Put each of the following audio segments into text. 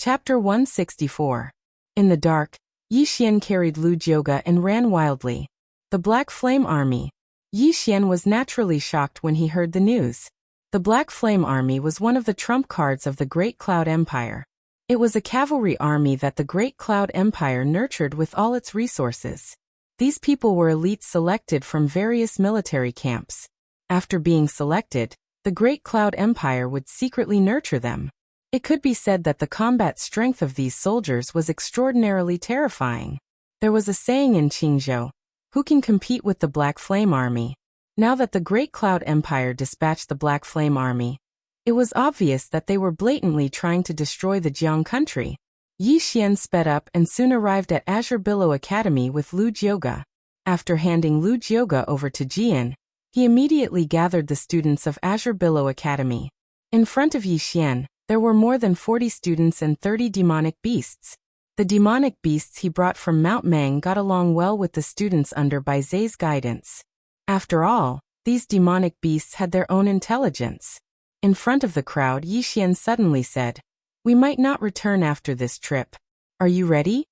Chapter 164. In the dark, Yi Xian carried Lu Jioge and ran wildly. The Black Flame Army. Yi Xian was naturally shocked when he heard the news. The Black Flame Army was one of the trump cards of the Great Cloud Empire. It was a cavalry army that the Great Cloud Empire nurtured with all its resources. These people were elites selected from various military camps. After being selected, the Great Cloud Empire would secretly nurture them. It could be said that the combat strength of these soldiers was extraordinarily terrifying. There was a saying in Qingzhou, "Who can compete with the Black Flame Army?" Now that the Great Cloud Empire dispatched the Black Flame Army, it was obvious that they were blatantly trying to destroy the Jiang country. Yi Xian sped up and soon arrived at Azure Billow Academy with Lu Jioge. After handing Lu Jioge over to Jian, he immediately gathered the students of Azure Billow Academy. In front of Yi Xian, there were more than 40 students and 30 demonic beasts. The demonic beasts he brought from Mount Mang got along well with the students under Bai Zai's guidance. After all, these demonic beasts had their own intelligence. In front of the crowd, Yi Xian suddenly said, "We might not return after this trip. Are you ready?"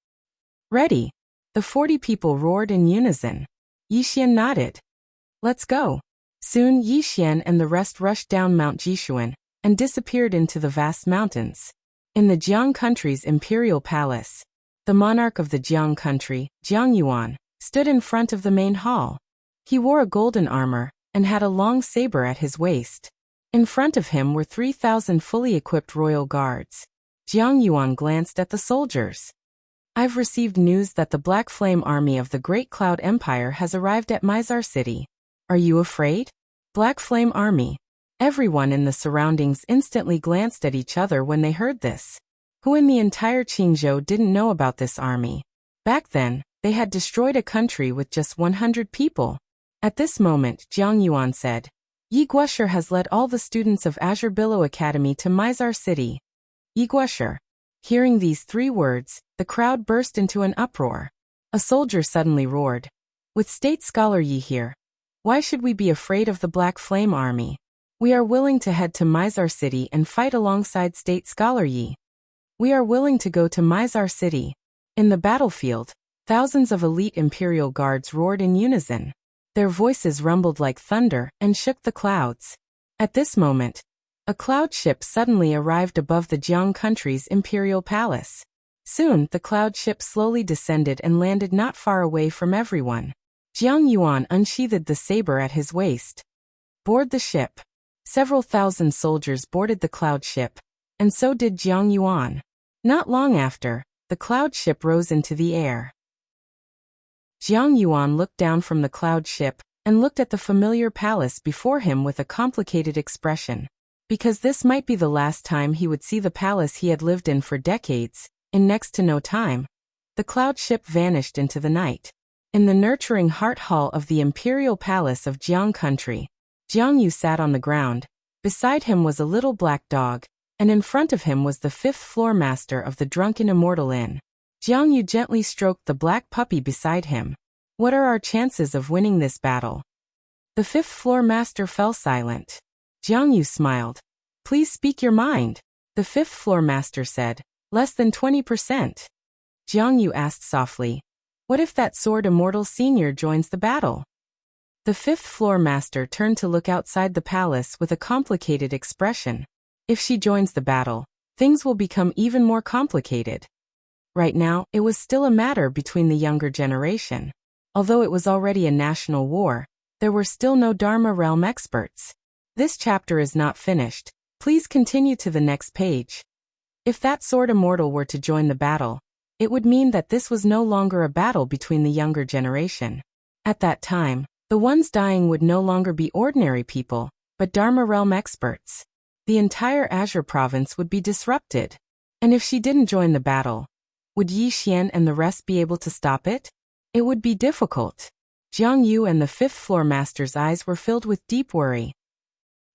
"Ready." The 40 people roared in unison. Yi Xian nodded. "Let's go." Soon Yi Xian and the rest rushed down Mount Jishuan and disappeared into the vast mountains. In the Jiang country's imperial palace, the monarch of the Jiang country, Jiang Yuan, stood in front of the main hall. He wore a golden armor and had a long saber at his waist. In front of him were 3,000 fully equipped royal guards. Jiang Yuan glanced at the soldiers. "I've received news that the Black Flame Army of the Great Cloud Empire has arrived at Mizar City. Are you afraid?" Black Flame Army. Everyone in the surroundings instantly glanced at each other when they heard this. Who in the entire Qingzhou didn't know about this army? Back then, they had destroyed a country with just 100 people. At this moment, Jiang Yuan said, "Yi Guosher has led all the students of Azure Billow Academy to Mizar City." Yi Guosher. Hearing these 3 words, the crowd burst into an uproar. A soldier suddenly roared, "With State Scholar Yi here, why should we be afraid of the Black Flame Army? We are willing to head to Mizar City and fight alongside State Scholar Yi. We are willing to go to Mizar City." In the battlefield, thousands of elite imperial guards roared in unison. Their voices rumbled like thunder and shook the clouds. At this moment, a cloud ship suddenly arrived above the Jiang country's imperial palace. Soon, the cloud ship slowly descended and landed not far away from everyone. Jiang Yuan unsheathed the saber at his waist. "Board the ship." Several thousand soldiers boarded the cloud ship, and so did Jiang Yuan. Not long after, the cloud ship rose into the air. Jiang Yuan looked down from the cloud ship and looked at the familiar palace before him with a complicated expression. Because this might be the last time he would see the palace he had lived in for decades, in next to no time, the cloud ship vanished into the night. In the nurturing heart hall of the imperial palace of Jiang country, Jiang Yu sat on the ground. Beside him was a little black dog, and in front of him was the 5th floor master of the Drunken Immortal Inn. Jiang Yu gently stroked the black puppy beside him. "What are our chances of winning this battle?" The 5th floor master fell silent. Jiang Yu smiled. "Please speak your mind." The 5th floor master said, "Less than 20%. Jiang Yu asked softly, "What if that Sword Immortal Senior joins the battle?" The 5th floor master turned to look outside the palace with a complicated expression. "If she joins the battle, things will become even more complicated." Right now, it was still a matter between the younger generation. Although it was already a national war, there were still no Dharma realm experts. This chapter is not finished. Please continue to the next page. If that Sword Immortal were to join the battle, it would mean that this was no longer a battle between the younger generation. At that time, the ones dying would no longer be ordinary people, but Dharma realm experts. The entire Azure province would be disrupted. And if she didn't join the battle, would Yi Xian and the rest be able to stop it? It would be difficult. Jiang Yu and the 5th floor master's eyes were filled with deep worry.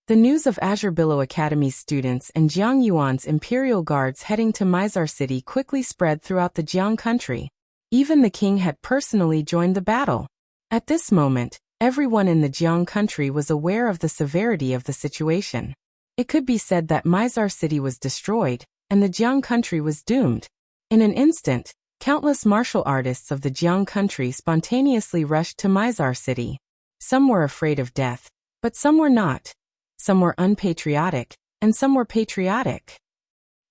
The news of Azure Billow Academy's students and Jiang Yuan's imperial guards heading to Mizar City quickly spread throughout the Jiang country. Even the king had personally joined the battle. At this moment, everyone in the Jiang country was aware of the severity of the situation. It could be said that Mizar City was destroyed, and the Jiang country was doomed. In an instant, countless martial artists of the Jiang country spontaneously rushed to Mizar city. Some were afraid of death, but some were not. Some were unpatriotic, and some were patriotic.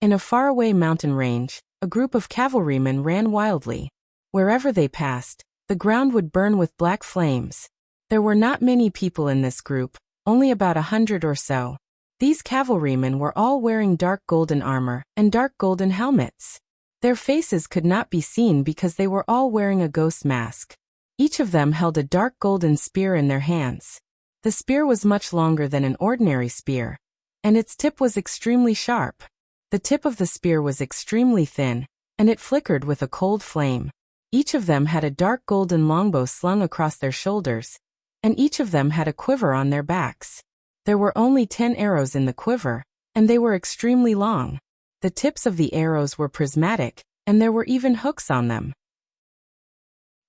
In a faraway mountain range, a group of cavalrymen ran wildly. Wherever they passed, the ground would burn with black flames. There were not many people in this group, only about 100 or so. These cavalrymen were all wearing dark golden armor and dark golden helmets. Their faces could not be seen because they were all wearing a ghost mask. Each of them held a dark golden spear in their hands. The spear was much longer than an ordinary spear, and its tip was extremely sharp. The tip of the spear was extremely thin, and it flickered with a cold flame. Each of them had a dark golden longbow slung across their shoulders, and each of them had a quiver on their backs. There were only 10 arrows in the quiver, and they were extremely long. The tips of the arrows were prismatic, and there were even hooks on them.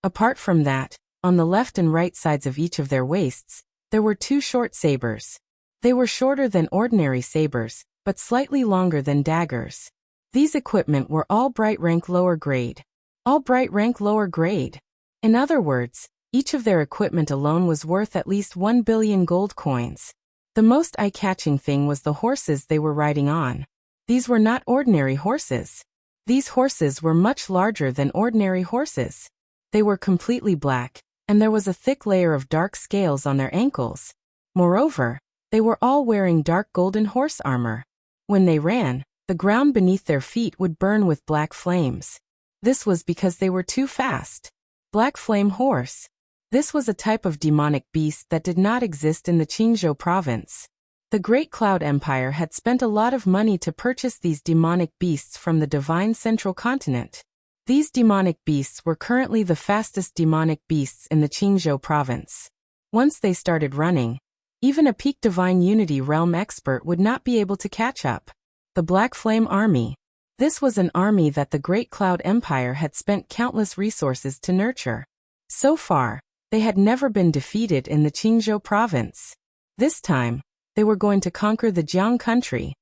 Apart from that, on the left and right sides of each of their waists, there were 2 short sabers. They were shorter than ordinary sabers, but slightly longer than daggers. These equipment were all bright rank lower grade. All bright rank lower grade. In other words, each of their equipment alone was worth at least 1 billion gold coins. The most eye-catching thing was the horses they were riding on. These were not ordinary horses. These horses were much larger than ordinary horses. They were completely black, and there was a thick layer of dark scales on their ankles. Moreover, they were all wearing dark golden horse armor. When they ran, the ground beneath their feet would burn with black flames. This was because they were too fast. Black flame horse. This was a type of demonic beast that did not exist in the Qingzhou province. The Great Cloud Empire had spent a lot of money to purchase these demonic beasts from the divine central continent. These demonic beasts were currently the fastest demonic beasts in the Qingzhou province. Once they started running, even a peak divine unity realm expert would not be able to catch up. The Black Flame Army. This was an army that the Great Cloud Empire had spent countless resources to nurture. So far, they had never been defeated in the Qingzhou province. This time, they were going to conquer the Jiang country.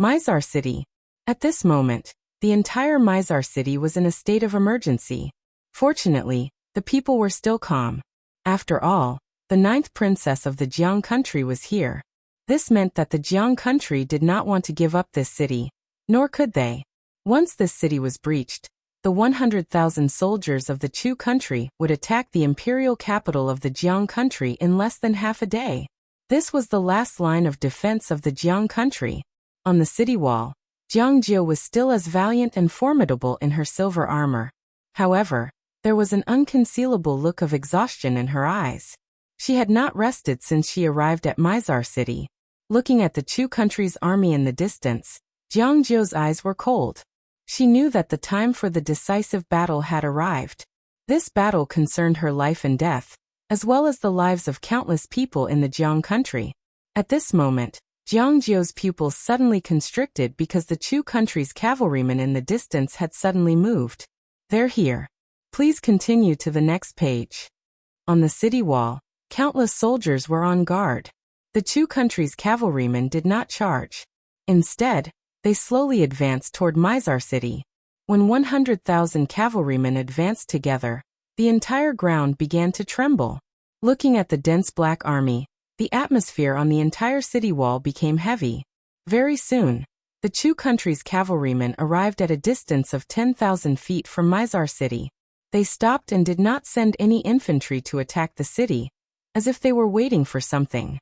Mizar city. At this moment, the entire Mizar city was in a state of emergency. Fortunately, the people were still calm. After all, the 9th princess of the Jiang country was here. This meant that the Jiang country did not want to give up this city, nor could they. Once this city was breached, the 100,000 soldiers of the Chu country would attack the imperial capital of the Jiang country in less than half a day. This was the last line of defense of the Jiang country. On the city wall, Jiang Jiu was still as valiant and formidable in her silver armor. However, there was an unconcealable look of exhaustion in her eyes. She had not rested since she arrived at Mizar city. Looking at the Chu country's army in the distance, Jiang Jiu's eyes were cold. She knew that the time for the decisive battle had arrived. This battle concerned her life and death, as well as the lives of countless people in the Jiang country. At this moment, Jiang Jiu's pupils suddenly constricted because the Chu country's cavalrymen in the distance had suddenly moved. They're here. Please continue to the next page. On the city wall, countless soldiers were on guard. The Chu country's cavalrymen did not charge. Instead, they slowly advanced toward Mizar city. When 100,000 cavalrymen advanced together, the entire ground began to tremble. Looking at the dense black army, the atmosphere on the entire city wall became heavy. Very soon, the Chu country's cavalrymen arrived at a distance of 10,000 feet from Mizar city. They stopped and did not send any infantry to attack the city, as if they were waiting for something.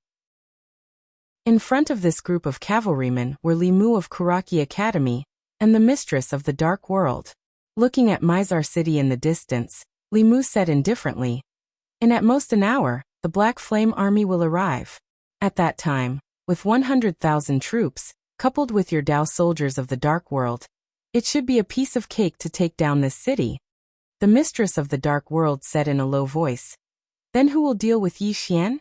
In front of this group of cavalrymen were Li Mu of Kuraki Academy, and the mistress of the Dark World. Looking at Mizar city in the distance, Li Mu said indifferently, "In at most an hour, the Black Flame Army will arrive. At that time, with 100,000 troops, coupled with your Dao soldiers of the Dark World, it should be a piece of cake to take down this city." The mistress of the Dark World said in a low voice, "Then who will deal with Yi Xian?"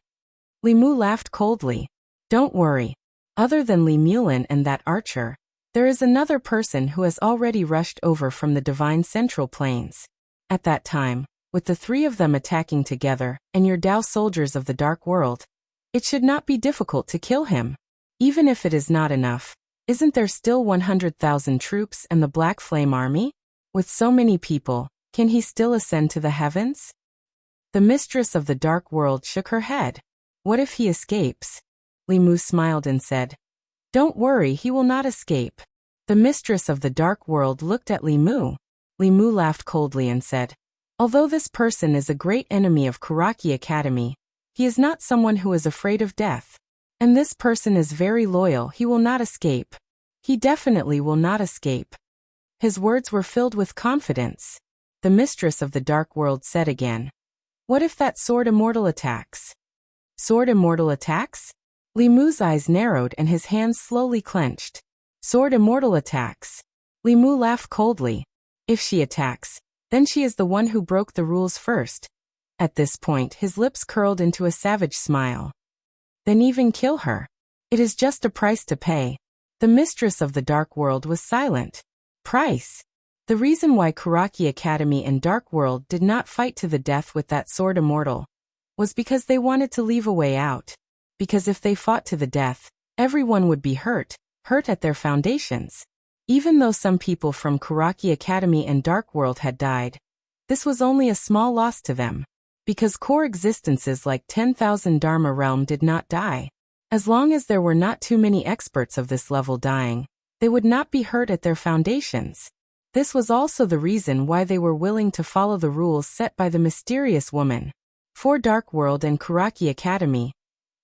Li Mu laughed coldly. "Don't worry. Other than Li Mulin and that archer, there is another person who has already rushed over from the Divine Central Plains. At that time, with the 3 of them attacking together and your Dao soldiers of the Dark World, it should not be difficult to kill him. Even if it is not enough, Isn't there still 100,000 troops and the Black Flame Army? With so many people, can he still ascend to the heavens? The mistress of the dark world shook her head. What if he escapes? Li Mu smiled and said, Don't worry, he will not escape. The mistress of the dark world looked at Li Mu. Li Mu laughed coldly and said, Although this person is a great enemy of Kuraki Academy, he is not someone who is afraid of death. And this person is very loyal, he will not escape. He definitely will not escape. His words were filled with confidence. The mistress of the dark world said again, What if that sword immortal attacks? Sword immortal attacks? Li Mu's eyes narrowed and his hands slowly clenched. Sword immortal attacks. Li Mu laughed coldly. If she attacks, then she is the one who broke the rules first. At this point his lips curled into a savage smile. Then even kill her. It is just a price to pay. The mistress of the dark world was silent. Price. The reason why Kuraki Academy and Dark World did not fight to the death with that sword immortal was because they wanted to leave a way out. Because if they fought to the death, everyone would be hurt at their foundations. Even though some people from Kuraki Academy and Dark World had died, this was only a small loss to them. Because core existences like 10,000 Dharma Realm did not die. As long as there were not too many experts of this level dying, they would not be hurt at their foundations. This was also the reason why they were willing to follow the rules set by the mysterious woman. For Dark World and Kuraki Academy,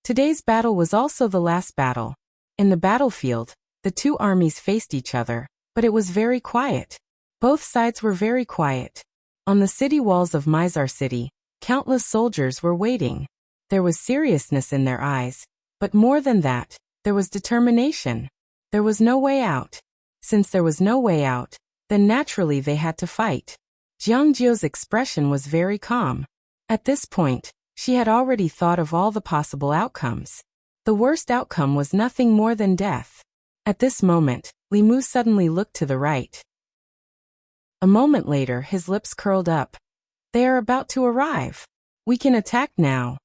today's battle was also the last battle. In the battlefield, the two armies faced each other, but it was very quiet. Both sides were very quiet. On the city walls of Mizar City, countless soldiers were waiting. There was seriousness in their eyes, but more than that, there was determination. There was no way out. Since there was no way out, then naturally they had to fight. Jiang Jio's expression was very calm. At this point, she had already thought of all the possible outcomes. The worst outcome was nothing more than death. At this moment, Li Mu suddenly looked to the right. A moment later his lips curled up. They are about to arrive. We can attack now.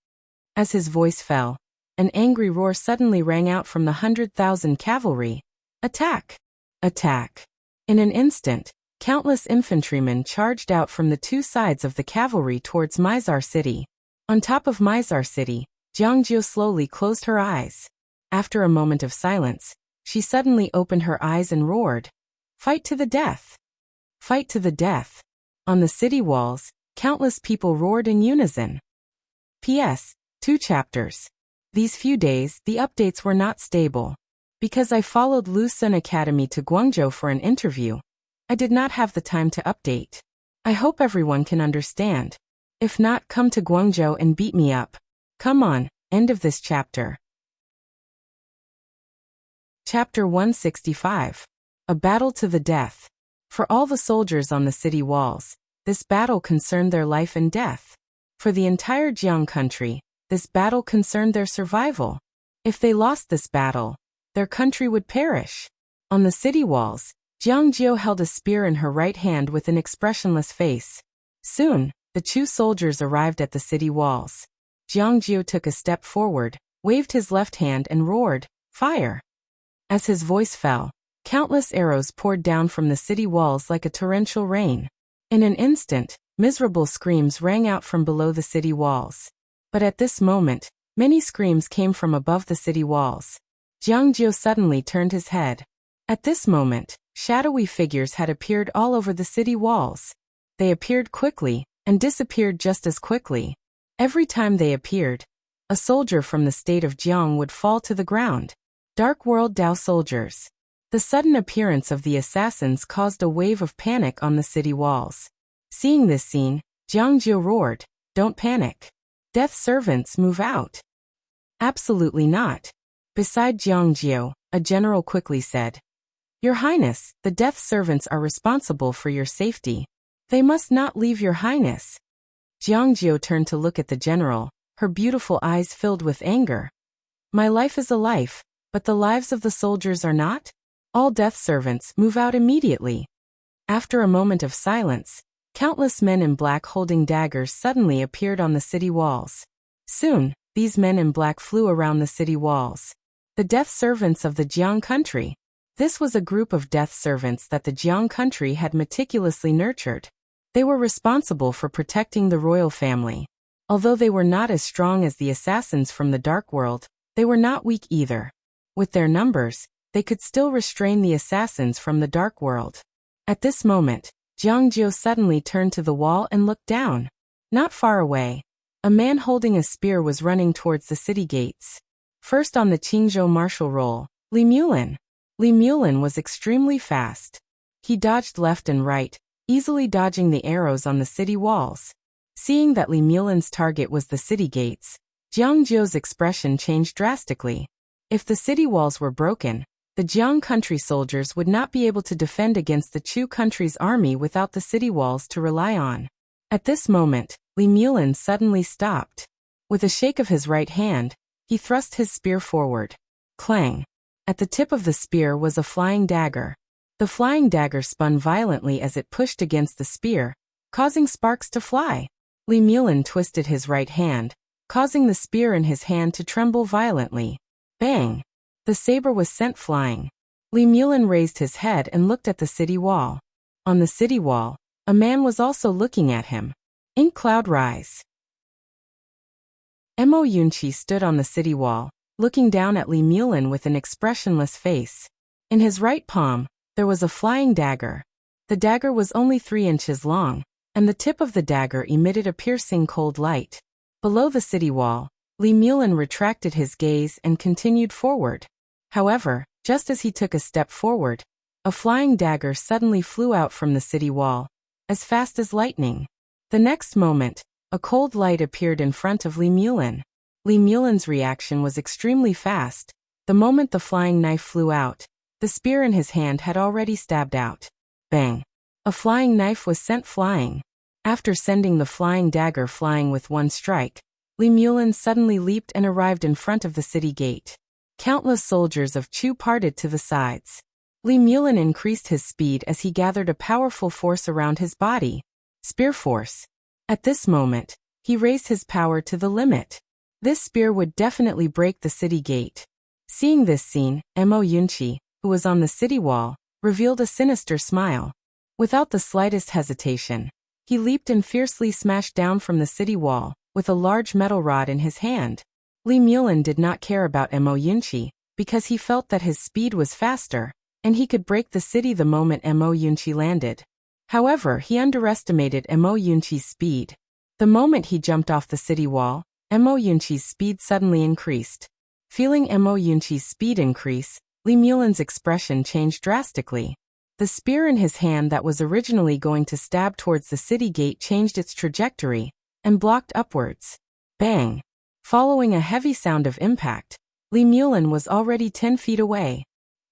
As his voice fell, an angry roar suddenly rang out from the 100,000 cavalry. Attack! Attack! In an instant, countless infantrymen charged out from the two sides of the cavalry towards Mizar City. On top of Mizar City, Jiang Jio slowly closed her eyes. After a moment of silence, she suddenly opened her eyes and roared, Fight to the death! Fight to the death! On the city walls, countless people roared in unison. P.S. 2 chapters. These few days, the updates were not stable. Because I followed Lu Sun Academy to Guangzhou for an interview, I did not have the time to update. I hope everyone can understand. If not, come to Guangzhou and beat me up. Come on, end of this chapter. Chapter 165. A battle to the death. For all the soldiers on the city walls, this battle concerned their life and death. For the entire Jiang country, this battle concerned their survival. If they lost this battle, their country would perish. On the city walls, Jiang Jio held a spear in her right hand with an expressionless face. Soon, the Chu soldiers arrived at the city walls. Jiang Jio took a step forward, waved his left hand and roared, Fire! As his voice fell, countless arrows poured down from the city walls like a torrential rain. In an instant, miserable screams rang out from below the city walls. But at this moment, many screams came from above the city walls. Jiang Jio suddenly turned his head. At this moment, shadowy figures had appeared all over the city walls. They appeared quickly, and disappeared just as quickly. Every time they appeared, a soldier from the state of Jiang would fall to the ground. Dark World Dao soldiers. The sudden appearance of the assassins caused a wave of panic on the city walls. Seeing this scene, Jiang Jio roared, Don't panic. Death servants move out. Absolutely not. Beside Jiang Jio, a general quickly said, Your Highness, the death servants are responsible for your safety. They must not leave, Your Highness. Jiang Jio turned to look at the general, her beautiful eyes filled with anger. My life is a life, but the lives of the soldiers are not? All death servants move out immediately. After a moment of silence, countless men in black holding daggers suddenly appeared on the city walls. Soon, these men in black flew around the city walls. The death servants of the Jiang country. This was a group of death servants that the Jiang country had meticulously nurtured. They were responsible for protecting the royal family. Although they were not as strong as the assassins from the Dark World, they were not weak either. With their numbers, they could still restrain the assassins from the Dark World. At this moment, Jiang Jiu suddenly turned to the wall and looked down. Not far away, a man holding a spear was running towards the city gates. First on the Qingzhou martial roll, Li Mulin. Li Mulin was extremely fast. He dodged left and right, easily dodging the arrows on the city walls. Seeing that Li Mulin's target was the city gates, Jiang Jiu's expression changed drastically. If the city walls were broken, the Jiang country soldiers would not be able to defend against the Chu country's army without the city walls to rely on. At this moment, Li Mulin suddenly stopped. With a shake of his right hand, he thrust his spear forward. Clang! At the tip of the spear was a flying dagger. The flying dagger spun violently as it pushed against the spear, causing sparks to fly. Li Mulin twisted his right hand, causing the spear in his hand to tremble violently. Bang! The saber was sent flying. Li Mulin raised his head and looked at the city wall. On the city wall, a man was also looking at him. Ink cloud rise. Mo Yunqi stood on the city wall, looking down at Li Mulin with an expressionless face. In his right palm, there was a flying dagger. The dagger was only 3 inches long, and the tip of the dagger emitted a piercing cold light. Below the city wall, Li Mulin retracted his gaze and continued forward. However, just as he took a step forward, a flying dagger suddenly flew out from the city wall, as fast as lightning. The next moment, a cold light appeared in front of Li Mulin. Li Mulin's reaction was extremely fast. The moment the flying knife flew out, the spear in his hand had already stabbed out. Bang! A flying knife was sent flying. After sending the flying dagger flying with one strike, Li Mulin suddenly leaped and arrived in front of the city gate. Countless soldiers of Chu parted to the sides. Li Mulin increased his speed as he gathered a powerful force around his body. Spear force. At this moment, he raised his power to the limit. This spear would definitely break the city gate. Seeing this scene, Mo Yunqi, who was on the city wall, revealed a sinister smile. Without the slightest hesitation, he leaped and fiercely smashed down from the city wall, with a large metal rod in his hand. Li Mulin did not care about Mo Yunqi, because he felt that his speed was faster, and he could break the city the moment Mo Yunqi landed. However, he underestimated Mo Yunqi's speed. The moment he jumped off the city wall, Mo Yunqi's speed suddenly increased. Feeling Mo Yunqi's speed increase, Li Mulin's expression changed drastically. The spear in his hand that was originally going to stab towards the city gate changed its trajectory, and blocked upwards. Bang! Following a heavy sound of impact, Li Mulin was already 10 feet away.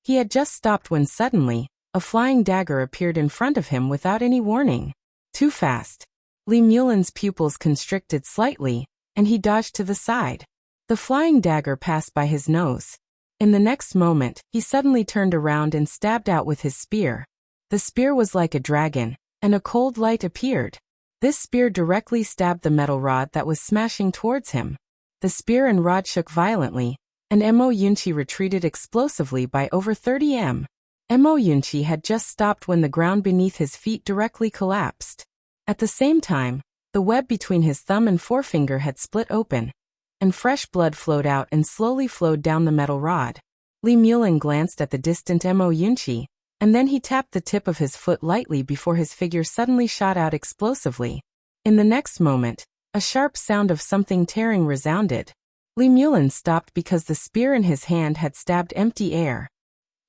He had just stopped when suddenly, a flying dagger appeared in front of him without any warning. Too fast. Li Mulin's pupils constricted slightly, and he dodged to the side. The flying dagger passed by his nose. In the next moment, he suddenly turned around and stabbed out with his spear. The spear was like a dragon, and a cold light appeared. This spear directly stabbed the metal rod that was smashing towards him. The spear and rod shook violently, and Mo Yunqi retreated explosively by over 30 m. Mo Yunqi had just stopped when the ground beneath his feet directly collapsed. At the same time, the web between his thumb and forefinger had split open, and fresh blood flowed out and slowly flowed down the metal rod. Li Mulin glanced at the distant Mo Yunqi, and then he tapped the tip of his foot lightly before his figure suddenly shot out explosively. In the next moment, a sharp sound of something tearing resounded. Li Mulin stopped because the spear in his hand had stabbed empty air.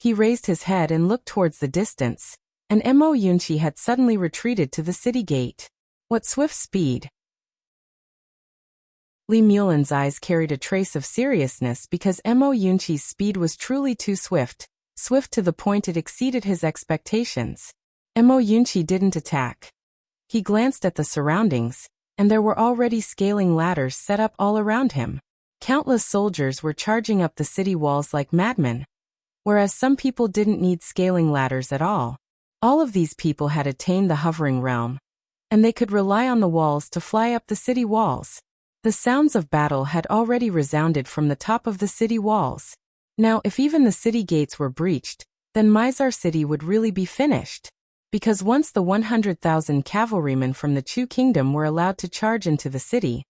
He raised his head and looked towards the distance, and Mo Yunqi had suddenly retreated to the city gate. What swift speed! Li Mulin's eyes carried a trace of seriousness because Mo Yunqi's speed was truly too swift, swift to the point it exceeded his expectations. Mo Yunqi didn't attack. He glanced at the surroundings, and there were already scaling ladders set up all around him. Countless soldiers were charging up the city walls like madmen, whereas some people didn't need scaling ladders at all. All of these people had attained the hovering realm, and they could rely on the walls to fly up the city walls. The sounds of battle had already resounded from the top of the city walls. Now, if even the city gates were breached, then Mizar city would really be finished. Because once the 100,000 cavalrymen from the Chu kingdom were allowed to charge into the city,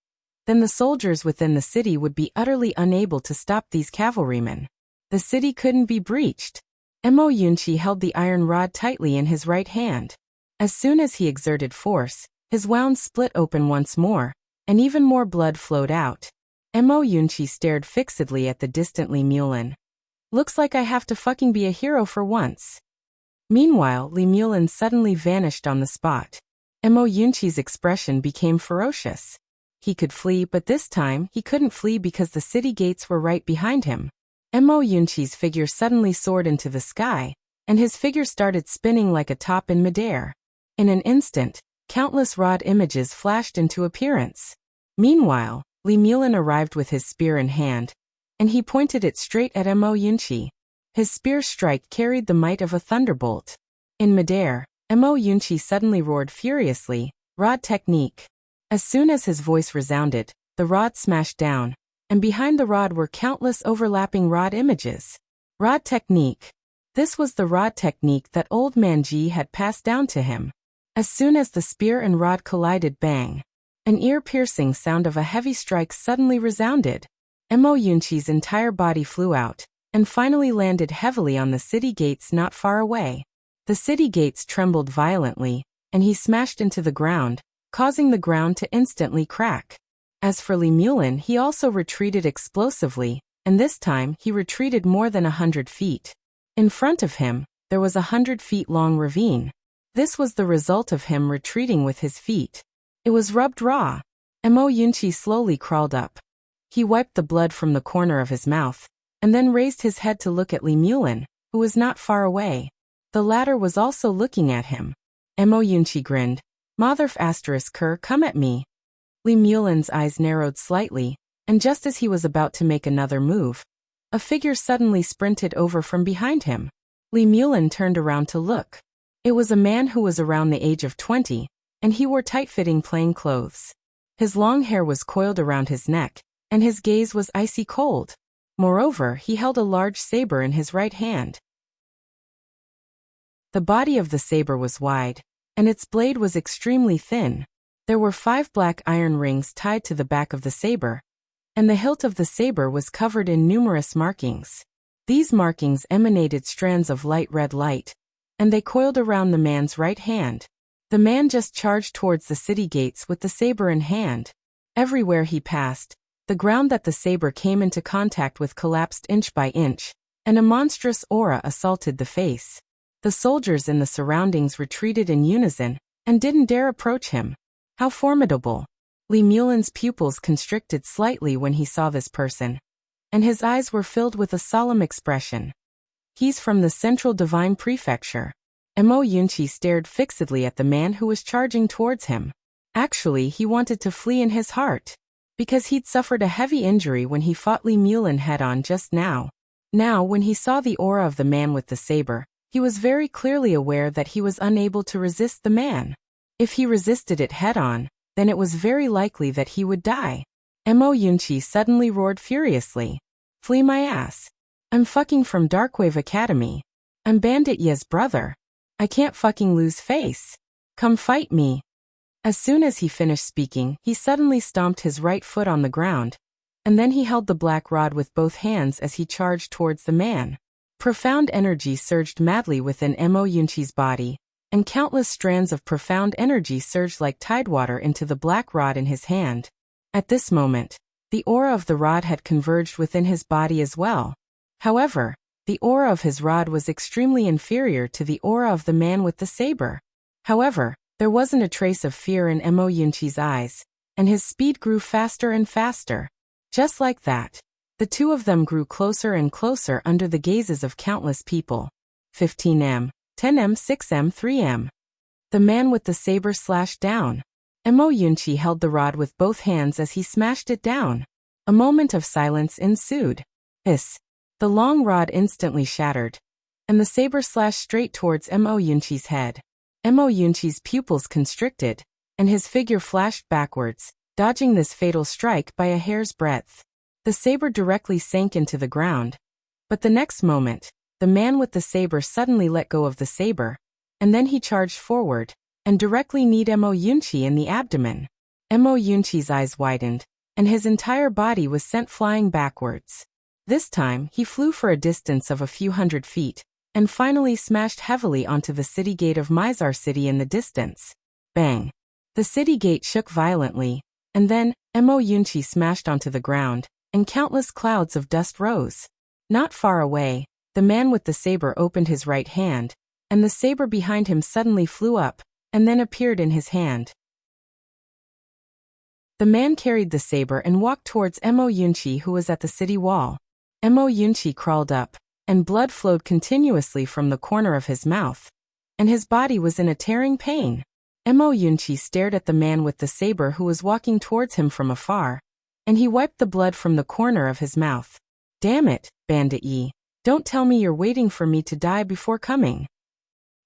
then the soldiers within the city would be utterly unable to stop these cavalrymen. The city couldn't be breached. Mo Yunqi held the iron rod tightly in his right hand. As soon as he exerted force, his wound split open once more, and even more blood flowed out. Mo Yunqi stared fixedly at the distant Li Mulin. Looks like I have to fucking be a hero for once. Meanwhile, Li Mulin suddenly vanished on the spot. Mo Yunqi's expression became ferocious. He could flee, but this time he couldn't flee because the city gates were right behind him. Mo Yunqi's figure suddenly soared into the sky, and his figure started spinning like a top in midair. In an instant, countless rod images flashed into appearance. Meanwhile, Li Mulin arrived with his spear in hand, and he pointed it straight at Mo Yunqi. His spear strike carried the might of a thunderbolt. In midair, Mo Yunqi suddenly roared furiously, "Rod technique." As soon as his voice resounded, the rod smashed down, and behind the rod were countless overlapping rod images. Rod technique. This was the rod technique that Old Man Ji had passed down to him. As soon as the spear and rod collided, bang! An ear-piercing sound of a heavy strike suddenly resounded. Mo Yunqi's entire body flew out, and finally landed heavily on the city gates not far away. The city gates trembled violently, and he smashed into the ground, causing the ground to instantly crack. As for Li Mulin, he also retreated explosively, and this time he retreated more than 100 feet. In front of him, there was a 100-feet-long ravine. This was the result of him retreating with his feet. It was rubbed raw. Mo Yunqi slowly crawled up. He wiped the blood from the corner of his mouth, and then raised his head to look at Li Mulin, who was not far away. The latter was also looking at him. Mo Yunqi grinned. "Motherf *, come at me." Li Mulin's eyes narrowed slightly, and just as he was about to make another move, a figure suddenly sprinted over from behind him. Li Mulin turned around to look. It was a man who was around the age of 20, and he wore tight-fitting plain clothes. His long hair was coiled around his neck, and his gaze was icy cold. Moreover, he held a large saber in his right hand. The body of the saber was wide, and its blade was extremely thin. There were 5 black iron rings tied to the back of the saber, and the hilt of the saber was covered in numerous markings. These markings emanated strands of light red light, and they coiled around the man's right hand. The man just charged towards the city gates with the saber in hand. Everywhere he passed, the ground that the saber came into contact with collapsed inch by inch, and a monstrous aura assaulted the face. The soldiers in the surroundings retreated in unison, and didn't dare approach him. How formidable! Li Mulin's pupils constricted slightly when he saw this person, and his eyes were filled with a solemn expression. He's from the Central Divine Prefecture. Mo Yunqi stared fixedly at the man who was charging towards him. Actually, he wanted to flee in his heart, because he'd suffered a heavy injury when he fought Li Mulin head-on just now. Now, when he saw the aura of the man with the saber, he was very clearly aware that he was unable to resist the man. If he resisted it head-on, then it was very likely that he would die. Mo Yunqi suddenly roared furiously. "Flee my ass. I'm fucking from Darkwave Academy. I'm Bandit Ye's brother. I can't fucking lose face. Come fight me." As soon as he finished speaking, he suddenly stomped his right foot on the ground, and then he held the black rod with both hands as he charged towards the man. Profound energy surged madly within Mo Yunqi's body, and countless strands of profound energy surged like tidewater into the black rod in his hand. At this moment, the aura of the rod had converged within his body as well. However, the aura of his rod was extremely inferior to the aura of the man with the saber. However, there wasn't a trace of fear in Mo Yunqi's eyes, and his speed grew faster and faster. Just like that, the two of them grew closer and closer under the gazes of countless people. 15M, 10M, 6M, 3M. The man with the saber slashed down. Mo Yunqi held the rod with both hands as he smashed it down. A moment of silence ensued. Hiss. The long rod instantly shattered, and the saber slashed straight towards Mo Yunqi's head. Mo Yunqi's pupils constricted, and his figure flashed backwards, dodging this fatal strike by a hair's breadth. The saber directly sank into the ground, but the next moment, the man with the saber suddenly let go of the saber, and then he charged forward, and directly kneed Mo Yunqi in the abdomen. Mo Yunqi's eyes widened, and his entire body was sent flying backwards. This time, he flew for a distance of a few hundred feet, and finally smashed heavily onto the city gate of Mizar City in the distance. Bang! The city gate shook violently, and then, Mo Yunqi smashed onto the ground, and countless clouds of dust rose. Not far away, the man with the saber opened his right hand, and the saber behind him suddenly flew up, and then appeared in his hand. The man carried the saber and walked towards Mo Yunqi, who was at the city wall. Mo Yunqi crawled up, and blood flowed continuously from the corner of his mouth, and his body was in a tearing pain. Mo Yunqi stared at the man with the saber who was walking towards him from afar, and he wiped the blood from the corner of his mouth. Damn it, Bandit Yi. Don't tell me you're waiting for me to die before coming.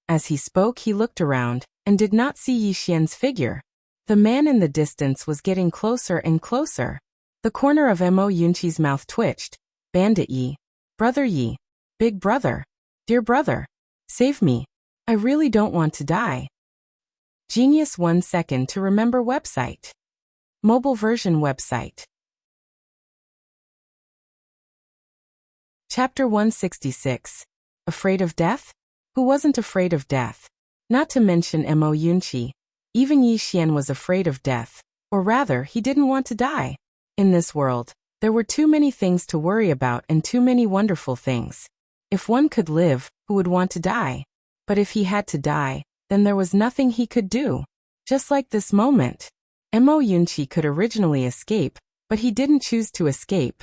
As he spoke, he looked around, and did not see Yi Xian's figure. The man in the distance was getting closer and closer. The corner of Mo Yunqi's mouth twitched. Bandit Yi. Brother Yi. Big brother. Dear brother. Save me. I really don't want to die. Genius 1 second to remember website. Mobile version website. Chapter 166. Afraid of death? Who wasn't afraid of death? Not to mention Mo Yunqi. Even Yi Xian was afraid of death, or rather, he didn't want to die. In this world, there were too many things to worry about and too many wonderful things. If one could live, who would want to die? But if he had to die, then there was nothing he could do. Just like this moment. Mo Yunqi could originally escape, but he didn't choose to escape.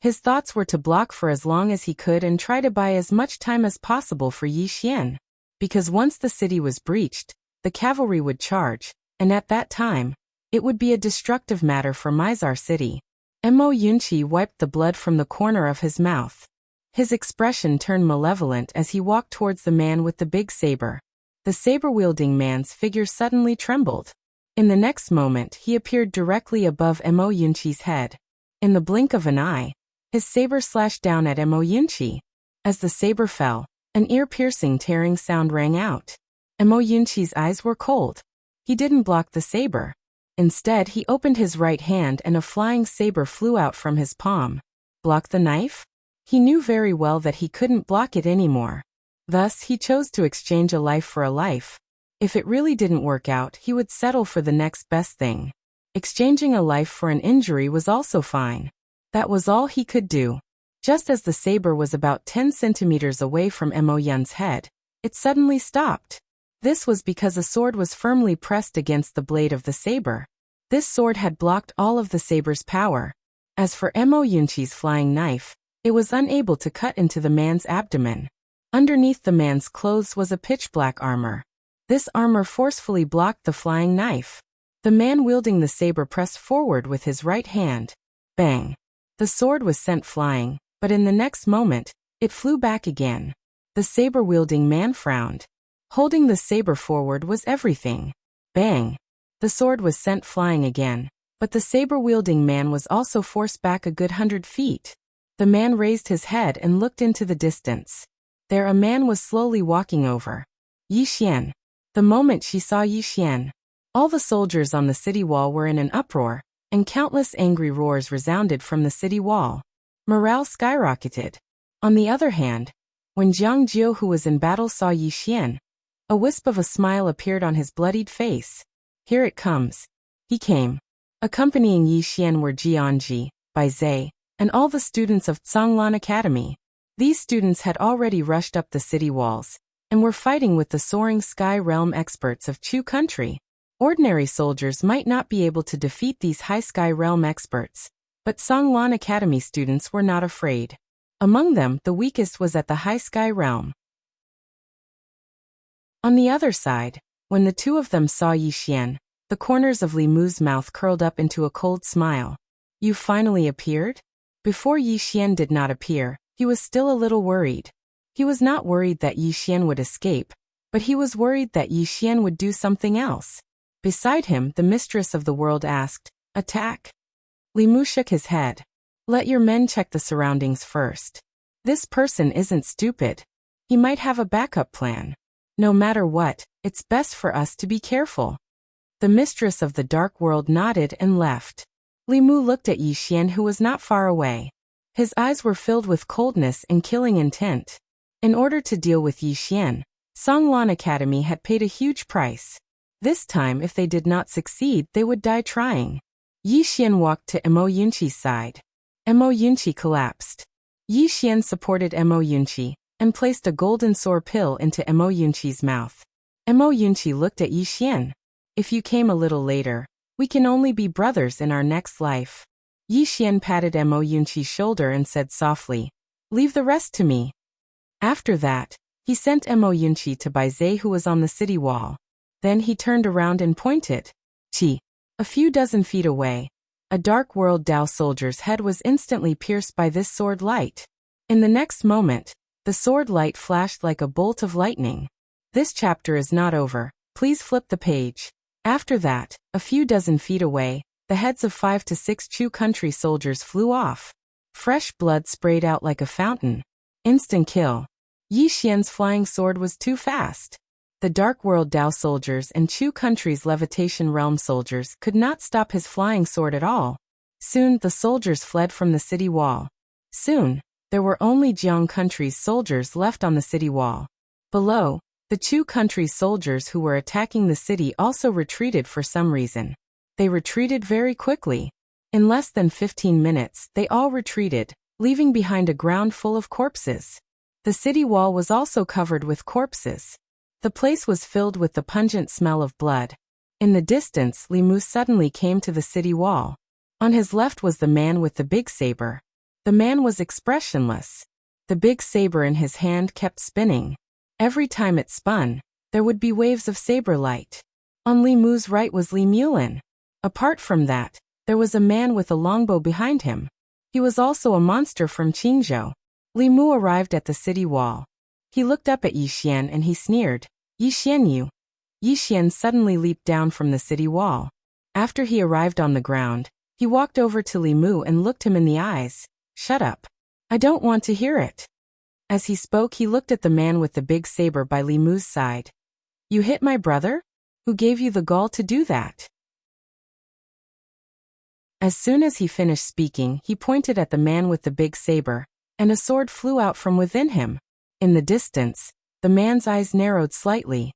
His thoughts were to block for as long as he could and try to buy as much time as possible for Yi Xian. Because once the city was breached, the cavalry would charge, and at that time, it would be a destructive matter for Mizar City. Mo Yunqi wiped the blood from the corner of his mouth. His expression turned malevolent as he walked towards the man with the big saber. The saber-wielding man's figure suddenly trembled. In the next moment, he appeared directly above Mo Yunqi's head. In the blink of an eye, his saber slashed down at Mo Yunqi. As the saber fell, an ear-piercing tearing sound rang out. Mo Yunqi's eyes were cold. He didn't block the saber. Instead, he opened his right hand and a flying saber flew out from his palm. Block the knife? He knew very well that he couldn't block it anymore. Thus, he chose to exchange a life for a life. If it really didn't work out, he would settle for the next best thing. Exchanging a life for an injury was also fine. That was all he could do. Just as the saber was about 10 centimeters away from Mo Yun's head, it suddenly stopped. This was because a sword was firmly pressed against the blade of the saber. This sword had blocked all of the saber's power. As for Mo Yunqi's flying knife, it was unable to cut into the man's abdomen. Underneath the man's clothes was a pitch-black armor. This armor forcefully blocked the flying knife. The man wielding the saber pressed forward with his right hand. Bang! The sword was sent flying, but in the next moment, it flew back again. The saber-wielding man frowned. Holding the saber forward was everything. Bang! The sword was sent flying again, but the saber-wielding man was also forced back a good 100 feet. The man raised his head and looked into the distance. There a man was slowly walking over. Yi Xian. The moment she saw Yi Xian, all the soldiers on the city wall were in an uproar, and countless angry roars resounded from the city wall. Morale skyrocketed. On the other hand, when Jiang Jiu, who was in battle, saw Yi Xian, a wisp of a smile appeared on his bloodied face. Here it comes. He came. Accompanying Yi Xian were Jianji, Bai Zai, and all the students of Zhonglan Academy. These students had already rushed up the city walls, and were fighting with the soaring sky realm experts of Chu country. Ordinary soldiers might not be able to defeat these high sky realm experts, but Zhonglan Academy students were not afraid. Among them, the weakest was at the high sky realm. On the other side, when the two of them saw Yi Xian, the corners of Li Mu's mouth curled up into a cold smile. You finally appeared? Before Yi Xian did not appear, he was still a little worried. He was not worried that Yi Xian would escape, but he was worried that Yi Xian would do something else. Beside him, the mistress of the world asked, Attack? Li Mu shook his head. Let your men check the surroundings first. This person isn't stupid. He might have a backup plan. No matter what, it's best for us to be careful. The mistress of the dark world nodded and left. Li Mu looked at Yi Xian, who was not far away. His eyes were filled with coldness and killing intent. In order to deal with Yi Xian, Songlan Academy had paid a huge price. This time, if they did not succeed, they would die trying. Yi Xian walked to Mo Yunqi's side. Mo Yunqi collapsed. Yi Xian supported Mo Yunqi and placed a golden sword pill into Mo Yunqi's mouth. Mo Yunqi looked at Yi Xian. If you came a little later, we can only be brothers in our next life. Yi Xian patted Mo Yunqi's shoulder and said softly, "Leave the rest to me." After that, he sent Mo Yunqi to Bai Zhe, who was on the city wall. Then he turned around and pointed. Chi. A few dozen feet away, a dark world Dao soldier's head was instantly pierced by this sword light. In the next moment, the sword light flashed like a bolt of lightning. This chapter is not over. Please flip the page. After that, a few dozen feet away, the heads of 5 to 6 Chu country soldiers flew off. Fresh blood sprayed out like a fountain. Instant kill. Yi Xian's flying sword was too fast. The Dark World Dao soldiers and Chu country's Levitation Realm soldiers could not stop his flying sword at all. Soon, the soldiers fled from the city wall. Soon, there were only Jiang country's soldiers left on the city wall. Below, the Chu country's soldiers who were attacking the city also retreated for some reason. They retreated very quickly. In less than 15 minutes, they all retreated, leaving behind a ground full of corpses. The city wall was also covered with corpses. The place was filled with the pungent smell of blood. In the distance, Li Mu suddenly came to the city wall. On his left was the man with the big saber. The man was expressionless. The big saber in his hand kept spinning. Every time it spun, there would be waves of saber light. On Li Mu's right was Li Mulin. Apart from that, there was a man with a longbow behind him. He was also a monster from Qingzhou. Li Mu arrived at the city wall. He looked up at Yi Xian and he sneered, "Yi Xian you." Yi Xian suddenly leaped down from the city wall. After he arrived on the ground, he walked over to Li Mu and looked him in the eyes. "Shut up. I don't want to hear it." As he spoke, he looked at the man with the big saber by Li Mu's side. "You hit my brother? Who gave you the gall to do that?" As soon as he finished speaking, he pointed at the man with the big saber, and a sword flew out from within him. In the distance, the man's eyes narrowed slightly.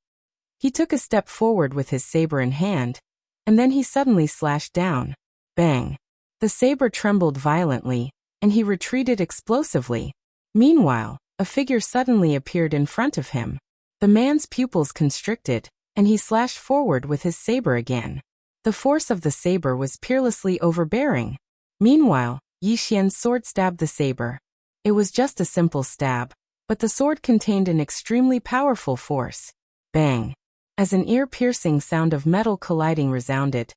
He took a step forward with his saber in hand, and then he suddenly slashed down. Bang! The saber trembled violently, and he retreated explosively. Meanwhile, a figure suddenly appeared in front of him. The man's pupils constricted, and he slashed forward with his saber again. The force of the saber was peerlessly overbearing. Meanwhile, Yi Xian's sword stabbed the saber. It was just a simple stab, but the sword contained an extremely powerful force. Bang! As an ear-piercing sound of metal colliding resounded,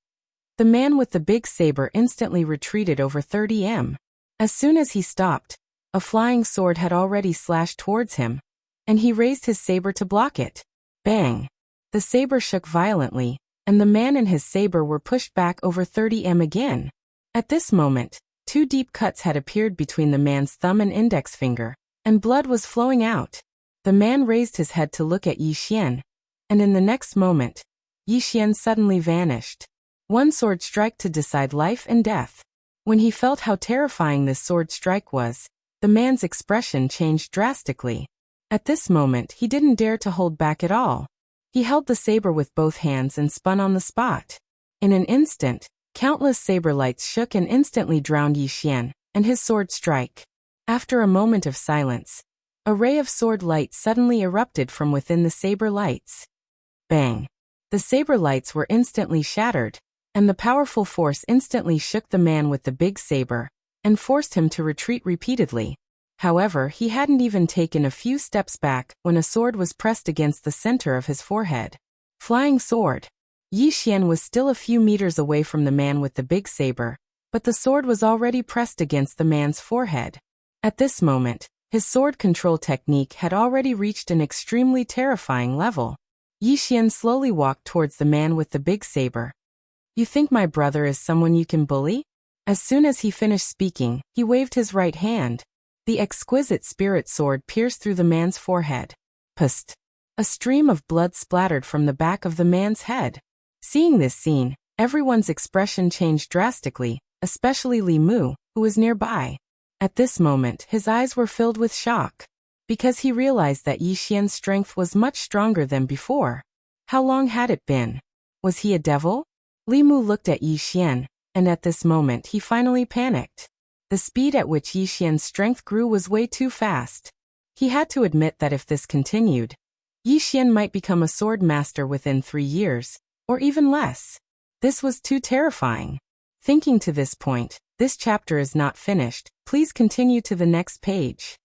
the man with the big saber instantly retreated over 30 m. As soon as he stopped, a flying sword had already slashed towards him, and he raised his saber to block it. Bang! The saber shook violently, and the man and his saber were pushed back over 30 m again. At this moment, 2 deep cuts had appeared between the man's thumb and index finger, and blood was flowing out. The man raised his head to look at Yi Xian, and in the next moment, Yi Xian suddenly vanished. One sword strike to decide life and death. When he felt how terrifying this sword strike was, the man's expression changed drastically. At this moment, he didn't dare to hold back at all. He held the saber with both hands and spun on the spot. In an instant, countless saber lights shook and instantly drowned Yi Xian and his sword strike. After a moment of silence, a ray of sword light suddenly erupted from within the saber lights. Bang! The saber lights were instantly shattered, and the powerful force instantly shook the man with the big saber and forced him to retreat repeatedly. However, he hadn't even taken a few steps back when a sword was pressed against the center of his forehead. Flying sword. Yi Xian was still a few meters away from the man with the big saber, but the sword was already pressed against the man's forehead. At this moment, his sword control technique had already reached an extremely terrifying level. Yi Xian slowly walked towards the man with the big saber. "You think my brother is someone you can bully?" As soon as he finished speaking, he waved his right hand. The exquisite spirit sword pierced through the man's forehead. Pust! A stream of blood splattered from the back of the man's head. Seeing this scene, everyone's expression changed drastically, especially Li Mu, who was nearby. At this moment, his eyes were filled with shock, because he realized that Yi Xian's strength was much stronger than before. How long had it been? Was he a devil? Li Mu looked at Yi Xian, and at this moment he finally panicked. The speed at which Yi Xian's strength grew was way too fast. He had to admit that if this continued, Yi Xian might become a swordmaster within 3 years, or even less. This was too terrifying. Thinking to this point, this chapter is not finished. Please continue to the next page.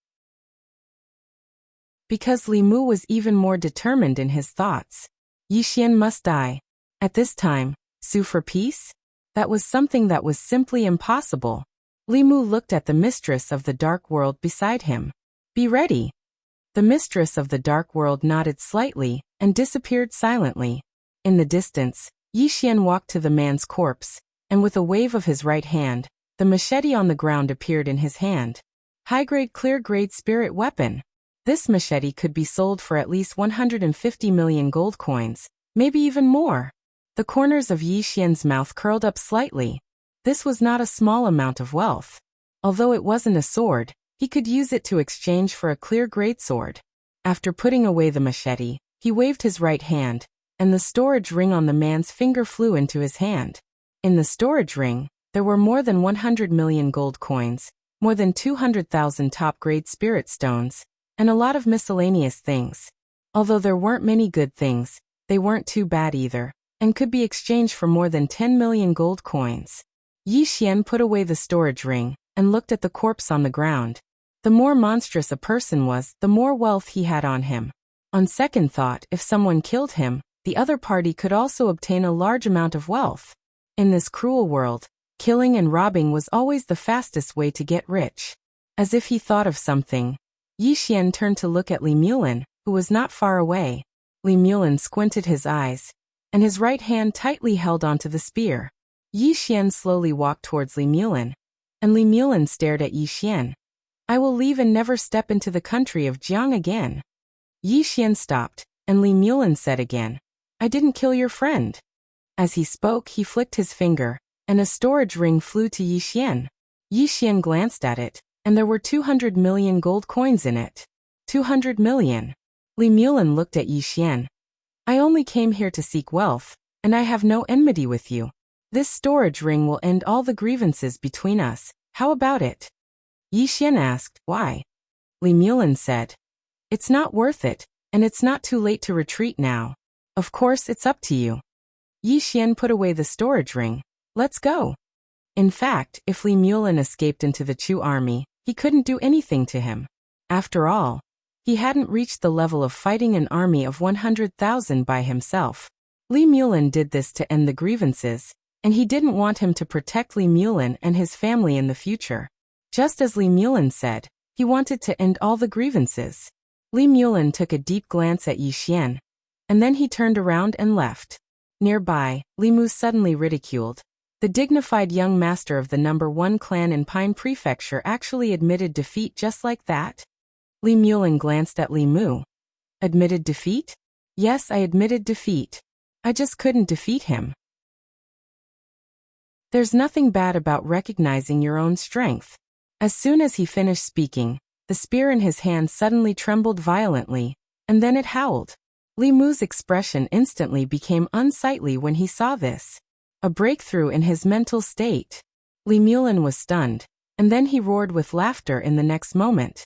Because Li Mu was even more determined in his thoughts. Yi Xian must die. At this time, sue for peace? That was something that was simply impossible. Li Mu looked at the mistress of the dark world beside him. Be ready. The mistress of the dark world nodded slightly and disappeared silently. In the distance, Yi Xian walked to the man's corpse, and with a wave of his right hand, the machete on the ground appeared in his hand. High-grade clear-grade spirit weapon. This machete could be sold for at least 150 million gold coins, maybe even more. The corners of Yi Xian's mouth curled up slightly. This was not a small amount of wealth. Although it wasn't a sword, he could use it to exchange for a clear greatsword. After putting away the machete, he waved his right hand, and the storage ring on the man's finger flew into his hand. In the storage ring, there were more than 100 million gold coins, more than 200,000 top-grade spirit stones, and a lot of miscellaneous things. Although there weren't many good things, they weren't too bad either, and could be exchanged for more than 10 million gold coins. Yi Xian put away the storage ring, and looked at the corpse on the ground. The more monstrous a person was, the more wealth he had on him. On second thought, if someone killed him, the other party could also obtain a large amount of wealth. In this cruel world, killing and robbing was always the fastest way to get rich. As if he thought of something, Yi Xian turned to look at Li Mulin, who was not far away. Li Mulin squinted his eyes, and his right hand tightly held onto the spear. Yi Xian slowly walked towards Li Mulin, and Li Mulin stared at Yi Xian. I will leave and never step into the country of Jiang again. Yi Xian stopped, and Li Mulin said again, I didn't kill your friend. As he spoke, he flicked his finger, and a storage ring flew to Yi Xian. Yi Xian glanced at it, and there were 200 million gold coins in it. 200 million. Li Mulin looked at Yi Xian. I only came here to seek wealth, and I have no enmity with you. This storage ring will end all the grievances between us. How about it? Yi Xian asked, why? Li Mulin said, it's not worth it, and it's not too late to retreat now. Of course, it's up to you. Yi Xian put away the storage ring. Let's go. In fact, if Li Mulin escaped into the Chu army, he couldn't do anything to him. After all, he hadn't reached the level of fighting an army of 100,000 by himself. Li Mulin did this to end the grievances, and he didn't want him to protect Li Mulin and his family in the future. Just as Li Mulin said, he wanted to end all the grievances. Li Mulin took a deep glance at Yi Xian, and then he turned around and left. Nearby, Li Mu suddenly ridiculed. The dignified young master of the #1 clan in Pine Prefecture actually admitted defeat just like that? Li Mulin glanced at Li Mu. Admitted defeat? Yes, I admitted defeat. I just couldn't defeat him. There's nothing bad about recognizing your own strength. As soon as he finished speaking, the spear in his hand suddenly trembled violently, and then it howled. Li Mu's expression instantly became unsightly when he saw this. A breakthrough in his mental state. Li Mulin was stunned, and then he roared with laughter in the next moment.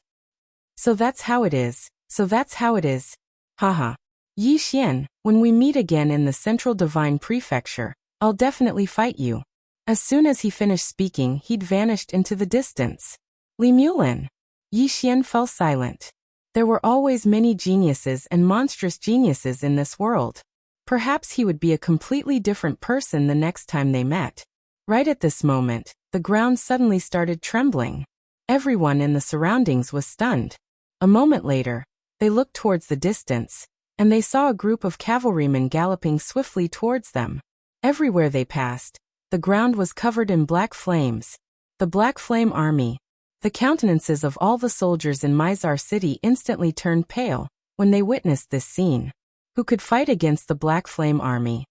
So that's how it is, so that's how it is. Haha. Yi Xian, when we meet again in the Central Divine Prefecture, I'll definitely fight you. As soon as he finished speaking, he'd vanished into the distance. Li Mulin. Yi Xian fell silent. There were always many geniuses and monstrous geniuses in this world. Perhaps he would be a completely different person the next time they met. Right at this moment, the ground suddenly started trembling. Everyone in the surroundings was stunned. A moment later, they looked towards the distance, and they saw a group of cavalrymen galloping swiftly towards them. Everywhere they passed, the ground was covered in black flames. The Black Flame Army. The countenances of all the soldiers in Mizar City instantly turned pale when they witnessed this scene. Who could fight against the Black Flame Army?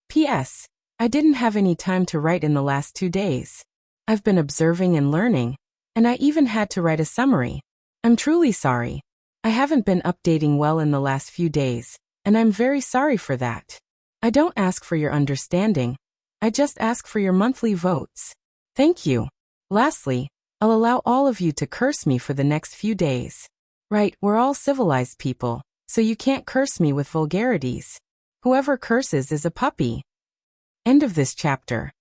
P.S. I didn't have any time to write in the last 2 days. I've been observing and learning, and I even had to write a summary. I'm truly sorry. I haven't been updating well in the last few days, and I'm very sorry for that. I don't ask for your understanding. I just ask for your monthly votes. Thank you. Lastly, I'll allow all of you to curse me for the next few days. Right, we're all civilized people, so you can't curse me with vulgarities. Whoever curses is a puppy. End of this chapter.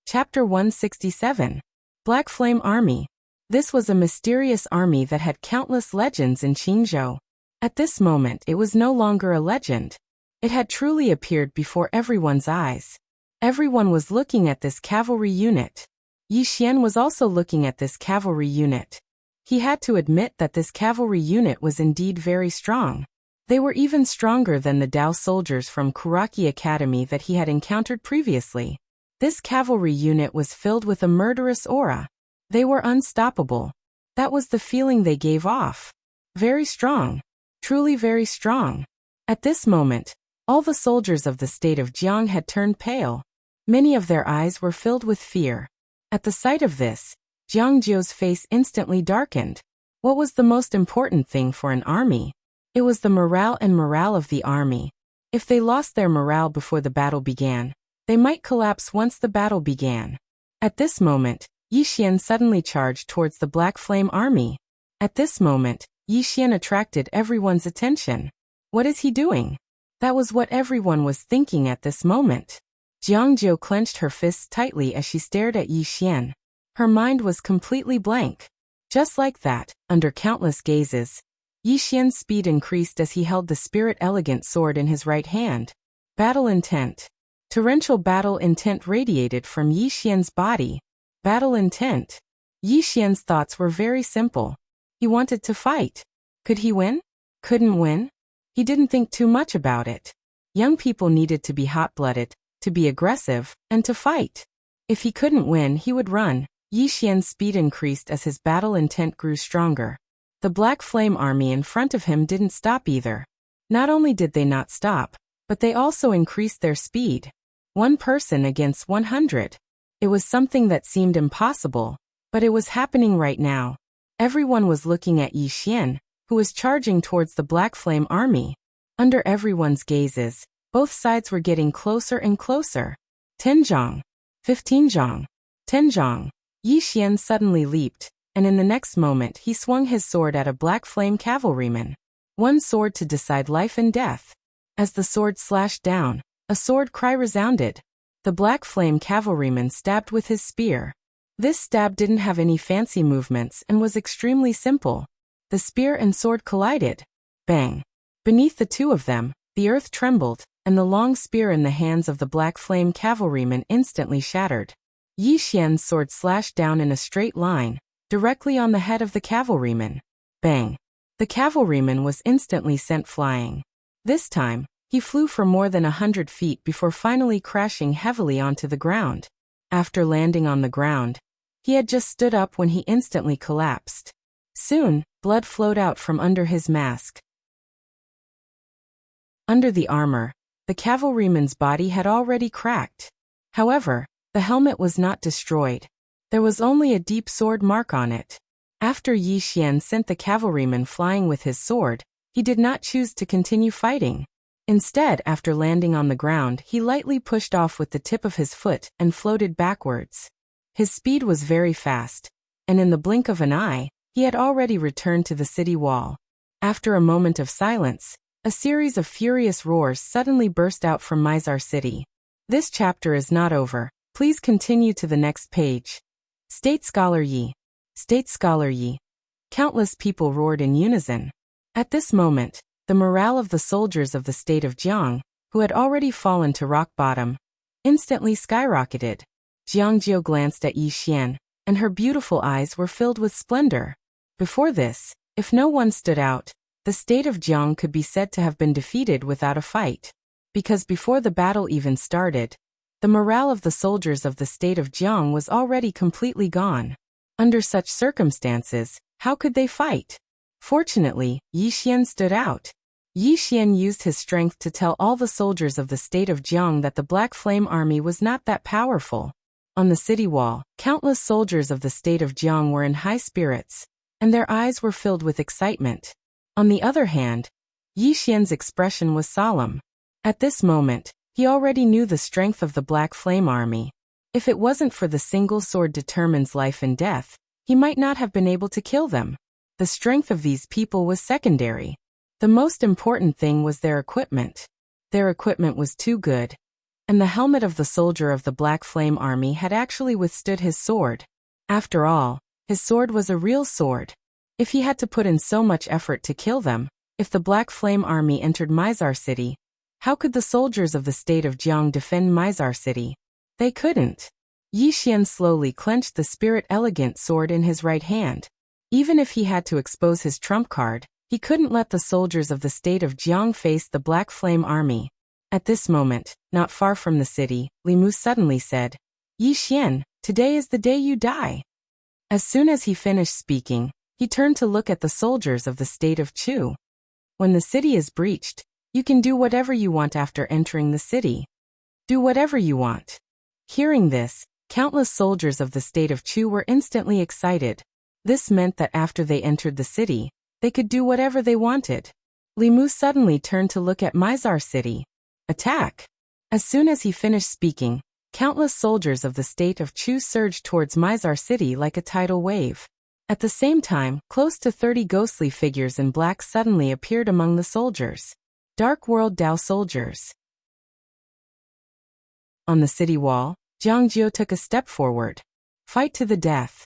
Chapter 167. Black Flame Army. This was a mysterious army that had countless legends in Qingzhou. At this moment it was no longer a legend. It had truly appeared before everyone's eyes. Everyone was looking at this cavalry unit. Yi Xian was also looking at this cavalry unit. He had to admit that this cavalry unit was indeed very strong. They were even stronger than the Dao soldiers from Kuraki Academy that he had encountered previously. This cavalry unit was filled with a murderous aura. They were unstoppable. That was the feeling they gave off. Very strong. Truly very strong. At this moment, all the soldiers of the state of Jiang had turned pale. Many of their eyes were filled with fear. At the sight of this, Jiang Jiu's face instantly darkened. What was the most important thing for an army? It was the morale of the army. If they lost their morale before the battle began, they might collapse once the battle began. At this moment, Yi Xian suddenly charged towards the Black Flame Army. At this moment, Yi Xian attracted everyone's attention. What is he doing? That was what everyone was thinking at this moment. Jiang Jiu clenched her fists tightly as she stared at Yi Xian. Her mind was completely blank. Just like that, under countless gazes, Yi Xian's speed increased as he held the Spirit Elegant sword in his right hand. Battle intent. Torrential battle intent radiated from Yi Xian's body. Battle intent. Yi Xian's thoughts were very simple. He wanted to fight. Could he win? Couldn't win? He didn't think too much about it. Young people needed to be hot-blooded, to be aggressive, and to fight. If he couldn't win, he would run. Yi Xian's speed increased as his battle intent grew stronger. The Black Flame Army in front of him didn't stop either. Not only did they not stop, but they also increased their speed. 1 person against 100. It was something that seemed impossible, but it was happening right now. Everyone was looking at Yi Xian, who was charging towards the Black Flame Army. Under everyone's gazes, both sides were getting closer and closer. 10 zhang. 15 zhang. 10 zhang. Yi Xian suddenly leaped, and in the next moment he swung his sword at a Black Flame cavalryman. One sword to decide life and death. As the sword slashed down, a sword cry resounded. The Black Flame cavalryman stabbed with his spear. This stab didn't have any fancy movements and was extremely simple. The spear and sword collided. Bang! Beneath the two of them, the earth trembled, and the long spear in the hands of the Black Flame cavalryman instantly shattered. Yi Xian's sword slashed down in a straight line, directly on the head of the cavalryman. Bang! The cavalryman was instantly sent flying. This time, he flew for more than 100 feet before finally crashing heavily onto the ground. After landing on the ground, he had just stood up when he instantly collapsed. Soon, blood flowed out from under his mask. Under the armor, the cavalryman's body had already cracked. However, the helmet was not destroyed. There was only a deep sword mark on it. After Yi Xian sent the cavalryman flying with his sword, he did not choose to continue fighting. Instead, after landing on the ground, he lightly pushed off with the tip of his foot and floated backwards. His speed was very fast, and in the blink of an eye, he had already returned to the city wall. After a moment of silence, a series of furious roars suddenly burst out from Mizar City. This chapter is not over. Please continue to the next page. State Scholar Yi. State Scholar Yi. Countless people roared in unison. At this moment, the morale of the soldiers of the state of Jiang, who had already fallen to rock bottom, instantly skyrocketed. Jiang Jiu glanced at Yi Xian, and her beautiful eyes were filled with splendor. Before this, if no one stood out, the state of Jiang could be said to have been defeated without a fight. Because before the battle even started, The morale of the soldiers of the state of Jiang was already completely gone. Under such circumstances, how could they fight? Fortunately, Yi Xian stood out. Yi Xian used his strength to tell all the soldiers of the state of Jiang that the Black Flame Army was not that powerful. On the city wall, countless soldiers of the state of Jiang were in high spirits, and their eyes were filled with excitement. On the other hand, Yi Xian's expression was solemn. At this moment, he already knew the strength of the Black Flame Army. If it wasn't for the single sword determines life and death, he might not have been able to kill them. The strength of these people was secondary. The most important thing was their equipment. Their equipment was too good, and the helmet of the soldier of the Black Flame Army had actually withstood his sword. After all, his sword was a real sword. If he had to put in so much effort to kill them, if the Black Flame Army entered Mizar City, how could the soldiers of the state of Jiang defend Mizar City? They couldn't. Yi Xian slowly clenched the Spirit Elegant sword in his right hand. Even if he had to expose his trump card, he couldn't let the soldiers of the state of Jiang face the Black Flame Army. At this moment, not far from the city, Li Mu suddenly said, "Yi Xian, today is the day you die." As soon as he finished speaking, he turned to look at the soldiers of the state of Chu. When the city is breached, you can do whatever you want after entering the city. Do whatever you want. Hearing this, countless soldiers of the state of Chu were instantly excited. This meant that after they entered the city, they could do whatever they wanted. Li Mu suddenly turned to look at Mizar City. Attack! As soon as he finished speaking, countless soldiers of the state of Chu surged towards Mizar City like a tidal wave. At the same time, close to 30 ghostly figures in black suddenly appeared among the soldiers. Dark World Dao soldiers. On the city wall, Jiang Jiu took a step forward. Fight to the death.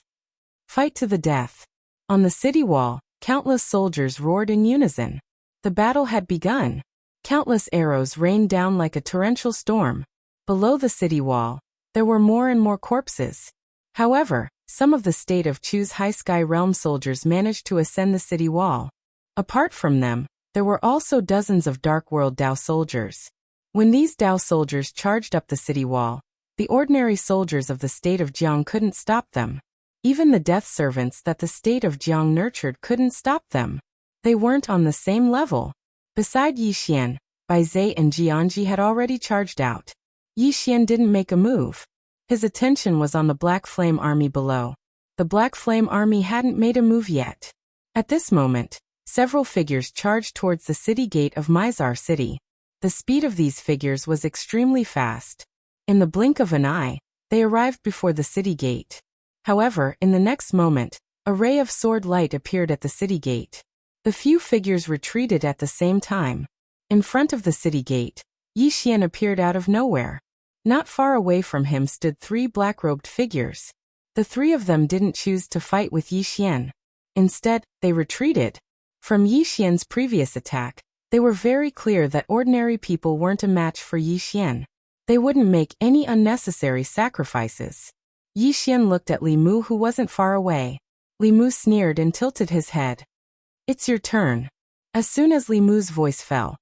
Fight to the death. On the city wall, countless soldiers roared in unison. The battle had begun. Countless arrows rained down like a torrential storm. Below the city wall, there were more and more corpses. However, some of the state of Chu's High Sky Realm soldiers managed to ascend the city wall. Apart from them, there were also dozens of Dark World Dao soldiers. When these Dao soldiers charged up the city wall, the ordinary soldiers of the state of Jiang couldn't stop them. Even the death servants that the state of Jiang nurtured couldn't stop them. They weren't on the same level. Beside Yi Xian, Bai Zhe and Jianji had already charged out. Yi Xian didn't make a move. His attention was on the Black Flame Army below. The Black Flame Army hadn't made a move yet. At this moment, several figures charged towards the city gate of Mizar City. The speed of these figures was extremely fast. In the blink of an eye, they arrived before the city gate. However, in the next moment, a ray of sword light appeared at the city gate. The few figures retreated at the same time. In front of the city gate, Yi Xian appeared out of nowhere. Not far away from him stood 3 black-robed figures. The 3 of them didn't choose to fight with Yi Xian. Instead, they retreated. From Yi Xian's previous attack, they were very clear that ordinary people weren't a match for Yi Xian. They wouldn't make any unnecessary sacrifices. Yi Xian looked at Li Mu, who wasn't far away. Li Mu sneered and tilted his head. "It's your turn." As soon as Li Mu's voice fell,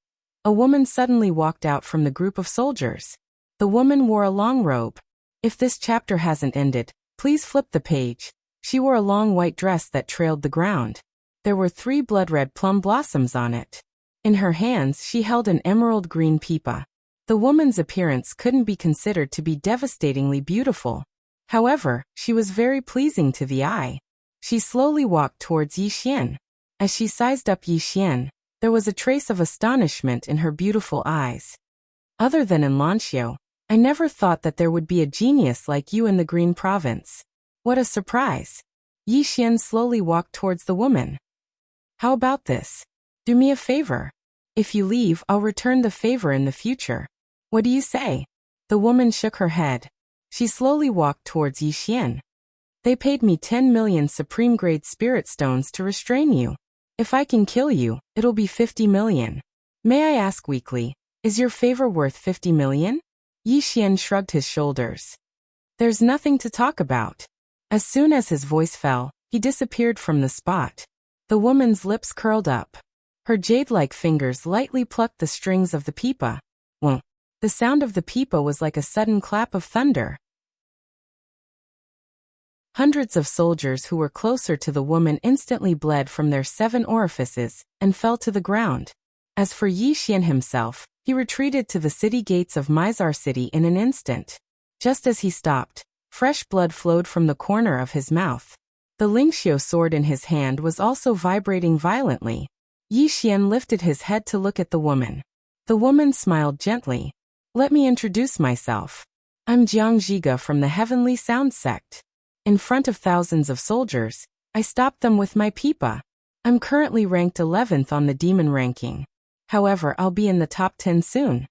a woman suddenly walked out from the group of soldiers. The woman wore a long robe. If this chapter hasn't ended, please flip the page. She wore a long white dress that trailed the ground. There were 3 blood-red plum blossoms on it. In her hands she held an emerald green pipa. The woman's appearance couldn't be considered to be devastatingly beautiful. However, she was very pleasing to the eye. She slowly walked towards Yi Xian. As she sized up Yi Xian, there was a trace of astonishment in her beautiful eyes. "Other than in Lanxiu, I never thought that there would be a genius like you in the Green Province. What a surprise." Yi Xian slowly walked towards the woman. "How about this? Do me a favor. If you leave, I'll return the favor in the future. What do you say?" The woman shook her head. She slowly walked towards Yi Xian. "They paid me 10 million supreme-grade spirit stones to restrain you. If I can kill you, it'll be 50 million. May I ask weakly, is your favor worth 50 million? Yi Xian shrugged his shoulders. "There's nothing to talk about." As soon as his voice fell, he disappeared from the spot. The woman's lips curled up. Her jade-like fingers lightly plucked the strings of the pipa. "Well, The sound of the pipa was like a sudden clap of thunder. Hundreds of soldiers who were closer to the woman instantly bled from their 7 orifices and fell to the ground. As for Yi Xian himself, he retreated to the city gates of Mizar City in an instant. Just as he stopped, fresh blood flowed from the corner of his mouth. The Lingxiu sword in his hand was also vibrating violently. Yi Xian lifted his head to look at the woman. The woman smiled gently. "Let me introduce myself. I'm Jiang Zhiga from the Heavenly Sound Sect. In front of thousands of soldiers, I stopped them with my pipa. I'm currently ranked 11th on the demon ranking. However, I'll be in the top 10 soon."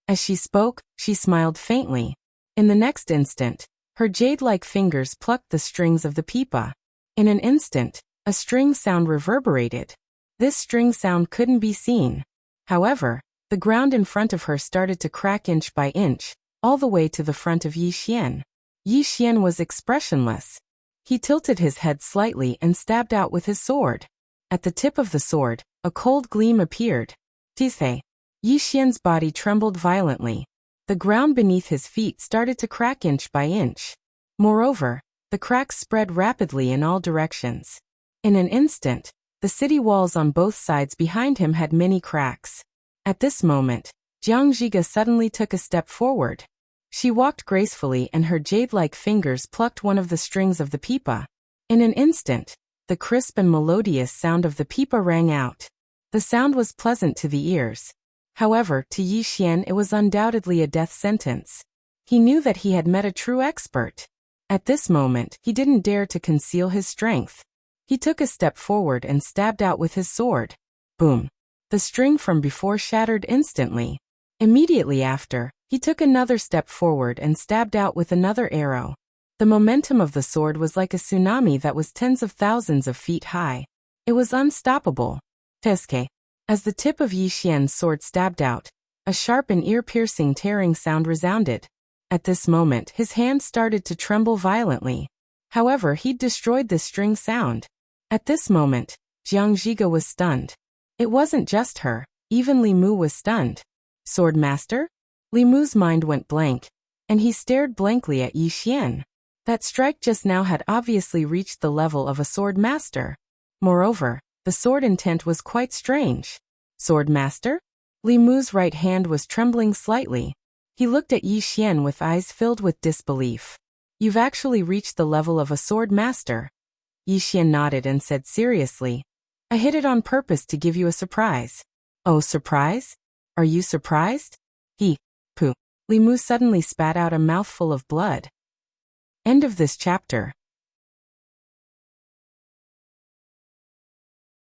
As she spoke, she smiled faintly. In the next instant, her jade-like fingers plucked the strings of the pipa. In an instant, a string sound reverberated. This string sound couldn't be seen. However, the ground in front of her started to crack inch by inch, all the way to the front of Yi Xian. Yi Xian was expressionless. He tilted his head slightly and stabbed out with his sword. At the tip of the sword, a cold gleam appeared. Tise. Yi Xian's body trembled violently. The ground beneath his feet started to crack inch by inch. Moreover, the cracks spread rapidly in all directions. In an instant, the city walls on both sides behind him had many cracks. At this moment, Jiang Zhiga suddenly took a step forward. She walked gracefully and her jade-like fingers plucked one of the strings of the pipa. In an instant, the crisp and melodious sound of the pipa rang out. The sound was pleasant to the ears. However, to Yi Xian it was undoubtedly a death sentence. He knew that he had met a true expert. At this moment, he didn't dare to conceal his strength. He took a step forward and stabbed out with his sword. Boom! The string from before shattered instantly. Immediately after, he took another step forward and stabbed out with another arrow. The momentum of the sword was like a tsunami that was tens of thousands of feet high. It was unstoppable. Teske. As the tip of Yi Xian's sword stabbed out, a sharp and ear-piercing tearing sound resounded. At this moment, his hand started to tremble violently. However, he'd destroyed the string sound. At this moment, Jiang Zhiga was stunned. It wasn't just her, even Li Mu was stunned. Swordmaster? Li Mu's mind went blank, and he stared blankly at Yi Xian. That strike just now had obviously reached the level of a swordmaster. Moreover, the sword intent was quite strange. Swordmaster? Li Mu's right hand was trembling slightly. He looked at Yi Xian with eyes filled with disbelief. "You've actually reached the level of a swordmaster." Yi Xian nodded and said seriously, "I hid it on purpose to give you a surprise." "Oh, surprise? Are you surprised?" Pooh. Li Mu suddenly spat out a mouthful of blood. End of this chapter.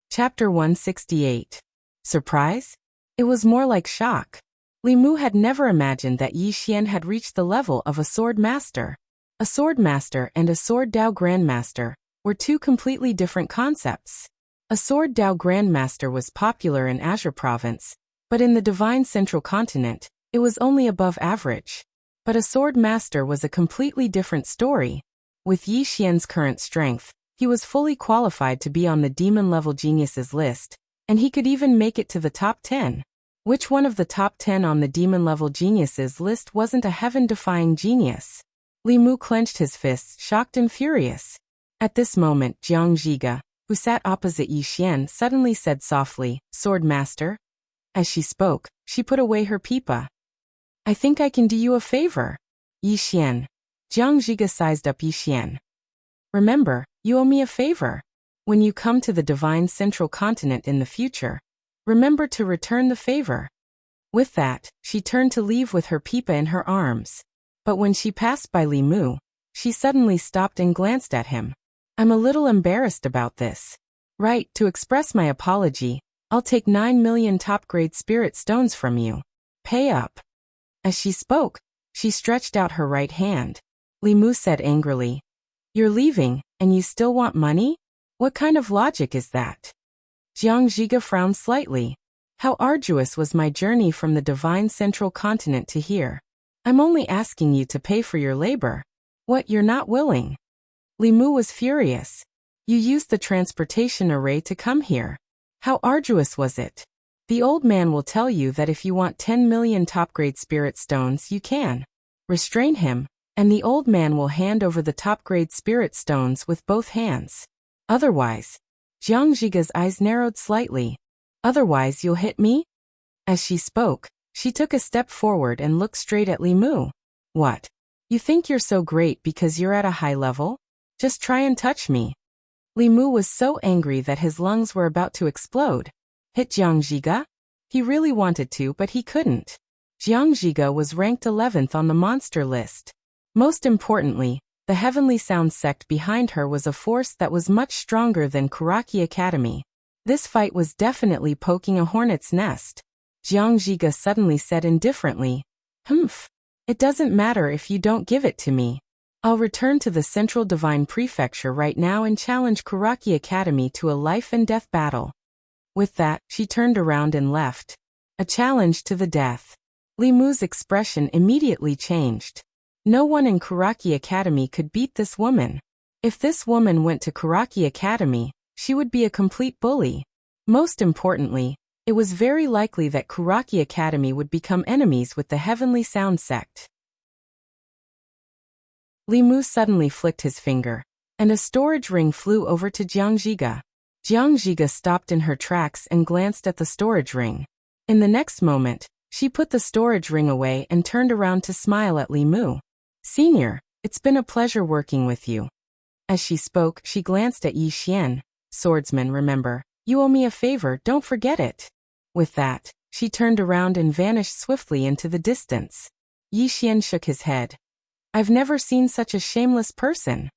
Chapter 168. Surprise? It was more like shock. Li Mu had never imagined that Yi Xian had reached the level of a sword master. A sword master and a sword Dao grandmaster were two completely different concepts. A sword Dao grandmaster was popular in Azure province, but in the divine central continent, it was only above average. But a sword master was a completely different story. With Yi Xian's current strength, he was fully qualified to be on the demon-level geniuses list, and he could even make it to the top 10. Which one of the top 10 on the demon-level geniuses list wasn't a heaven-defying genius? Li Mu clenched his fists, shocked and furious. At this moment, Jiang Zhiga, who sat opposite Yi Xian, suddenly said softly, "Swordmaster?" As she spoke, she put away her pipa. "I think I can do you a favor." Yi Xian. Jiang Zhiga sized up Yi Xian. "Remember, you owe me a favor. When you come to the divine central continent in the future, remember to return the favor." With that, she turned to leave with her pipa in her arms. But when she passed by Li Mu, she suddenly stopped and glanced at him. "I'm a little embarrassed about this. Right, to express my apology, I'll take 9 million top-grade spirit stones from you. Pay up." As she spoke, she stretched out her right hand. Li Mu said angrily, "You're leaving, and you still want money? What kind of logic is that?" Jiang Zhiga frowned slightly. "How arduous was my journey from the divine central continent to here? I'm only asking you to pay for your labor. What, you're not willing?" Li Mu was furious. "You used the transportation array to come here. How arduous was it?" The old man will tell you that if you want 10 million top-grade spirit stones, you can restrain him, and the old man will hand over the top-grade spirit stones with both hands. Otherwise, Jiang Zhiga's eyes narrowed slightly. Otherwise you'll hit me? As she spoke, she took a step forward and looked straight at Li Mu. What? You think you're so great because you're at a high level? Just try and touch me. Li Mu was so angry that his lungs were about to explode. Hit Jiang Zhiga? He really wanted to, but he couldn't. Jiang Zhiga was ranked 11th on the monster list. Most importantly, the Heavenly Sound sect behind her was a force that was much stronger than Kuraki Academy. This fight was definitely poking a hornet's nest. Jiang Zhiga suddenly said indifferently, "Humph. It doesn't matter if you don't give it to me. I'll return to the Central Divine Prefecture right now and challenge Kuraki Academy to a life-and-death battle." With that, she turned around and left. A challenge to the death. Li Mu's expression immediately changed. No one in Kuraki Academy could beat this woman. If this woman went to Kuraki Academy, she would be a complete bully. Most importantly, it was very likely that Kuraki Academy would become enemies with the Heavenly Sound sect. Li Mu suddenly flicked his finger, and a storage ring flew over to Jiang Zhiga. Jiang Zhiga stopped in her tracks and glanced at the storage ring. In the next moment, she put the storage ring away and turned around to smile at Li Mu. "Senior, it's been a pleasure working with you." As she spoke, she glanced at Yi Xian. "Swordsman, remember, you owe me a favor, don't forget it." With that, she turned around and vanished swiftly into the distance. Yi Xian shook his head. "I've never seen such a shameless person."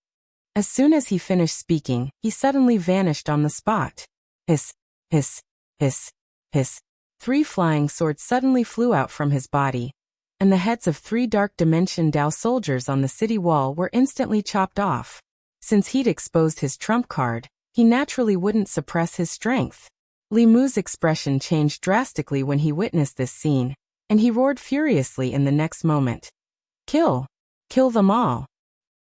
As soon as he finished speaking, he suddenly vanished on the spot. Hiss, hiss, hiss, hiss. 3 flying swords suddenly flew out from his body, and the heads of 3 Dark Dimension Dao soldiers on the city wall were instantly chopped off. Since he'd exposed his trump card, he naturally wouldn't suppress his strength. Li Mu's expression changed drastically when he witnessed this scene, and he roared furiously in the next moment. "Kill! Kill them all!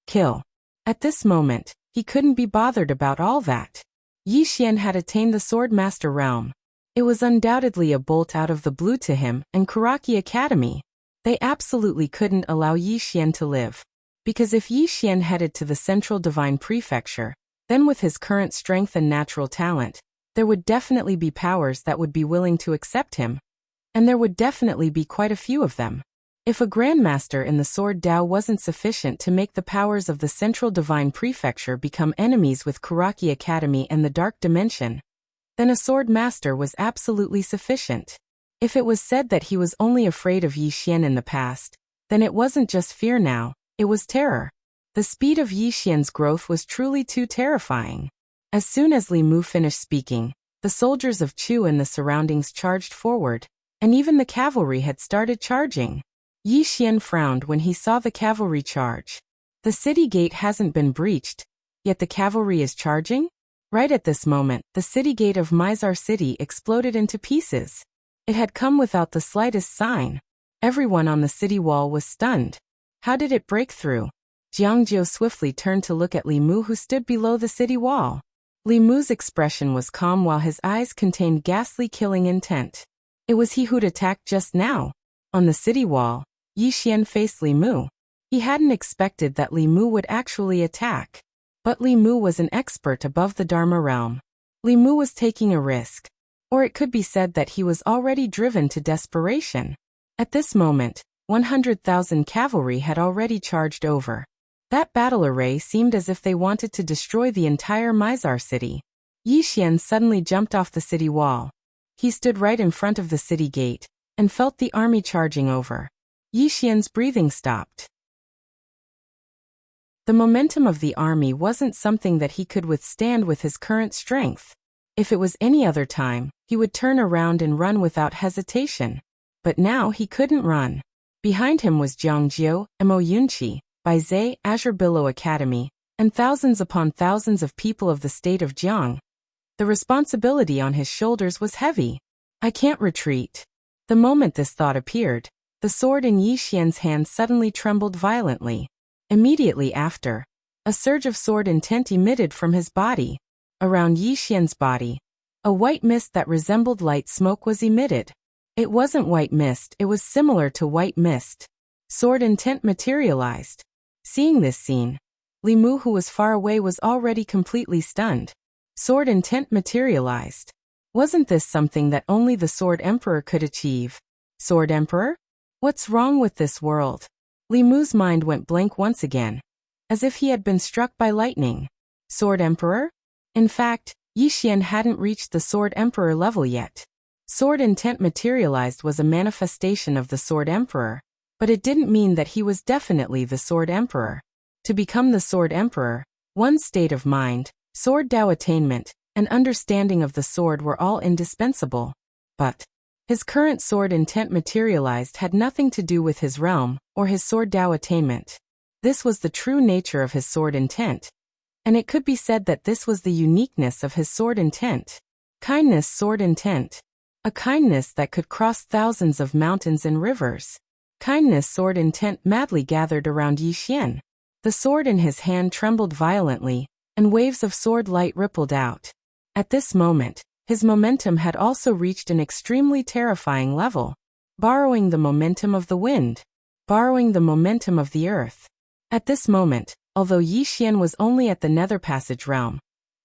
Kill!" At this moment, he couldn't be bothered about all that. Yi Xian had attained the Swordmaster realm. It was undoubtedly a bolt out of the blue to him and Kuraki Academy. They absolutely couldn't allow Yi Xian to live. Because if Yi Xian headed to the Central Divine Prefecture, then with his current strength and natural talent, there would definitely be powers that would be willing to accept him. And there would definitely be quite a few of them. If a Grandmaster in the Sword Dao wasn't sufficient to make the powers of the Central Divine Prefecture become enemies with Kuraki Academy and the Dark Dimension, then a Swordmaster was absolutely sufficient. If it was said that he was only afraid of Yi Xian in the past, then it wasn't just fear now, it was terror. The speed of Yi Xian's growth was truly too terrifying. As soon as Li Mu finished speaking, the soldiers of Chu and the surroundings charged forward, and even the cavalry had started charging. Yi Xian frowned when he saw the cavalry charge. The city gate hasn't been breached, yet the cavalry is charging? Right at this moment, the city gate of Mizar City exploded into pieces. It had come without the slightest sign. Everyone on the city wall was stunned. How did it break through? Jiang Jiu swiftly turned to look at Li Mu, who stood below the city wall. Li Mu's expression was calm while his eyes contained ghastly killing intent. It was he who'd attacked just now. On the city wall, Yi Xian faced Li Mu. He hadn't expected that Li Mu would actually attack. But Li Mu was an expert above the Dharma realm. Li Mu was taking a risk. Or it could be said that he was already driven to desperation. At this moment, 100,000 cavalry had already charged over. That battle array seemed as if they wanted to destroy the entire Mizar city. Yi Xian suddenly jumped off the city wall. He stood right in front of the city gate, and felt the army charging over. Yi Xian's breathing stopped. The momentum of the army wasn't something that he could withstand with his current strength. If it was any other time, he would turn around and run without hesitation. But now he couldn't run. Behind him was Jiang Jiu, Mo Yunqi, Baizhe, Azure Billow Academy, and thousands upon thousands of people of the state of Jiang. The responsibility on his shoulders was heavy. I can't retreat. The moment this thought appeared, the sword in Yi Xian's hand suddenly trembled violently. Immediately after, a surge of sword intent emitted from his body. Around Yi Xian's body, A white mist that resembled light smoke was emitted. It wasn't white mist, it was similar to white mist. Sword intent materialized. Seeing this scene, Li Mu, who was far away, was already completely stunned. Sword intent materialized. Wasn't this something that only the Sword Emperor could achieve? Sword Emperor? What's wrong with this world? Li Mu's mind went blank once again, as if he had been struck by lightning. Sword Emperor? In fact, Yi Xian hadn't reached the Sword Emperor level yet. Sword intent materialized was a manifestation of the Sword Emperor, but it didn't mean that he was definitely the Sword Emperor. To become the Sword Emperor, one's state of mind, Sword Dao attainment, and understanding of the sword were all indispensable. But his current sword intent materialized had nothing to do with his realm or his Sword Dao attainment. This was the true nature of his sword intent, and it could be said that this was the uniqueness of his sword intent. Kindness sword intent. A kindness that could cross thousands of mountains and rivers. Kindness sword intent madly gathered around Yi Xian. The sword in his hand trembled violently, and waves of sword light rippled out. At this moment, his momentum had also reached an extremely terrifying level, borrowing the momentum of the wind, borrowing the momentum of the earth. At this moment, although Yi Xian was only at the Nether Passage realm,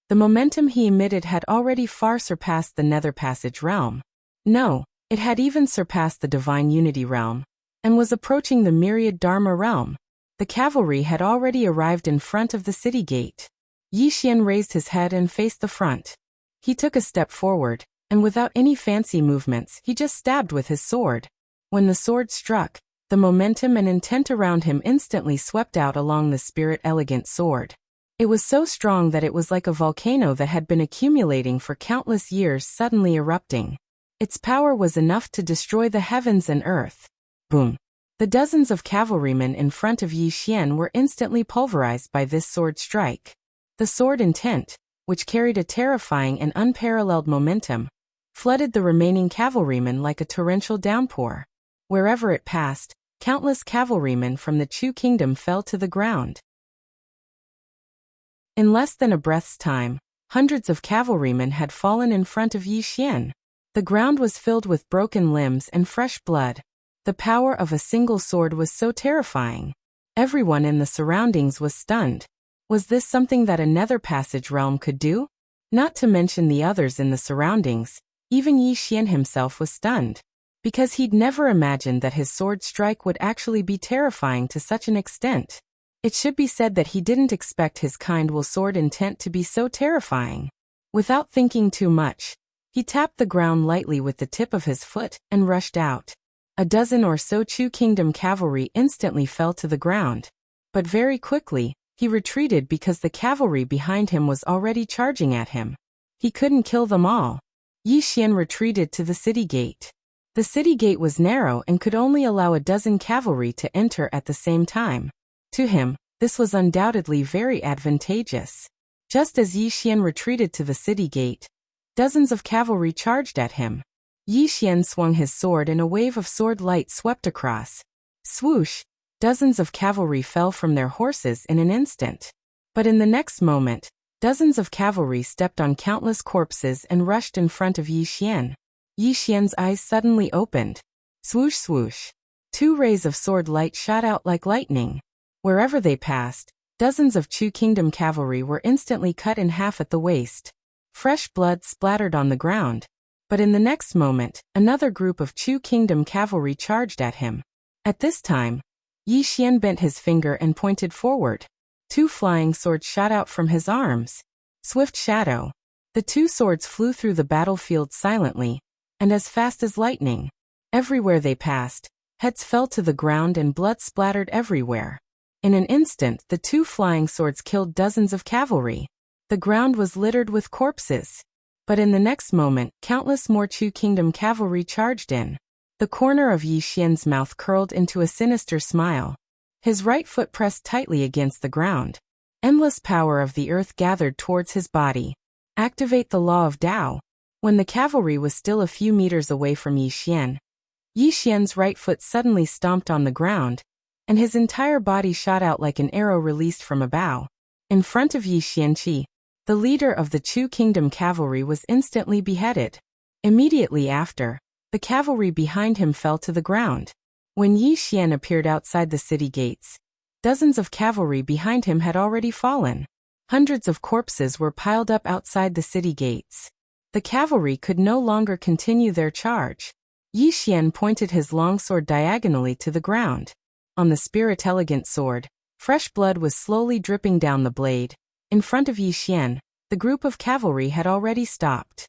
the momentum he emitted had already far surpassed the Nether Passage realm. No, it had even surpassed the Divine Unity realm, and was approaching the Myriad Dharma realm. The cavalry had already arrived in front of the city gate. Yi Xian raised his head and faced the front. He took a step forward, and without any fancy movements, he just stabbed with his sword. When the sword struck, the momentum and intent around him instantly swept out along the spirit elegant sword. It was so strong that it was like a volcano that had been accumulating for countless years suddenly erupting. Its power was enough to destroy the heavens and earth. Boom! The dozens of cavalrymen in front of Yi Xian were instantly pulverized by this sword strike. The sword intent, which carried a terrifying and unparalleled momentum, flooded the remaining cavalrymen like a torrential downpour. Wherever it passed, countless cavalrymen from the Chu kingdom fell to the ground. In less than a breath's time, hundreds of cavalrymen had fallen in front of Yi Xian. The ground was filled with broken limbs and fresh blood. The power of a single sword was so terrifying. Everyone in the surroundings was stunned. Was this something that a Nether Passage realm could do? Not to mention the others in the surroundings, even Yi Xian himself was stunned, because he'd never imagined that his sword strike would actually be terrifying to such an extent. It should be said that he didn't expect his kind will sword intent to be so terrifying. Without thinking too much, he tapped the ground lightly with the tip of his foot and rushed out. A dozen or so Chu Kingdom cavalry instantly fell to the ground. But very quickly, he retreated because the cavalry behind him was already charging at him. He couldn't kill them all. Yi Xian retreated to the city gate. The city gate was narrow and could only allow a dozen cavalry to enter at the same time. To him, this was undoubtedly very advantageous. Just as Yi Xian retreated to the city gate, dozens of cavalry charged at him. Yi Xian swung his sword and a wave of sword light swept across. Swoosh! Dozens of cavalry fell from their horses in an instant. But in the next moment, dozens of cavalry stepped on countless corpses and rushed in front of Yi Xian. Yi Xian's eyes suddenly opened. Swoosh swoosh! 2 rays of sword light shot out like lightning. Wherever they passed, dozens of Chu Kingdom cavalry were instantly cut in half at the waist. Fresh blood splattered on the ground. But in the next moment, another group of Chu Kingdom cavalry charged at him. At this time, Yi Xian bent his finger and pointed forward. 2 flying swords shot out from his arms. Swift shadow. The 2 swords flew through the battlefield silently, and as fast as lightning. Everywhere they passed, heads fell to the ground and blood splattered everywhere. In an instant, the 2 flying swords killed dozens of cavalry. The ground was littered with corpses. But in the next moment, countless more Chu Kingdom cavalry charged in. The corner of Yi Xian's mouth curled into a sinister smile. His right foot pressed tightly against the ground. Endless power of the earth gathered towards his body. Activate the law of Tao. When the cavalry was still a few meters away from Yi Xian's right foot suddenly stomped on the ground, and his entire body shot out like an arrow released from a bow. In front of Yi Xian, The leader of the Chu Kingdom cavalry was instantly beheaded. Immediately after, the cavalry behind him fell to the ground. When Yi Xian appeared outside the city gates, dozens of cavalry behind him had already fallen. Hundreds of corpses were piled up outside the city gates. The cavalry could no longer continue their charge. Yi Xian pointed his longsword diagonally to the ground. On the spirit elegant sword, fresh blood was slowly dripping down the blade. In front of Yi Xian, the group of cavalry had already stopped.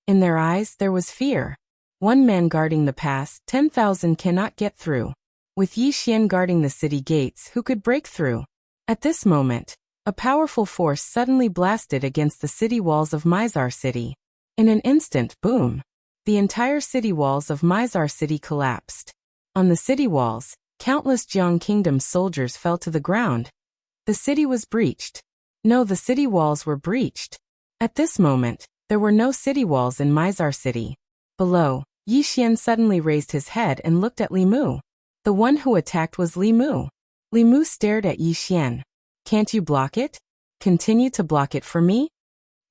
In their eyes there was fear. One man guarding the pass, 10,000 cannot get through. With Yi Xian guarding the city gates, who could break through? At this moment, a powerful force suddenly blasted against the city walls of Mizar City. In an instant, boom! The entire city walls of Mizar City collapsed. On the city walls, countless Jiang Kingdom soldiers fell to the ground. The city was breached. No, the city walls were breached. At this moment, there were no city walls in Mizar City. Below, Yi Xian suddenly raised his head and looked at Li Mu. The one who attacked was Li Mu. Li Mu stared at Yi Xian. Can't you block it? Continue to block it for me?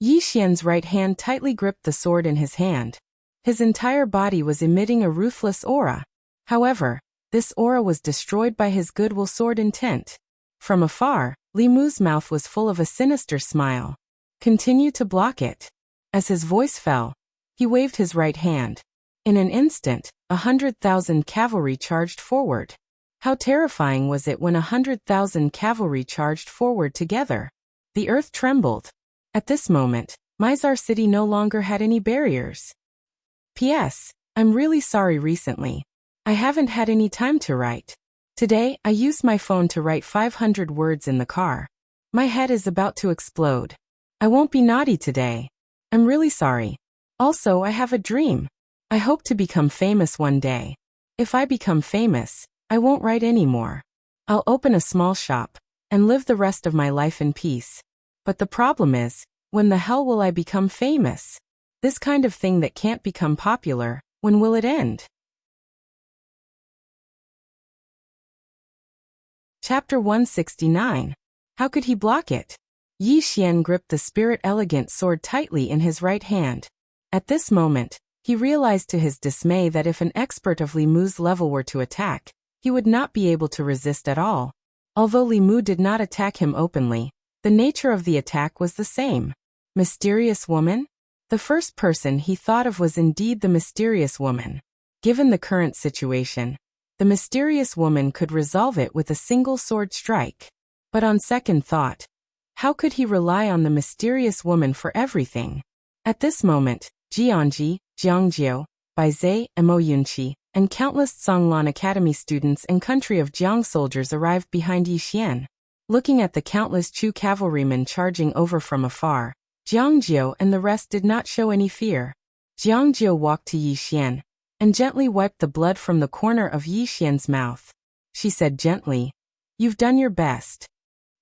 Yi Xian's right hand tightly gripped the sword in his hand. His entire body was emitting a ruthless aura. However, this aura was destroyed by his goodwill sword intent. From afar, Li Mu's mouth was full of a sinister smile. Continue to block it. As his voice fell, he waved his right hand. In an instant, 100,000 cavalry charged forward. How terrifying was it when 100,000 cavalry charged forward together? The earth trembled. At this moment, Mizar City no longer had any barriers. P.S. I'm really sorry recently. I haven't had any time to write. Today, I used my phone to write 500 words in the car. My head is about to explode. I won't be naughty today. I'm really sorry. Also, I have a dream. I hope to become famous one day. If I become famous, I won't write anymore. I'll open a small shop and live the rest of my life in peace. But the problem is, when the hell will I become famous? This kind of thing that can't become popular, when will it end? Chapter 169. How could he block it? Yi Xian gripped the spirit elegant sword tightly in his right hand. At this moment, he realized to his dismay that if an expert of Li Mu's level were to attack, he would not be able to resist at all. Although Li Mu did not attack him openly, the nature of the attack was the same. Mysterious woman? The first person he thought of was indeed the mysterious woman. Given the current situation, the mysterious woman could resolve it with a single sword strike. But on second thought, how could he rely on the mysterious woman for everything? At this moment, Jiangji, Jiangjiu, Baizhe, and Mo Yunqi, and countless Zhonglan Academy students and country of Jiang soldiers arrived behind Yi Xian. Looking at the countless Chu cavalrymen charging over from afar, Jiangjiu and the rest did not show any fear. Jiangjiu walked to Yi Xian and gently wiped the blood from the corner of Yi Xian's mouth. She said gently, "You've done your best."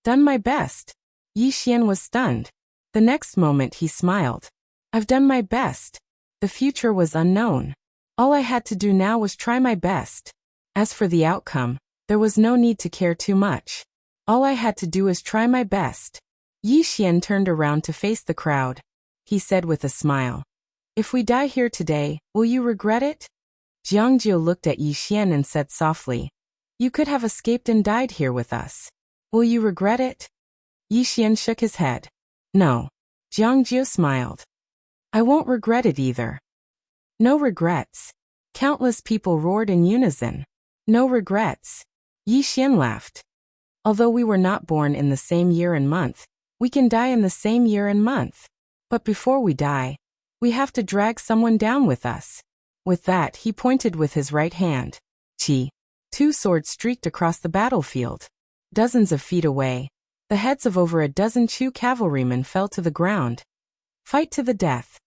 "Done my best?" Yi Xian was stunned. The next moment he smiled. "I've done my best." The future was unknown. All I had to do now was try my best. As for the outcome, there was no need to care too much. All I had to do is try my best. Yi Xian turned around to face the crowd. He said with a smile, "If we die here today, will you regret it?" Jiangjiu looked at Yi Xian and said softly, "You could have escaped and died here with us. Will you regret it?" Yi Xian shook his head. "No." Jiangjiu smiled. "I won't regret it either." "No regrets." Countless people roared in unison. "No regrets." Yi Xian laughed. "Although we were not born in the same year and month, we can die in the same year and month. But before we die, we have to drag someone down with us." With that, he pointed with his right hand. Chi. Two swords streaked across the battlefield. Dozens of feet away, the heads of over a dozen Chu cavalrymen fell to the ground. Fight to the death.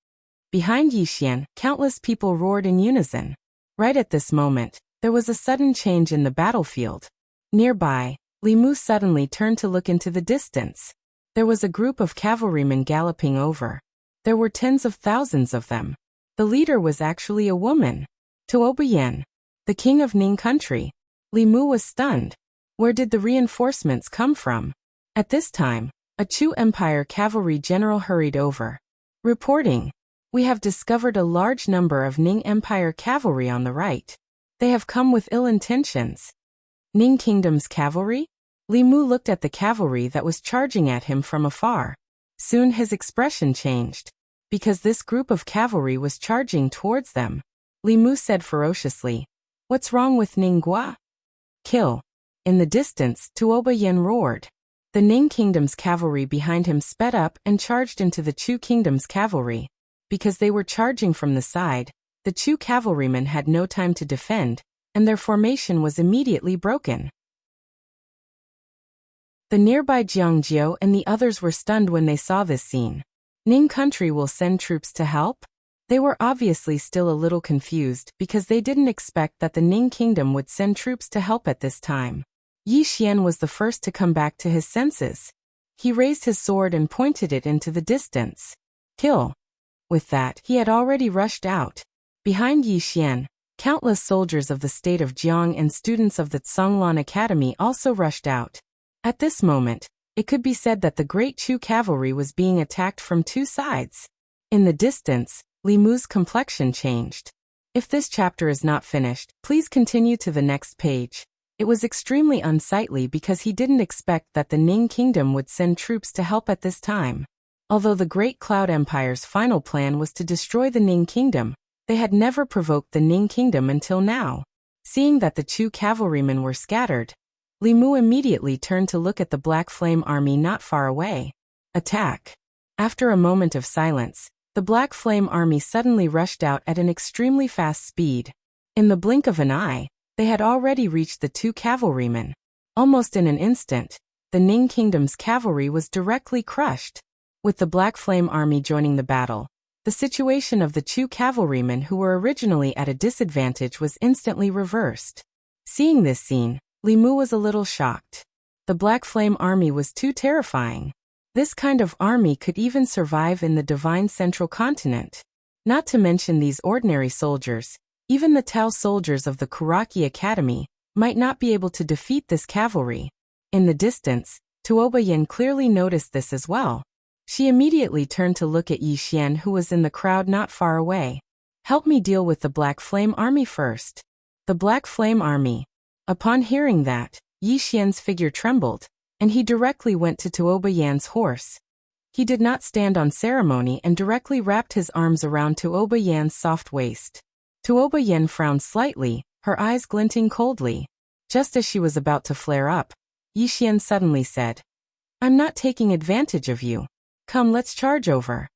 Behind Yi Xian, countless people roared in unison. Right at this moment, there was a sudden change in the battlefield. Nearby, Li Mu suddenly turned to look into the distance. There was a group of cavalrymen galloping over. There were tens of thousands of them. The leader was actually a woman. Tuobiyan, the king of Ning country. Li Mu was stunned. Where did the reinforcements come from? At this time, A Chu Empire cavalry general hurried over, reporting, "We have discovered a large number of Ning Empire cavalry on the right. They have come with ill intentions." Ning Kingdom's cavalry? Li Mu looked at the cavalry that was charging at him from afar. Soon his expression changed. Because this group of cavalry was charging towards them. Li Mu said ferociously, "What's wrong with Ning Gua?" "Kill." In the distance, Tuoba Yen roared. The Ning Kingdom's cavalry behind him sped up and charged into the Chu Kingdom's cavalry. Because they were charging from the side, the Chu cavalrymen had no time to defend, and their formation was immediately broken. The nearby Jiangjiu and the others were stunned when they saw this scene. Ning country will send troops to help? They were obviously still a little confused because they didn't expect that the Ning kingdom would send troops to help at this time. Yi Xian was the first to come back to his senses. He raised his sword and pointed it into the distance. "Kill." With that, he had already rushed out. Behind Yi Xian, countless soldiers of the state of Jiang and students of the Tsanglan Academy also rushed out. At this moment, it could be said that the Great Chu cavalry was being attacked from two sides. In the distance, Li Mu's complexion changed. If this chapter is not finished, please continue to the next page. It was extremely unsightly because he didn't expect that the Ning kingdom would send troops to help at this time. Although the Great Cloud Empire's final plan was to destroy the Ning kingdom, they had never provoked the Ning kingdom until now. Seeing that the Chu cavalrymen were scattered, Li Mu immediately turned to look at the Black Flame army not far away. Attack! After a moment of silence, the Black Flame army suddenly rushed out at an extremely fast speed. In the blink of an eye, they had already reached the two cavalrymen. Almost in an instant, the Ning kingdom's cavalry was directly crushed. With the Black Flame army joining the battle, the situation of the Chu cavalrymen who were originally at a disadvantage was instantly reversed. Seeing this scene, Li Mu was a little shocked. The Black Flame army was too terrifying. This kind of army could even survive in the Divine Central Continent. Not to mention these ordinary soldiers, even the Tao soldiers of the Kuraki Academy might not be able to defeat this cavalry. In the distance, Tuoba Yen clearly noticed this as well. She immediately turned to look at Yi Xian who was in the crowd not far away. "Help me deal with the Black Flame army first." The Black Flame army. Upon hearing that, Yi Xian's figure trembled, and he directly went to Tuoba Yan's horse. He did not stand on ceremony and directly wrapped his arms around Tuoba Yan's soft waist. Tuoba Yan frowned slightly, her eyes glinting coldly. Just as she was about to flare up, Yi Xian suddenly said, "I'm not taking advantage of you. Come, let's charge over."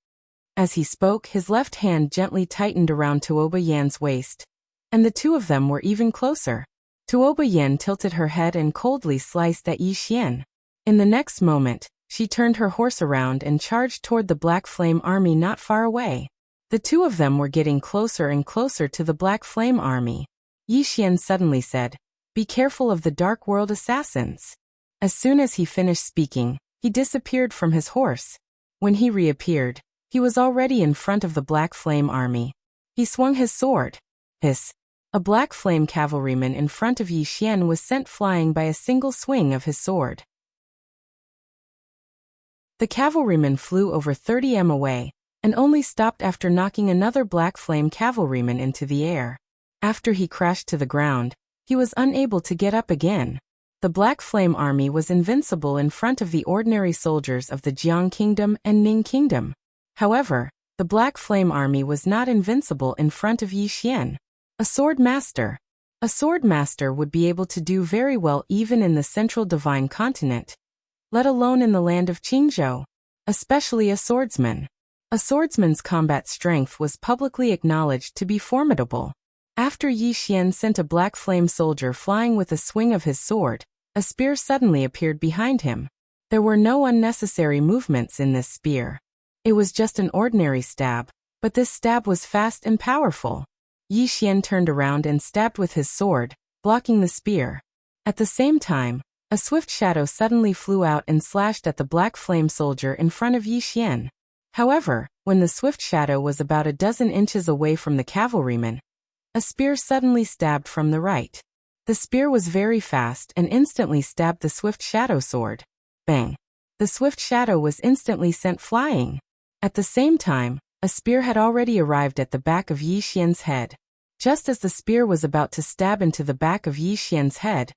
As he spoke, his left hand gently tightened around Tuoba Yan's waist, and the two of them were even closer. Tuoba Yan tilted her head and coldly sliced at Yi Xian. In the next moment, she turned her horse around and charged toward the Black Flame army not far away. The two of them were getting closer and closer to the Black Flame army. Yi Xian suddenly said, "Be careful of the Dark World assassins." As soon as he finished speaking, he disappeared from his horse. When he reappeared, he was already in front of the Black Flame army. He swung his sword. Hiss! A Black Flame cavalryman in front of Yi Xian was sent flying by a single swing of his sword. The cavalryman flew over 30 m away, and only stopped after knocking another Black Flame cavalryman into the air. After he crashed to the ground, he was unable to get up again. The Black Flame army was invincible in front of the ordinary soldiers of the Jiang Kingdom and Ning Kingdom. However, the Black Flame army was not invincible in front of Yi Xian. A Swordmaster. A Swordmaster would be able to do very well even in the Central Divine Continent, let alone in the land of Qingzhou, especially a swordsman. A swordsman's combat strength was publicly acknowledged to be formidable. After Yi Xian sent a Black Flame soldier flying with a swing of his sword, a spear suddenly appeared behind him. There were no unnecessary movements in this spear. It was just an ordinary stab, but this stab was fast and powerful. Yi Xian turned around and stabbed with his sword, blocking the spear. At the same time, a swift shadow suddenly flew out and slashed at the Black Flame soldier in front of Yi Xian. However, when the swift shadow was about a dozen inches away from the cavalryman, a spear suddenly stabbed from the right. The spear was very fast and instantly stabbed the swift shadow sword. Bang! The swift shadow was instantly sent flying. At the same time, a spear had already arrived at the back of Yi Xian's head. Just as the spear was about to stab into the back of Yi Xian's head,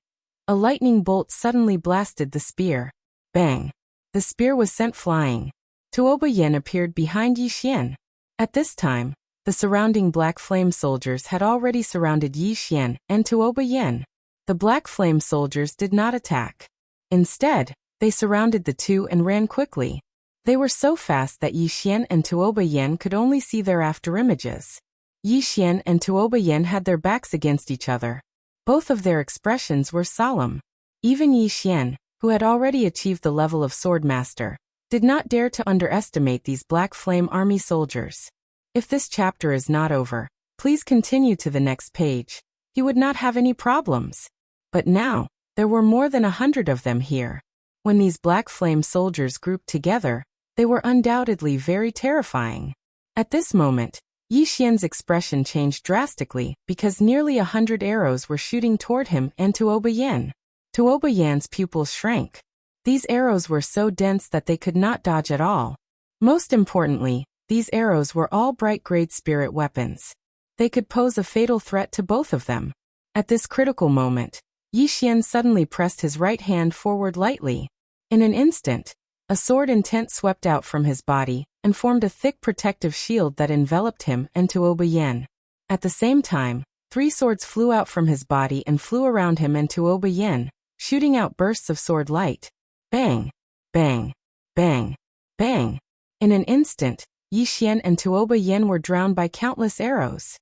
a lightning bolt suddenly blasted the spear. Bang! The spear was sent flying. Tuoba Yen appeared behind Yi Xian. At this time, the surrounding Black Flame soldiers had already surrounded Yi Xian and Tuoba Yen. The Black Flame soldiers did not attack. Instead, they surrounded the two and ran quickly. They were so fast that Yi Xian and Tuoba Yen could only see their afterimages. Yi Xian and Tuoba Yen had their backs against each other. Both of their expressions were solemn. Even Yi Xian, who had already achieved the level of Swordmaster, did not dare to underestimate these Black Flame army soldiers. If this chapter is not over, please continue to the next page. He would not have any problems. But now, there were more than 100 of them here. When these Black Flame soldiers grouped together, they were undoubtedly very terrifying. At this moment, Yi Xian's expression changed drastically because nearly 100 arrows were shooting toward him and Tuoba Yen. Tuoba Yan's pupils shrank. These arrows were so dense that they could not dodge at all. Most importantly, these arrows were all bright-grade spirit weapons. They could pose a fatal threat to both of them. At this critical moment, Yi Xian suddenly pressed his right hand forward lightly. In an instant, a sword intent swept out from his body and formed a thick protective shield that enveloped him and Tuoba Yen. At the same time, 3 swords flew out from his body and flew around him and Tuoba Yen, shooting out bursts of sword light. Bang! Bang! Bang! Bang! In an instant, Yi Xian and Tuoba Yen were drowned by countless arrows.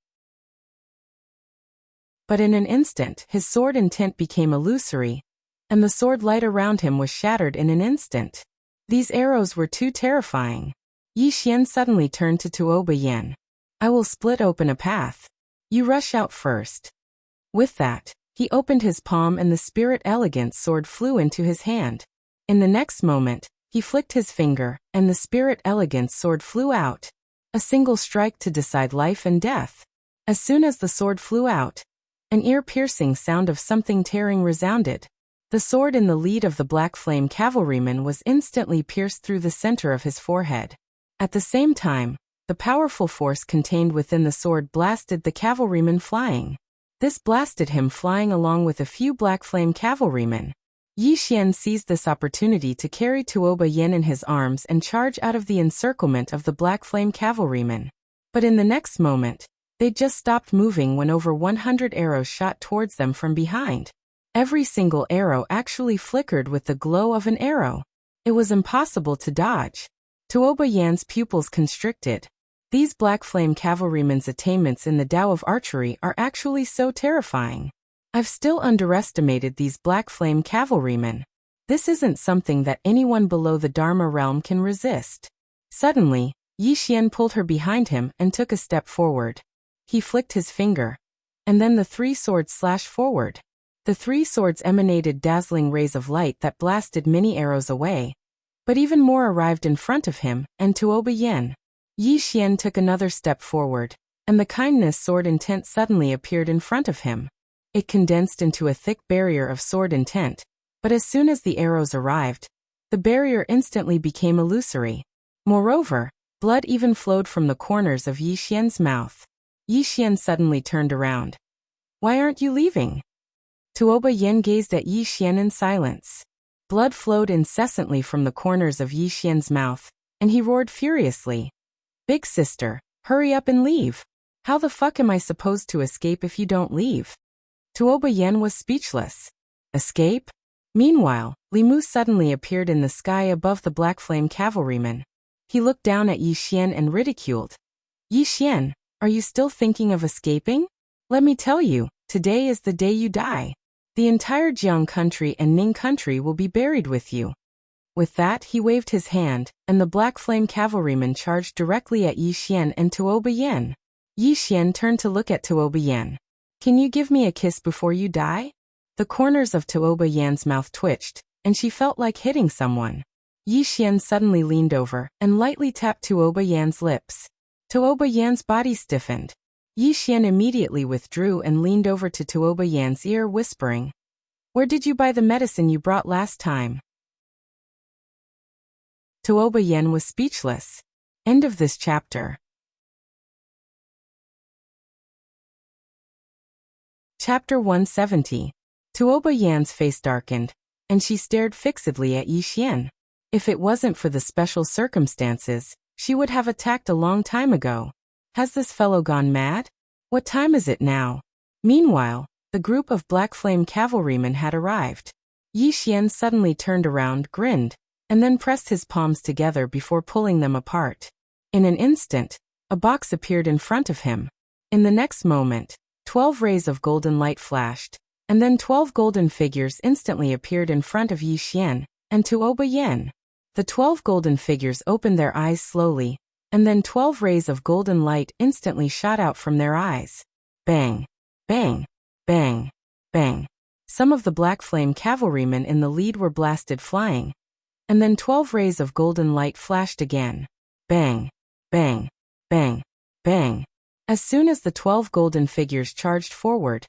But in an instant, his sword intent became illusory, and the sword light around him was shattered in an instant. These arrows were too terrifying. Yi Xian suddenly turned to Tuoba Yen. I will split open a path. You rush out first. With that, he opened his palm and the Spirit Elegance sword flew into his hand. In the next moment, he flicked his finger, and the Spirit Elegance sword flew out. A single strike to decide life and death. As soon as the sword flew out, an ear-piercing sound of something tearing resounded. The sword in the lead of the Black Flame cavalryman was instantly pierced through the center of his forehead. At the same time, the powerful force contained within the sword blasted the cavalryman flying. This blasted him flying along with a few Black Flame cavalrymen. Yi Xian seized this opportunity to carry Tuoba Yen in his arms and charge out of the encirclement of the Black Flame cavalrymen. But in the next moment, they just stopped moving when over 100 arrows shot towards them from behind. Every single arrow actually flickered with the glow of an arrow. It was impossible to dodge. Tuoba Yan's pupils constricted. These Black Flame cavalrymen's attainments in the Tao of archery are actually so terrifying. I've still underestimated these Black Flame cavalrymen. This isn't something that anyone below the Dharma realm can resist. Suddenly, Yi Xian pulled her behind him and took a step forward. He flicked his finger. And then the 3 swords slashed forward. The 3 swords emanated dazzling rays of light that blasted many arrows away. But even more arrived in front of him and Tuoba Yen. Yi Xian took another step forward, and the kindness sword intent suddenly appeared in front of him. It condensed into a thick barrier of sword intent, but as soon as the arrows arrived, the barrier instantly became illusory. Moreover, blood even flowed from the corners of Yi Xian's mouth. Yi Xian suddenly turned around. Why aren't you leaving? Tuoba Yen gazed at Yi Xian in silence. Blood flowed incessantly from the corners of Yi Xian's mouth, and he roared furiously. Big sister, hurry up and leave. How the fuck am I supposed to escape if you don't leave? Tuoba Yen was speechless. Escape? Meanwhile, Li Mu suddenly appeared in the sky above the Black Flame cavalryman. He looked down at Yi Xian and ridiculed. Yi Xian, are you still thinking of escaping? Let me tell you, today is the day you die. The entire Jiang country and Ning country will be buried with you. With that, he waved his hand, and the Black Flame cavalryman charged directly at Yi Xian and Tuoba Yen. Yi Xian turned to look at Tuoba Yen. Can you give me a kiss before you die? The corners of Tuoba Yan's mouth twitched, and she felt like hitting someone. Yi Xian suddenly leaned over and lightly tapped Tuoba Yan's lips. Tuoba Yan's body stiffened. Yi Xian immediately withdrew and leaned over to Tuoba Yan's ear, whispering, Where did you buy the medicine you brought last time? Tuoba Yen was speechless. End of this chapter. Chapter 170. Tuoba Yan's face darkened, and she stared fixedly at Yi Xian. If it wasn't for the special circumstances, she would have attacked a long time ago. Has this fellow gone mad? What time is it now? Meanwhile, the group of Black Flame cavalrymen had arrived. Yi Xian suddenly turned around, grinned, and then pressed his palms together before pulling them apart. In an instant, a box appeared in front of him. In the next moment, 12 rays of golden light flashed, and then 12 golden figures instantly appeared in front of Yi Xian and Tuoba Yen. The 12 golden figures opened their eyes slowly, and then 12 rays of golden light instantly shot out from their eyes. Bang! Bang! Bang! Bang! Some of the Black Flame cavalrymen in the lead were blasted flying, and then 12 rays of golden light flashed again. Bang! Bang! Bang! Bang! As soon as the 12 golden figures charged forward,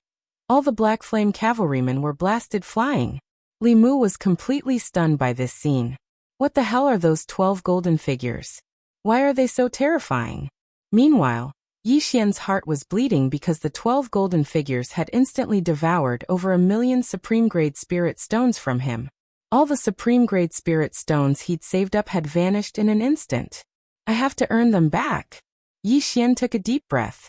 all the Black Flame cavalrymen were blasted flying. Li Mu was completely stunned by this scene. What the hell are those 12 golden figures? Why are they so terrifying? Meanwhile, Yi Xian's heart was bleeding because the 12 golden figures had instantly devoured over 1,000,000 supreme-grade spirit stones from him. All the supreme-grade spirit stones he'd saved up had vanished in an instant. I have to earn them back. Yi Xian took a deep breath.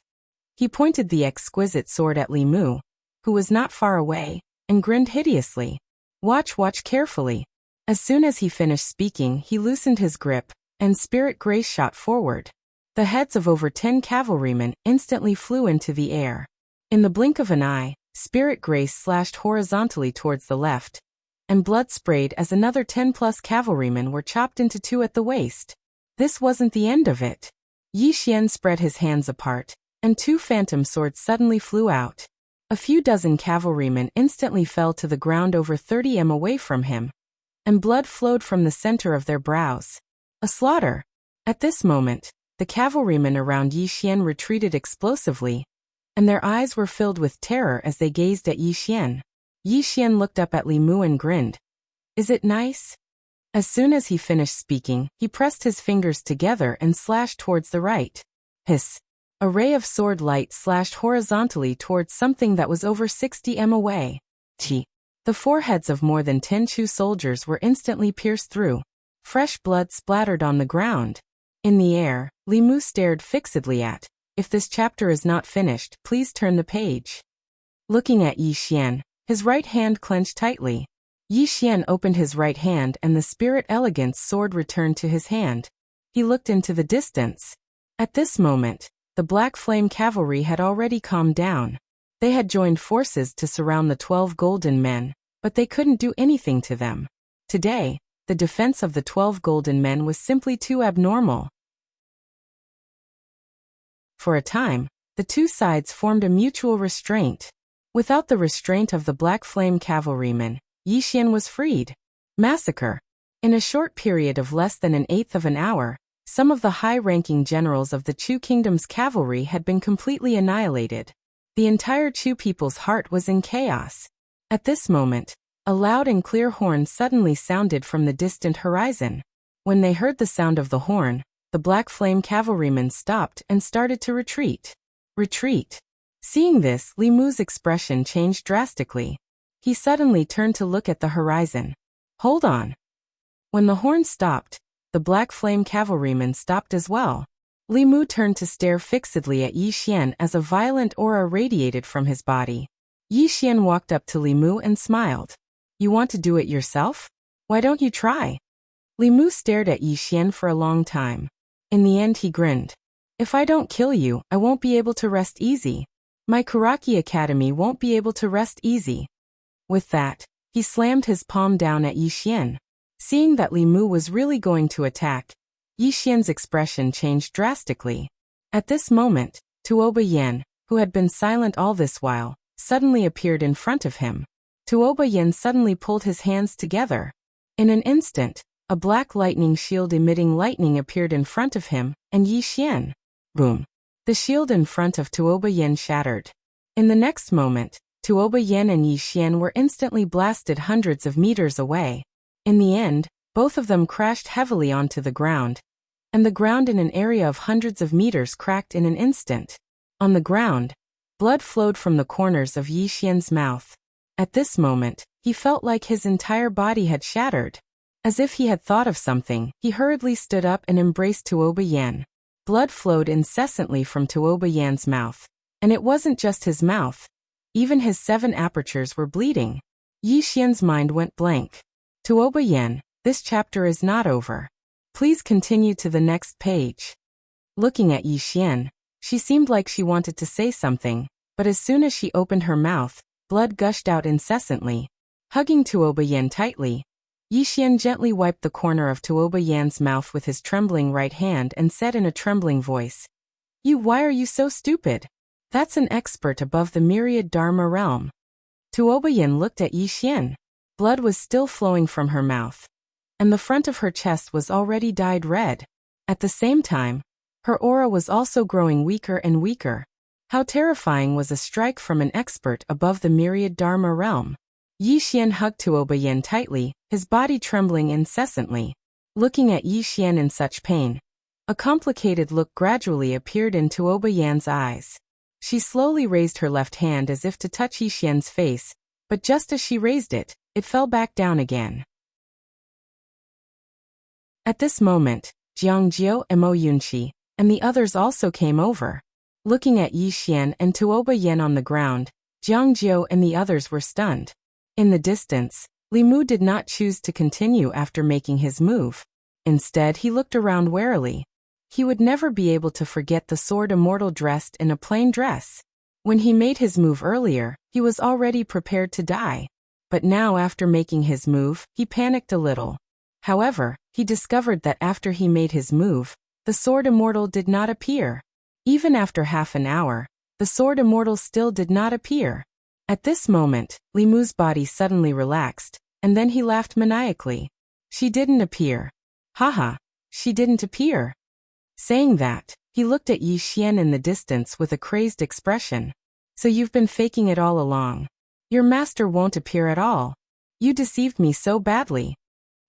He pointed the exquisite sword at Li Mu, who was not far away, and grinned hideously. Watch carefully. As soon as he finished speaking, he loosened his grip, and spirit grace shot forward. The heads of over 10 cavalrymen instantly flew into the air. In the blink of an eye, spirit grace slashed horizontally towards the left, and blood sprayed as another 10+ cavalrymen were chopped into two at the waist. This wasn't the end of it. Yi Xian spread his hands apart, and 2 phantom swords suddenly flew out. A few dozen cavalrymen instantly fell to the ground over 30 m away from him, and blood flowed from the center of their brows. A slaughter. At this moment, the cavalrymen around Yi Xian retreated explosively, and their eyes were filled with terror as they gazed at Yi Xian. Yi Xian looked up at Li Mu and grinned. Is it nice? As soon as he finished speaking, he pressed his fingers together and slashed towards the right. Hiss! A ray of sword light slashed horizontally towards something that was over 60 m away. Chi! The foreheads of more than 10 Chu soldiers were instantly pierced through. Fresh blood splattered on the ground. In the air, Li Mu stared fixedly at. If this chapter is not finished, please turn the page. Looking at Yi Xian, his right hand clenched tightly. Yi Xian opened his right hand and the Spirit Elegance sword returned to his hand. He looked into the distance. At this moment, the Black Flame cavalry had already calmed down. They had joined forces to surround the 12 golden men, but they couldn't do anything to them. Today, the defense of the 12 golden men was simply too abnormal. For a time, the two sides formed a mutual restraint. Without the restraint of the Black Flame cavalrymen, Yi Xian was freed. Massacre. In a short period of less than an eighth of an hour, some of the high-ranking generals of the Chu Kingdom's cavalry had been completely annihilated. The entire Chu people's heart was in chaos. At this moment, a loud and clear horn suddenly sounded from the distant horizon. When they heard the sound of the horn, the Black Flame cavalrymen stopped and started to retreat. Retreat. Seeing this, Li Mu's expression changed drastically. He suddenly turned to look at the horizon. Hold on. When the horn stopped, the Black Flame cavalrymen stopped as well. Li Mu turned to stare fixedly at Yi Xian as a violent aura radiated from his body. Yi Xian walked up to Li Mu and smiled. You want to do it yourself? Why don't you try? Li Mu stared at Yi Xian for a long time. In the end he grinned. If I don't kill you, I won't be able to rest easy. My Kuraki Academy won't be able to rest easy. With that, he slammed his palm down at Yi Xian. Seeing that Li Mu was really going to attack, Yi Xian's expression changed drastically. At this moment, Tuoba Yen, who had been silent all this while, suddenly appeared in front of him. Tuoba Yen suddenly pulled his hands together. In an instant, a black lightning shield emitting lightning appeared in front of him, and Yi Xian. Boom! The shield in front of Tuoba Yen shattered. In the next moment, Tuoba Yen and Yi Xian were instantly blasted hundreds of meters away. In the end, Both of them crashed heavily onto the ground, and the ground in an area of hundreds of meters cracked in an instant. On the ground, blood flowed from the corners of Yi Xian's mouth. At this moment, he felt like his entire body had shattered. As if he had thought of something, he hurriedly stood up and embraced Tuoba Yan. Blood flowed incessantly from Tuoba Yan's mouth. And it wasn't just his mouth. Even his 7 apertures were bleeding. Yi Xian's mind went blank. Tuoba Yan, this chapter is not over. Please continue to the next page. Looking at Yi Xian, she seemed like she wanted to say something, but as soon as she opened her mouth, blood gushed out incessantly. Hugging Tuoba Yan tightly, Yi Xian gently wiped the corner of Tuoba Yan's mouth with his trembling right hand and said in a trembling voice, Why are you so stupid? That's an expert above the myriad Dharma realm. Tuoba Yan looked at Yi Xian. Blood was still flowing from her mouth, and the front of her chest was already dyed red. At the same time, her aura was also growing weaker and weaker. How terrifying was a strike from an expert above the myriad Dharma realm. Yi Xian hugged Tuoba Yan tightly, his body trembling incessantly. Looking at Yi Xian in such pain, a complicated look gradually appeared in Tuoba Yan's eyes. She slowly raised her left hand as if to touch Yi Xian's face, but just as she raised it, it fell back down again. At this moment, Jiang Jiao and Mo Yunqi, and the others also came over. Looking at Yi Xian and Tuoba Yan on the ground, Jiang Jiao and the others were stunned. In the distance, Li Mu did not choose to continue after making his move. Instead, he looked around warily. He would never be able to forget the sword immortal dressed in a plain dress. When he made his move earlier, he was already prepared to die. But now after making his move, he panicked a little. However, he discovered that after he made his move, the sword immortal did not appear. Even after half an hour, the sword immortal still did not appear. At this moment, Li Mu's body suddenly relaxed, and then he laughed maniacally. She didn't appear. Haha, she didn't appear. Saying that, he looked at Yi Xian in the distance with a crazed expression. So you've been faking it all along. Your master won't appear at all. You deceived me so badly.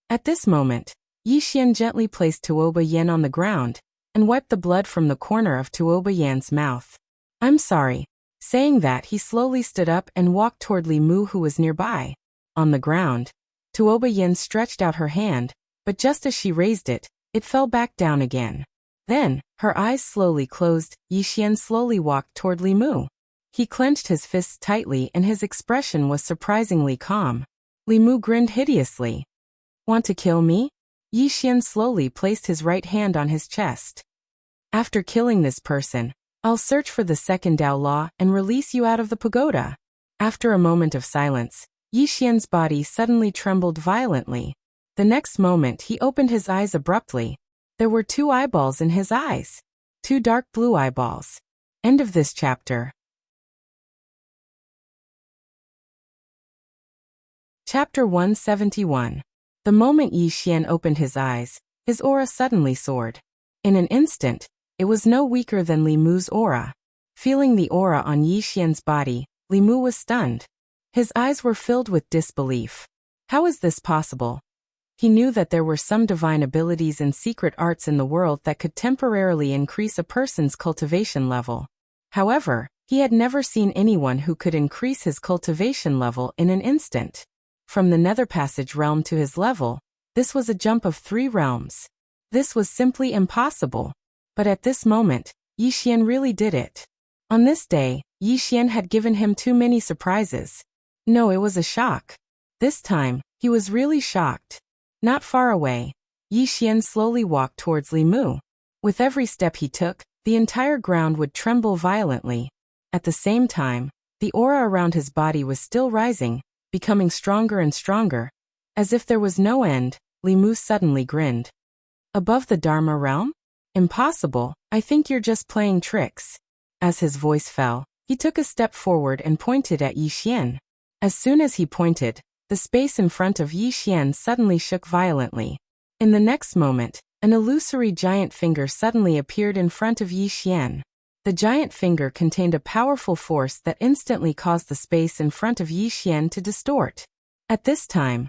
At this moment, Yi Xian gently placed Tuoba Yan on the ground, and wiped the blood from the corner of Tuoba Yan's mouth. I'm sorry. Saying that, he slowly stood up and walked toward Li Mu, who was nearby. On the ground, Tuoba Yan stretched out her hand, but just as she raised it, it fell back down again. Then, her eyes slowly closed. Yi Xian slowly walked toward Li Mu. He clenched his fists tightly and his expression was surprisingly calm. Li Mu grinned hideously. Want to kill me? Yi Xian slowly placed his right hand on his chest. After killing this person, I'll search for the second Tao law and release you out of the pagoda. After a moment of silence, Yi Xian's body suddenly trembled violently. The next moment he opened his eyes abruptly. There were 2 eyeballs in his eyes. 2 dark blue eyeballs. End of this chapter. Chapter 171. The moment Yi Xian opened his eyes, his aura suddenly soared. In an instant, it was no weaker than Li Mu's aura. Feeling the aura on Yi Xian's body, Li Mu was stunned. His eyes were filled with disbelief. How is this possible? He knew that there were some divine abilities and secret arts in the world that could temporarily increase a person's cultivation level. However, he had never seen anyone who could increase his cultivation level in an instant. From the Nether Passage realm to his level, this was a jump of 3 realms. This was simply impossible. But at this moment, Yi Xian really did it. On this day, Yi Xian had given him too many surprises. No, it was a shock. This time, he was really shocked. Not far away, Yi Xian slowly walked towards Li Mu. With every step he took, the entire ground would tremble violently. At the same time, the aura around his body was still rising, becoming stronger and stronger. As if there was no end, Li Mu suddenly grinned. Above the Dharma realm? Impossible, I think you're just playing tricks. As his voice fell, he took a step forward and pointed at Yi Xian. As soon as he pointed, the space in front of Yi Xian suddenly shook violently. In the next moment, an illusory giant finger suddenly appeared in front of Yi Xian. The giant finger contained a powerful force that instantly caused the space in front of Yi Xian to distort. At this time,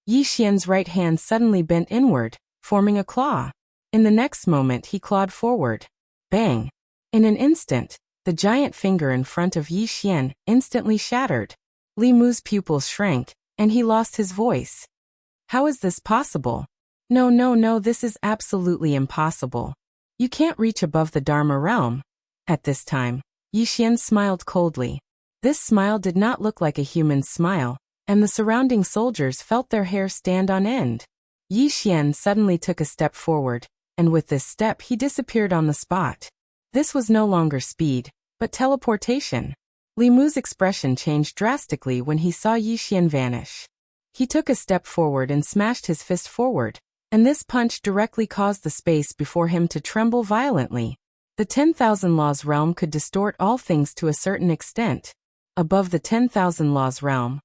Yi Xian's right hand suddenly bent inward, forming a claw. In the next moment he clawed forward. Bang! In an instant, the giant finger in front of Yi Xian instantly shattered. Li Mu's pupils shrank, and he lost his voice. How is this possible? No, no, no, this is absolutely impossible. You can't reach above the Dharma realm. At this time, Yi Xian smiled coldly. This smile did not look like a human smile, and the surrounding soldiers felt their hair stand on end. Yi Xian suddenly took a step forward, and with this step he disappeared on the spot. This was no longer speed, but teleportation. Li Mu's expression changed drastically when he saw Yi Xian vanish. He took a step forward and smashed his fist forward, and this punch directly caused the space before him to tremble violently. The 10,000 laws realm could distort all things to a certain extent. Above the 10,000 laws realm,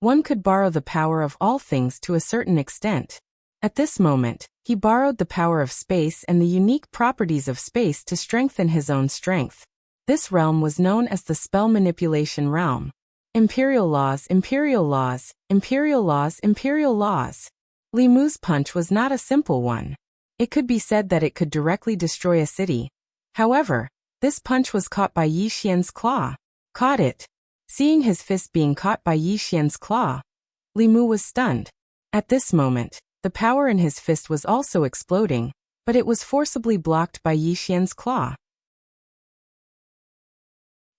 one could borrow the power of all things to a certain extent. At this moment, he borrowed the power of space and the unique properties of space to strengthen his own strength. This realm was known as the spell manipulation realm. Imperial laws, imperial laws, imperial laws, imperial laws. Li Mu's punch was not a simple one. It could be said that it could directly destroy a city. However, this punch was caught by Yi Xian's claw. Caught it. Seeing his fist being caught by Yi Xian's claw, Li Mu was stunned. At this moment, the power in his fist was also exploding, but it was forcibly blocked by Yi Xian's claw.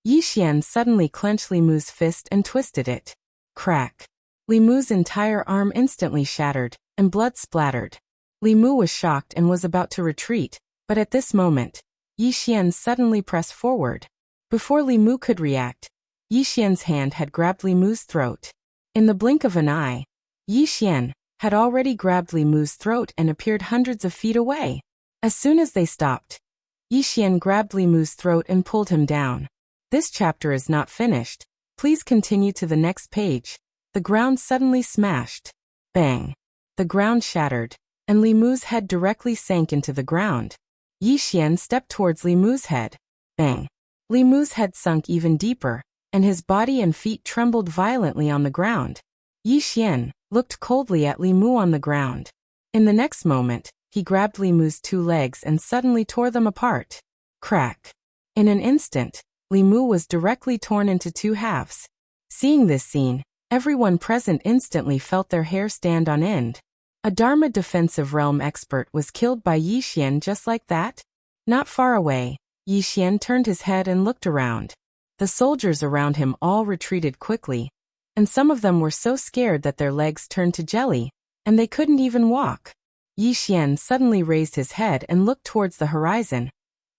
Yi Xian suddenly clenched Li Mu's fist and twisted it. Crack! Li Mu's entire arm instantly shattered, and blood splattered. Li Mu was shocked and was about to retreat, but at this moment, Yi Xian suddenly pressed forward. Before Li Mu could react, Yi Xian's hand had grabbed Li Mu's throat. In the blink of an eye, Yi Xian had already grabbed Li Mu's throat and appeared hundreds of feet away. As soon as they stopped, Yi Xian grabbed Li Mu's throat and pulled him down. This chapter is not finished. Please continue to the next page. The ground suddenly smashed. Bang! The ground shattered, and Li Mu's head directly sank into the ground. Yi Xian stepped towards Li Mu's head. Bang! Li Mu's head sunk even deeper, and his body and feet trembled violently on the ground. Yi Xian looked coldly at Li Mu on the ground. In the next moment, he grabbed Li Mu's two legs and suddenly tore them apart. Crack! In an instant, Li Mu was directly torn into two halves. Seeing this scene, everyone present instantly felt their hair stand on end. A Dharma defensive realm expert was killed by Yi Xian just like that? Not far away, Yi Xian turned his head and looked around. The soldiers around him all retreated quickly, and some of them were so scared that their legs turned to jelly, and they couldn't even walk. Yi Xian suddenly raised his head and looked towards the horizon,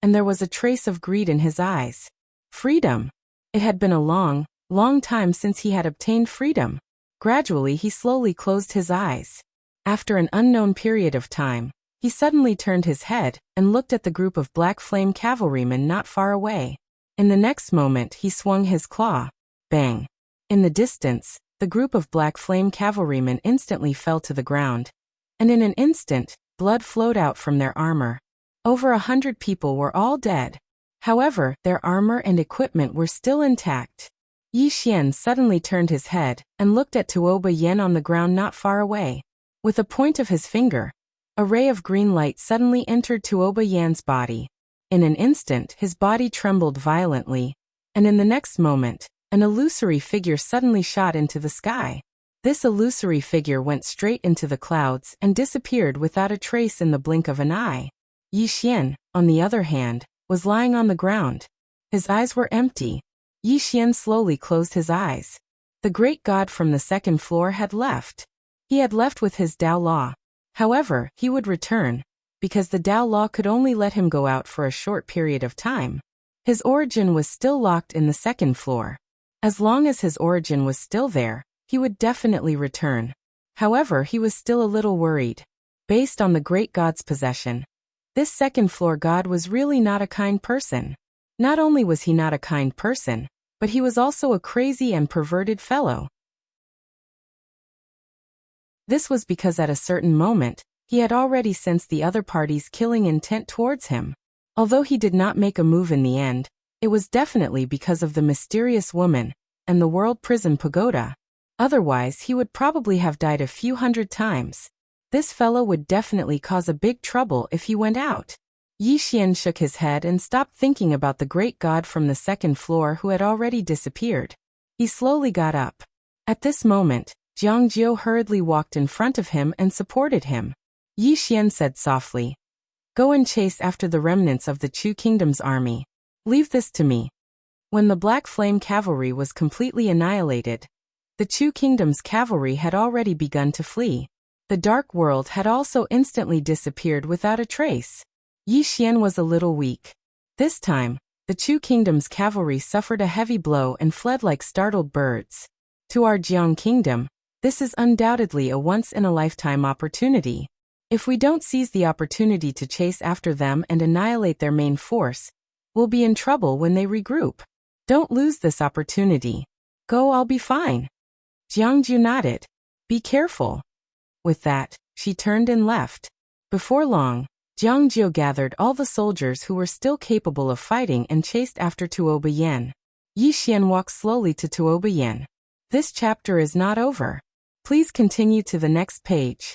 and there was a trace of greed in his eyes. Freedom! It had been a long, long time since he had obtained freedom. Gradually he slowly closed his eyes. After an unknown period of time, he suddenly turned his head and looked at the group of black flame cavalrymen not far away. In the next moment he swung his claw. Bang! In the distance, the group of black flame cavalrymen instantly fell to the ground, and in an instant, blood flowed out from their armor. Over 100 people were all dead. However, their armor and equipment were still intact. Yi Xian suddenly turned his head and looked at Tuoba Yen on the ground not far away. With a point of his finger, a ray of green light suddenly entered Tuoba Yan's body. In an instant, his body trembled violently, and in the next moment, an illusory figure suddenly shot into the sky. This illusory figure went straight into the clouds and disappeared without a trace in the blink of an eye. Yi Xian, on the other hand, was lying on the ground. His eyes were empty. Yi Xian slowly closed his eyes. The great god from the second floor had left. He had left with his Tao Law. However, he would return, because the Tao Law could only let him go out for a short period of time. His origin was still locked in the second floor. As long as his origin was still there, he would definitely return. However, he was still a little worried. Based on the great god's possession, this second floor god was really not a kind person. Not only was he not a kind person, but he was also a crazy and perverted fellow. This was because at a certain moment, he had already sensed the other party's killing intent towards him. Although he did not make a move in the end, it was definitely because of the mysterious woman and the world prison pagoda. Otherwise, he would probably have died a few hundred times. This fellow would definitely cause a big trouble if he went out. Yi Xian shook his head and stopped thinking about the great god from the second floor who had already disappeared. He slowly got up. At this moment, Jiang Jiu hurriedly walked in front of him and supported him. Yi Xian said softly, "Go and chase after the remnants of the Chu Kingdom's army. Leave this to me." When the Black Flame cavalry was completely annihilated, the Chu Kingdom's cavalry had already begun to flee. The Dark World had also instantly disappeared without a trace. Yi Xian was a little weak. This time, the Chu Kingdom's cavalry suffered a heavy blow and fled like startled birds. To our Jiang Kingdom, this is undoubtedly a once-in-a-lifetime opportunity. If we don't seize the opportunity to chase after them and annihilate their main force, we'll be in trouble when they regroup. Don't lose this opportunity. Go, I'll be fine. Jiang Jiu nodded. Be careful. With that, she turned and left. Before long, Jiang Jiu gathered all the soldiers who were still capable of fighting and chased after Tuoba Yan. Yi Xian walked slowly to Tuoba Yan. This chapter is not over. Please continue to the next page.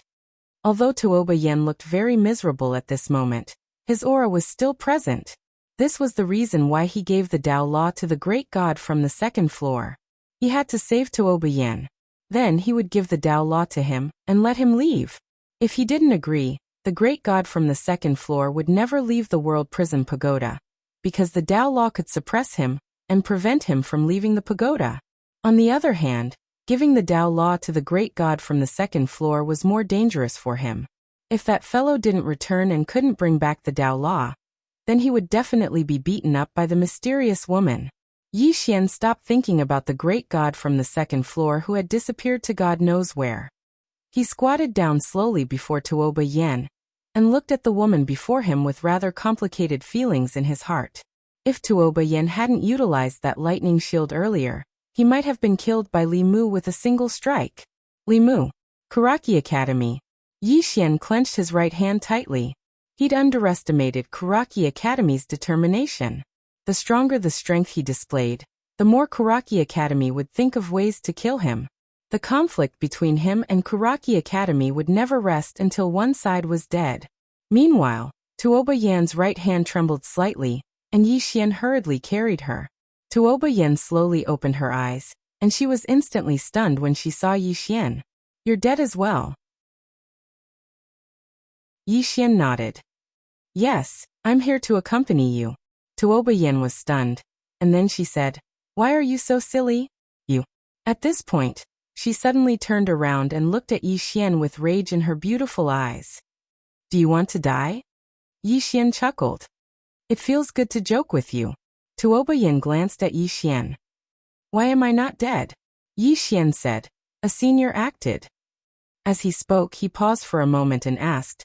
Although Tuoba Yan looked very miserable at this moment, his aura was still present. This was the reason why he gave the Tao Law to the great god from the second floor. He had to save Tuoba Yan. Then he would give the Tao Law to him and let him leave. If he didn't agree, the great god from the second floor would never leave the World Prison Pagoda, because the Tao Law could suppress him and prevent him from leaving the pagoda. On the other hand, giving the Tao Law to the great god from the second floor was more dangerous for him. If that fellow didn't return and couldn't bring back the Tao Law, then he would definitely be beaten up by the mysterious woman. Yi Xian stopped thinking about the great god from the second floor who had disappeared to God knows where. He squatted down slowly before Tuoba Yan and looked at the woman before him with rather complicated feelings in his heart. If Tuoba Yan hadn't utilized that lightning shield earlier, he might have been killed by Li Mu with a single strike. Li Mu. Kuraki Academy. Yi Xian clenched his right hand tightly. He'd underestimated Kuraki Academy's determination. The stronger the strength he displayed, the more Kuraki Academy would think of ways to kill him. The conflict between him and Kuraki Academy would never rest until one side was dead. Meanwhile, Tuoba Yan's right hand trembled slightly, and Yi Xian hurriedly carried her. Tuoba Yan slowly opened her eyes, and she was instantly stunned when she saw Yi Xian. You're dead as well. Yi Xian nodded. Yes, I'm here to accompany you. Tuoba Yan was stunned, and then she said, Why are you so silly? You. At this point, she suddenly turned around and looked at Yi Xian with rage in her beautiful eyes. Do you want to die? Yi Xian chuckled. It feels good to joke with you. Tuoba Yan glanced at Yi Xian. Why am I not dead? Yi Xian said. A senior acted. As he spoke, he paused for a moment and asked,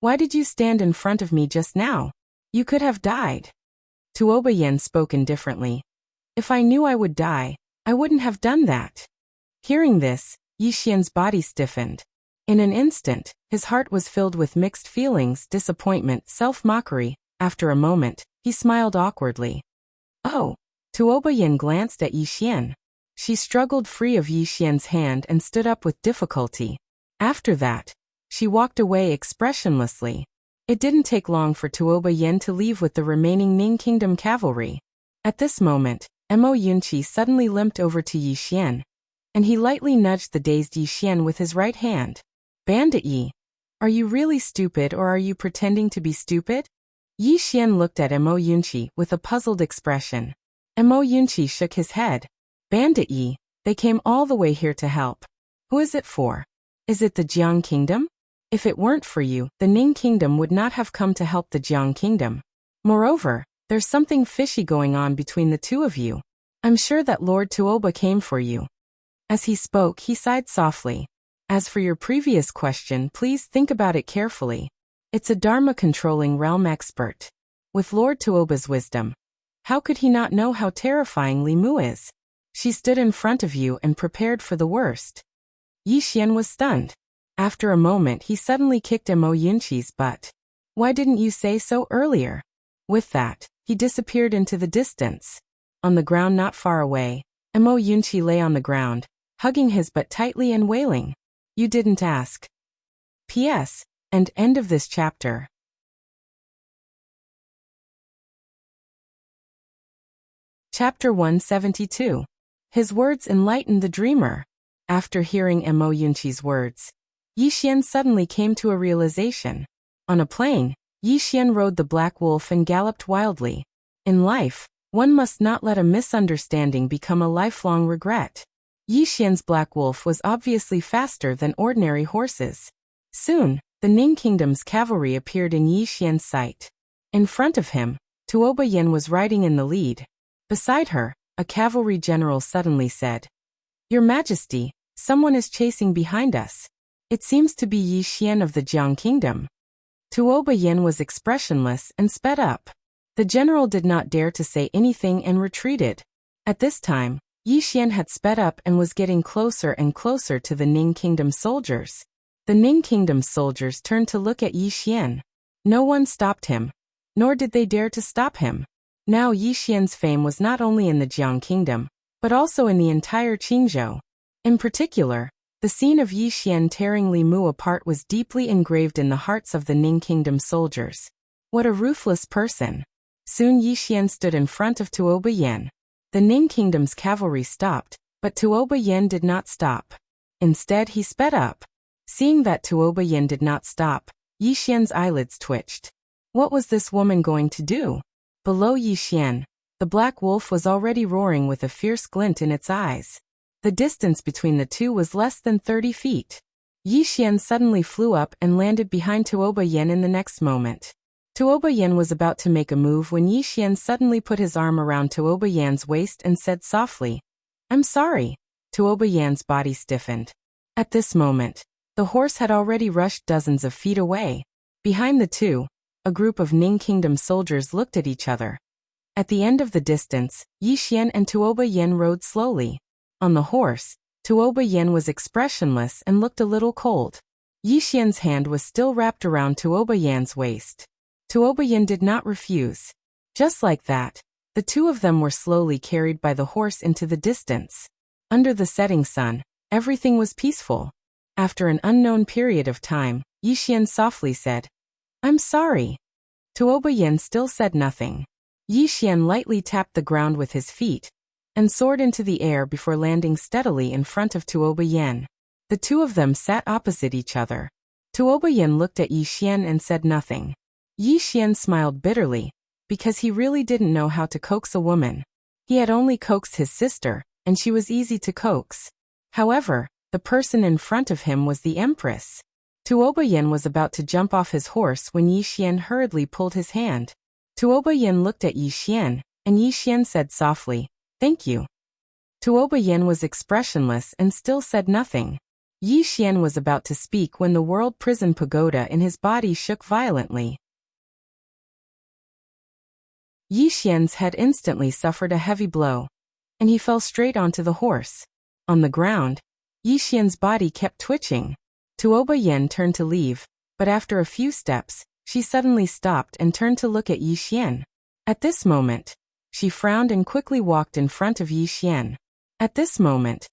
Why did you stand in front of me just now? You could have died. Tuoba Yan spoke indifferently. If I knew I would die, I wouldn't have done that. Hearing this, Yi Xian's body stiffened. In an instant, his heart was filled with mixed feelings, disappointment, self-mockery. After a moment, he smiled awkwardly. Oh. Tuoba Yan glanced at Yi Xian. She struggled free of Yi Xian's hand and stood up with difficulty. After that, she walked away expressionlessly. It didn't take long for Tuoba Yan to leave with the remaining Ning Kingdom cavalry. At this moment, Mo Yunqi suddenly limped over to Yi Xian, and he lightly nudged the dazed Yi Xian with his right hand. Bandit Yi, are you really stupid or are you pretending to be stupid? Yi Xian looked at Mo Yunqi with a puzzled expression. Mo Yunqi shook his head. Bandit Yi, they came all the way here to help. Who is it for? Is it the Jiang Kingdom? If it weren't for you, the Ning Kingdom would not have come to help the Jiang Kingdom. Moreover, there's something fishy going on between the two of you. I'm sure that Lord Tuoba came for you. As he spoke, he sighed softly. As for your previous question, please think about it carefully. It's a Dharma-controlling realm expert. With Lord Tuoba's wisdom, how could he not know how terrifying Li Mu is? She stood in front of you and prepared for the worst. Yi Xian was stunned. After a moment, he suddenly kicked Mo Yunqi's butt. Why didn't you say so earlier? With that, he disappeared into the distance. On the ground not far away, Mo Yunqi lay on the ground, hugging his butt tightly and wailing, "You didn't ask." P.S. And end of this chapter. Chapter 172. His words enlightened the dreamer. After hearing Mo Yunqi's words, Yi Xian suddenly came to a realization. On a plain, Yi Xian rode the black wolf and galloped wildly. In life, one must not let a misunderstanding become a lifelong regret. Yi Xian's black wolf was obviously faster than ordinary horses. Soon, the Ning Kingdom's cavalry appeared in Yi Xian's sight. In front of him, Tuoba Yin was riding in the lead. Beside her, a cavalry general suddenly said, "Your Majesty, someone is chasing behind us. It seems to be Yi Xian of the Jiang Kingdom." Tuoba Yin was expressionless and sped up. The general did not dare to say anything and retreated. At this time, Yi Xian had sped up and was getting closer and closer to the Ning Kingdom soldiers. The Ning Kingdom soldiers turned to look at Yi Xian. No one stopped him, nor did they dare to stop him. Now Yi Xian's fame was not only in the Jiang Kingdom, but also in the entire Qingzhou. In particular, the scene of Yi Xian tearing Li Mu apart was deeply engraved in the hearts of the Ning Kingdom soldiers. What a ruthless person! Soon Yi Xian stood in front of Tuoba Yin. The Ning Kingdom's cavalry stopped, but Tuoba Yin did not stop. Instead he sped up. Seeing that Tuoba Yin did not stop, Yi Xian's eyelids twitched. What was this woman going to do? Below Yi Xian, the black wolf was already roaring with a fierce glint in its eyes. The distance between the two was less than 30 feet. Yi Xian suddenly flew up and landed behind Tuoba Yin in the next moment. Tuoba Yin was about to make a move when Yi Xian suddenly put his arm around Tuoba Yan's waist and said softly, "I'm sorry." Tuoba Yan's body stiffened. At this moment, the horse had already rushed dozens of feet away. Behind the two, a group of Ning Kingdom soldiers looked at each other. At the end of the distance, Yi Xian and Tuoba Yin rode slowly. On the horse, Tuoba Yin was expressionless and looked a little cold. Yi Xian's hand was still wrapped around Tuoba Yan's waist. Tuoba Yin did not refuse. Just like that, the two of them were slowly carried by the horse into the distance. Under the setting sun, everything was peaceful. After an unknown period of time, Yi Xian softly said, "I'm sorry." Tuoba Yin still said nothing. Yi Xian lightly tapped the ground with his feet and soared into the air before landing steadily in front of Tuoba Yin. The two of them sat opposite each other. Tuoba Yin looked at Yi Xian and said nothing. Yi Xian smiled bitterly, because he really didn't know how to coax a woman. He had only coaxed his sister, and she was easy to coax. However, the person in front of him was the Empress. Tuoba Yin was about to jump off his horse when Yi Xian hurriedly pulled his hand. Tuoba Yin looked at Yi Xian, and Yi Xian said softly, "Thank you." Tuoba Yin was expressionless and still said nothing. Yi Xian was about to speak when the world prison pagoda in his body shook violently. Yi Xian's head instantly suffered a heavy blow, and he fell straight onto the horse. On the ground, Yi Xian's body kept twitching. Tuoba Yin turned to leave, but after a few steps, she suddenly stopped and turned to look at Yi Xian. At this moment, she frowned and quickly walked in front of Yi Xian. At this moment,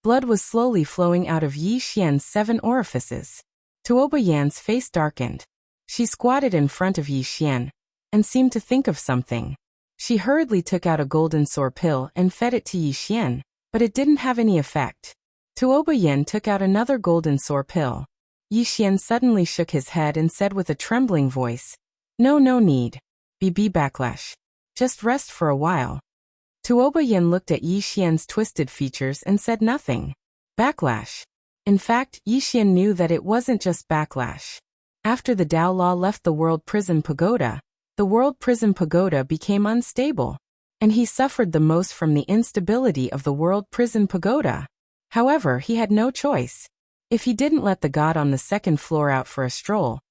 blood was slowly flowing out of Yi Xian's 7 orifices. Tuoba Yan's face darkened. She squatted in front of Yi Xian and seemed to think of something. She hurriedly took out a golden sore pill and fed it to Yi Xian, but it didn't have any effect. Tuoba Yin took out another golden sore pill. Yi Xian suddenly shook his head and said with a trembling voice, No need. BB backlash. Just rest for a while." Tuoba Yin looked at Yi Xian's twisted features and said nothing. Backlash. In fact, Yi Xian knew that it wasn't just backlash. After the Dao Law left the World Prison Pagoda, the World Prison Pagoda became unstable, and he suffered the most from the instability of the World Prison Pagoda. However, he had no choice. If he didn't let the god on the second floor out for a stroll,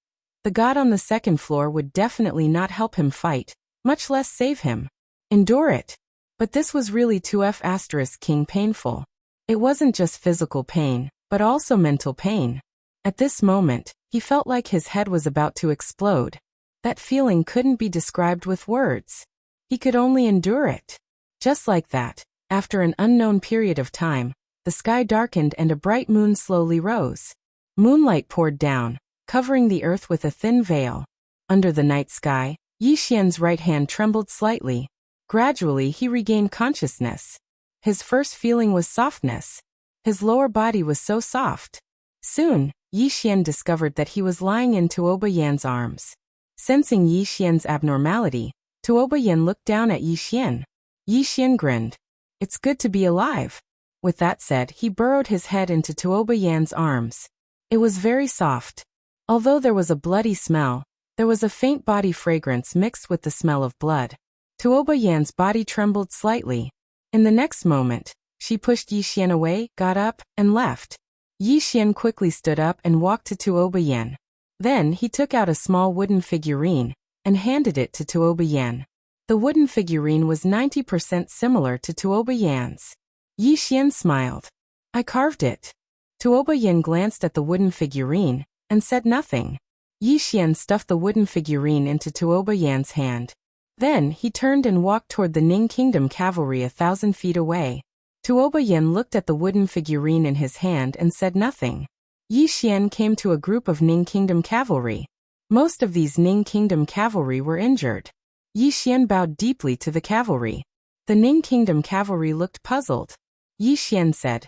the god on the second floor would definitely not help him fight, much less save him. Endure it. But this was really 2F** king painful. It wasn't just physical pain, but also mental pain. At this moment, he felt like his head was about to explode. That feeling couldn't be described with words. He could only endure it. Just like that, after an unknown period of time, the sky darkened and a bright moon slowly rose. Moonlight poured down, covering the earth with a thin veil. Under the night sky, Yi Xian's right hand trembled slightly. Gradually he regained consciousness. His first feeling was softness. His lower body was so soft. Soon, Yi Xian discovered that he was lying in Tuoba Yan's arms. Sensing Yi Xian's abnormality, Tuoba Yan looked down at Yi Xian. Yi Xian grinned. "It's good to be alive." With that said, he burrowed his head into Tuoba Yan's arms. It was very soft. Although there was a bloody smell, there was a faint body fragrance mixed with the smell of blood. Tuoba Yan's body trembled slightly. In the next moment, she pushed Yi Xian away, got up, and left. Yi Xian quickly stood up and walked to Tuoba Yan. Then he took out a small wooden figurine and handed it to Tuoba Yan. The wooden figurine was 90% similar to Tuoba Yan's. Yi Xian smiled. "I carved it." Tuoba Yan glanced at the wooden figurine and said nothing. Yi Xian stuffed the wooden figurine into Tuoba Yan's hand. Then he turned and walked toward the Ning Kingdom cavalry 1,000 feet away. Tuoba Yan looked at the wooden figurine in his hand and said nothing. Yi Xian came to a group of Ning Kingdom cavalry. Most of these Ning Kingdom cavalry were injured. Yi Xian bowed deeply to the cavalry. The Ning Kingdom cavalry looked puzzled. Yi Xian said,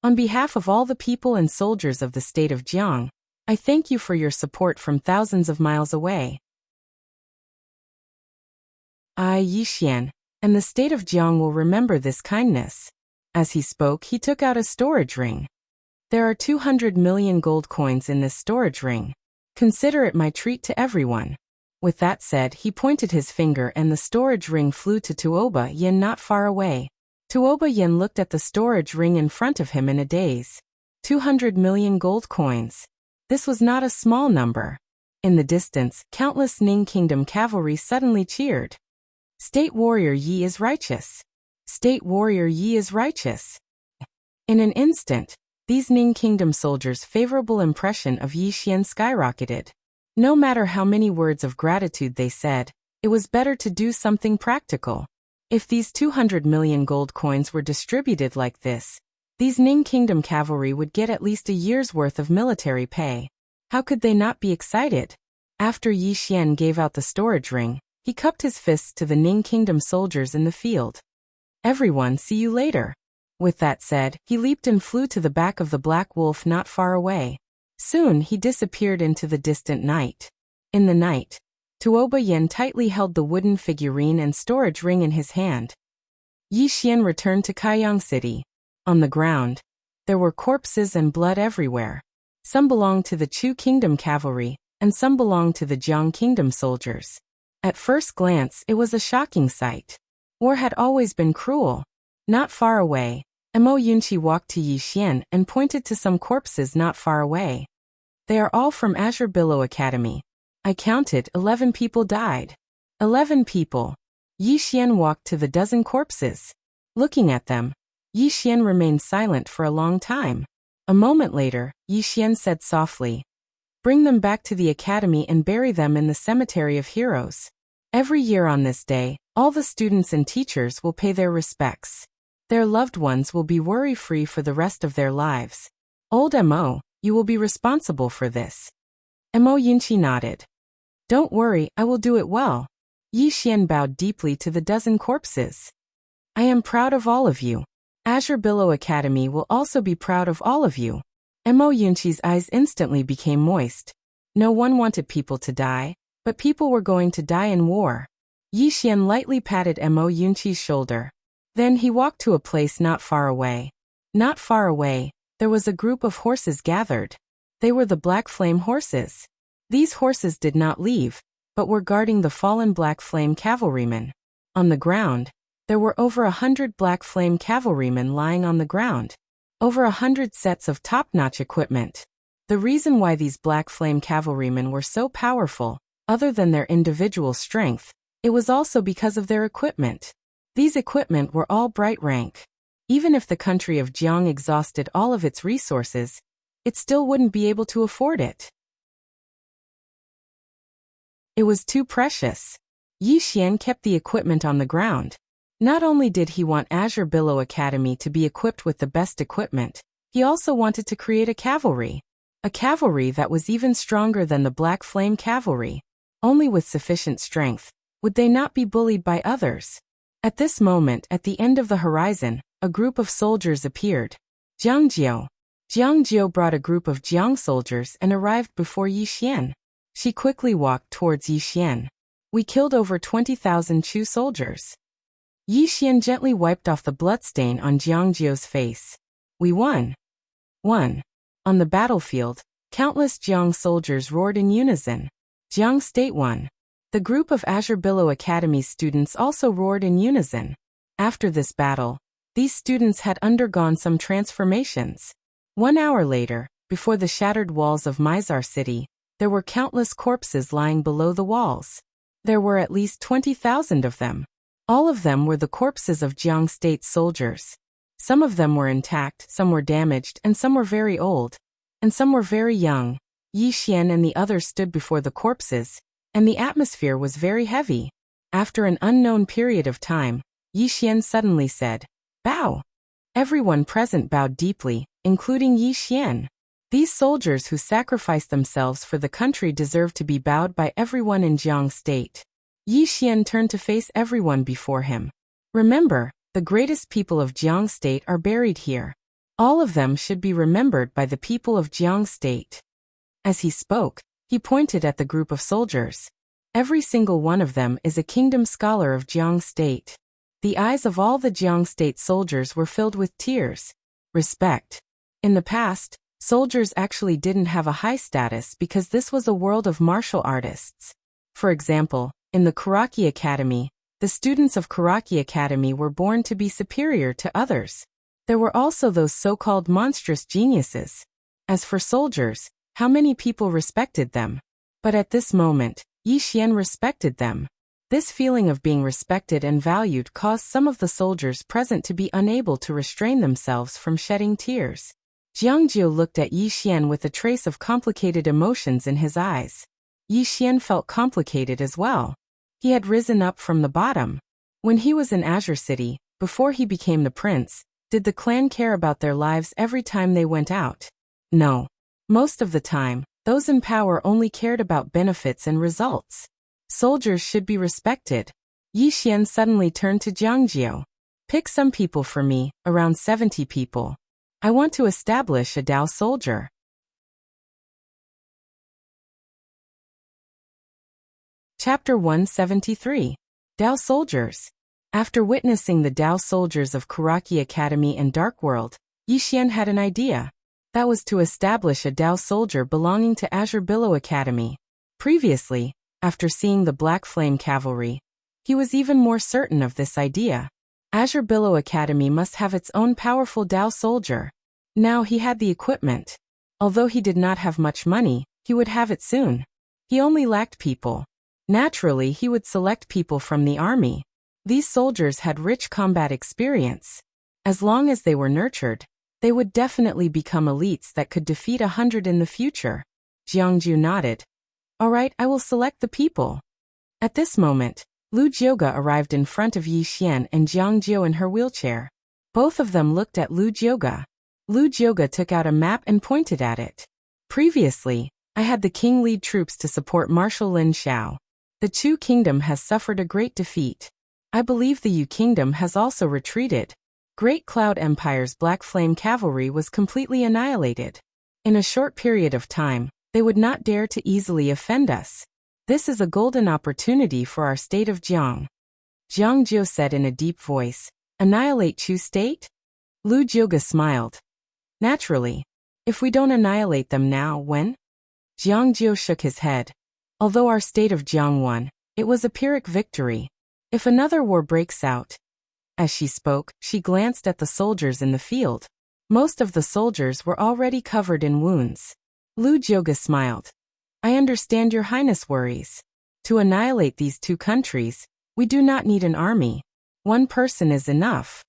"On behalf of all the people and soldiers of the state of Jiang, I thank you for your support from thousands of miles away. I, Yi Xian, and the state of Jiang will remember this kindness." As he spoke, he took out a storage ring. "There are 200 million gold coins in this storage ring. Consider it my treat to everyone." With that said, he pointed his finger and the storage ring flew to Tuoba Yan not far away. Tuoba Yan looked at the storage ring in front of him in a daze. 200 million gold coins. This was not a small number. In the distance, countless Ning Kingdom cavalry suddenly cheered. "State Warrior Yi is righteous. State Warrior Yi is righteous." In an instant, these Ning Kingdom soldiers' favorable impression of Yi Xian skyrocketed. No matter how many words of gratitude they said, it was better to do something practical. If these 200 million gold coins were distributed like this, these Ning Kingdom cavalry would get at least a year's worth of military pay. How could they not be excited? After Yi Xian gave out the storage ring, he cupped his fists to the Ning Kingdom soldiers in the field. "Everyone, see you later." With that said, he leaped and flew to the back of the black wolf not far away. Soon he disappeared into the distant night. In the night, Tuoba Yan tightly held the wooden figurine and storage ring in his hand. Yi Xian returned to Kaiyang City. On the ground, there were corpses and blood everywhere. Some belonged to the Chu Kingdom cavalry, and some belonged to the Jiang Kingdom soldiers. At first glance, it was a shocking sight. War had always been cruel. Not far away, Mo Yunqi walked to Yi Xian and pointed to some corpses not far away. "They are all from Azure Billow Academy. I counted, 11 people died." 11 people. Yi Xian walked to the dozen corpses. Looking at them, Yi Xian remained silent for a long time. A moment later, Yi Xian said softly, "Bring them back to the academy and bury them in the Cemetery of Heroes. Every year on this day, all the students and teachers will pay their respects. Their loved ones will be worry-free for the rest of their lives. Old Mo, you will be responsible for this." Mo Yunqi nodded. "Don't worry, I will do it well." Yi Xian bowed deeply to the dozen corpses. "I am proud of all of you. Azure Billow Academy will also be proud of all of you." Mo Yunqi's eyes instantly became moist. No one wanted people to die, but people were going to die in war. Yi Xian lightly patted Mo Yunqi's shoulder. Then he walked to a place not far away. Not far away, there was a group of horses gathered. They were the Black Flame horses. These horses did not leave, but were guarding the fallen Black Flame cavalrymen. On the ground, there were over 100 Black Flame cavalrymen lying on the ground. Over 100 sets of top-notch equipment. The reason why these Black Flame cavalrymen were so powerful, other than their individual strength, it was also because of their equipment. These equipment were all bright rank. Even if the country of Jiang exhausted all of its resources, it still wouldn't be able to afford it. It was too precious. Yi Xian kept the equipment on the ground. Not only did he want Azure Billow Academy to be equipped with the best equipment, he also wanted to create a cavalry that was even stronger than the Black Flame Cavalry. Only with sufficient strength would they not be bullied by others. At this moment, at the end of the horizon, a group of soldiers appeared. Jiang Jiao brought a group of Jiang soldiers and arrived before Yi Xian. She quickly walked towards Yi Xian. We killed over 20,000 Chu soldiers. Yi Xian gently wiped off the bloodstain on Jiang Jiao's face. We won. On the battlefield, countless Jiang soldiers roared in unison. Jiang State won. The group of Azure Billow Academy students also roared in unison. After this battle, these students had undergone some transformations. 1 hour later, before the shattered walls of Mizar City, there were countless corpses lying below the walls. There were at least 20,000 of them. All of them were the corpses of Jiang State's soldiers. Some of them were intact, some were damaged, and some were very old. And some were very young. Yi Xian and the others stood before the corpses, and the atmosphere was very heavy. After an unknown period of time, Yi Xian suddenly said, "Bow." Everyone present bowed deeply, including Yi Xian. These soldiers who sacrificed themselves for the country deserve to be bowed by everyone in Jiang State. Yi Xian turned to face everyone before him. Remember, the greatest people of Jiang State are buried here. All of them should be remembered by the people of Jiang State. As he spoke, he pointed at the group of soldiers. Every single one of them is a kingdom scholar of Jiang State. The eyes of all the Jiang State soldiers were filled with tears. Respect. In the past, soldiers actually didn't have a high status because this was a world of martial artists. For example, in the Karaki Academy, the students of Karaki Academy were born to be superior to others. There were also those so-called monstrous geniuses. As for soldiers, how many people respected them? But at this moment, Yi Xian respected them. This feeling of being respected and valued caused some of the soldiers present to be unable to restrain themselves from shedding tears. Jiang Jiao looked at Yi Xian with a trace of complicated emotions in his eyes. Yi Xian felt complicated as well. He had risen up from the bottom. When he was in Azure City, before he became the prince, did the clan care about their lives every time they went out? No. Most of the time, those in power only cared about benefits and results. Soldiers should be respected. Yi Xian suddenly turned to Jiang Jiao. Pick some people for me, around 70 people. I want to establish a Dao soldier. Chapter 173. Dao Soldiers. After witnessing the Dao soldiers of Karaki Academy and Dark World, Yi Xian had an idea. That was to establish a Dao soldier belonging to Azure Billow Academy. Previously, after seeing the Black Flame Cavalry, he was even more certain of this idea. Azure Billow Academy must have its own powerful Dao soldier. Now he had the equipment. Although he did not have much money, he would have it soon. He only lacked people. Naturally, he would select people from the army. These soldiers had rich combat experience. As long as they were nurtured, they would definitely become elites that could defeat 100 in the future. Jiangju nodded. All right, I will select the people. At this moment, Lu Jioga arrived in front of Yi Xian and Jiang Jiao in her wheelchair. Both of them looked at Lu Jioga. Lu Jioga took out a map and pointed at it. Previously, I had the king lead troops to support Marshal Lin Xiao. The Chu Kingdom has suffered a great defeat. I believe the Yu Kingdom has also retreated. Great Cloud Empire's Black Flame Cavalry was completely annihilated. In a short period of time, they would not dare to easily offend us. This is a golden opportunity for our state of Jiang. Jiang Jiao said in a deep voice. Annihilate Chu state? Lu Jioga smiled. Naturally. If we don't annihilate them now, when? Jiang Jiao shook his head. Although our state of Jiang won, it was a Pyrrhic victory. If another war breaks out. As she spoke, she glanced at the soldiers in the field. Most of the soldiers were already covered in wounds. Lu Jioga smiled. I understand your highness worries. To annihilate these two countries, we do not need an army. One person is enough.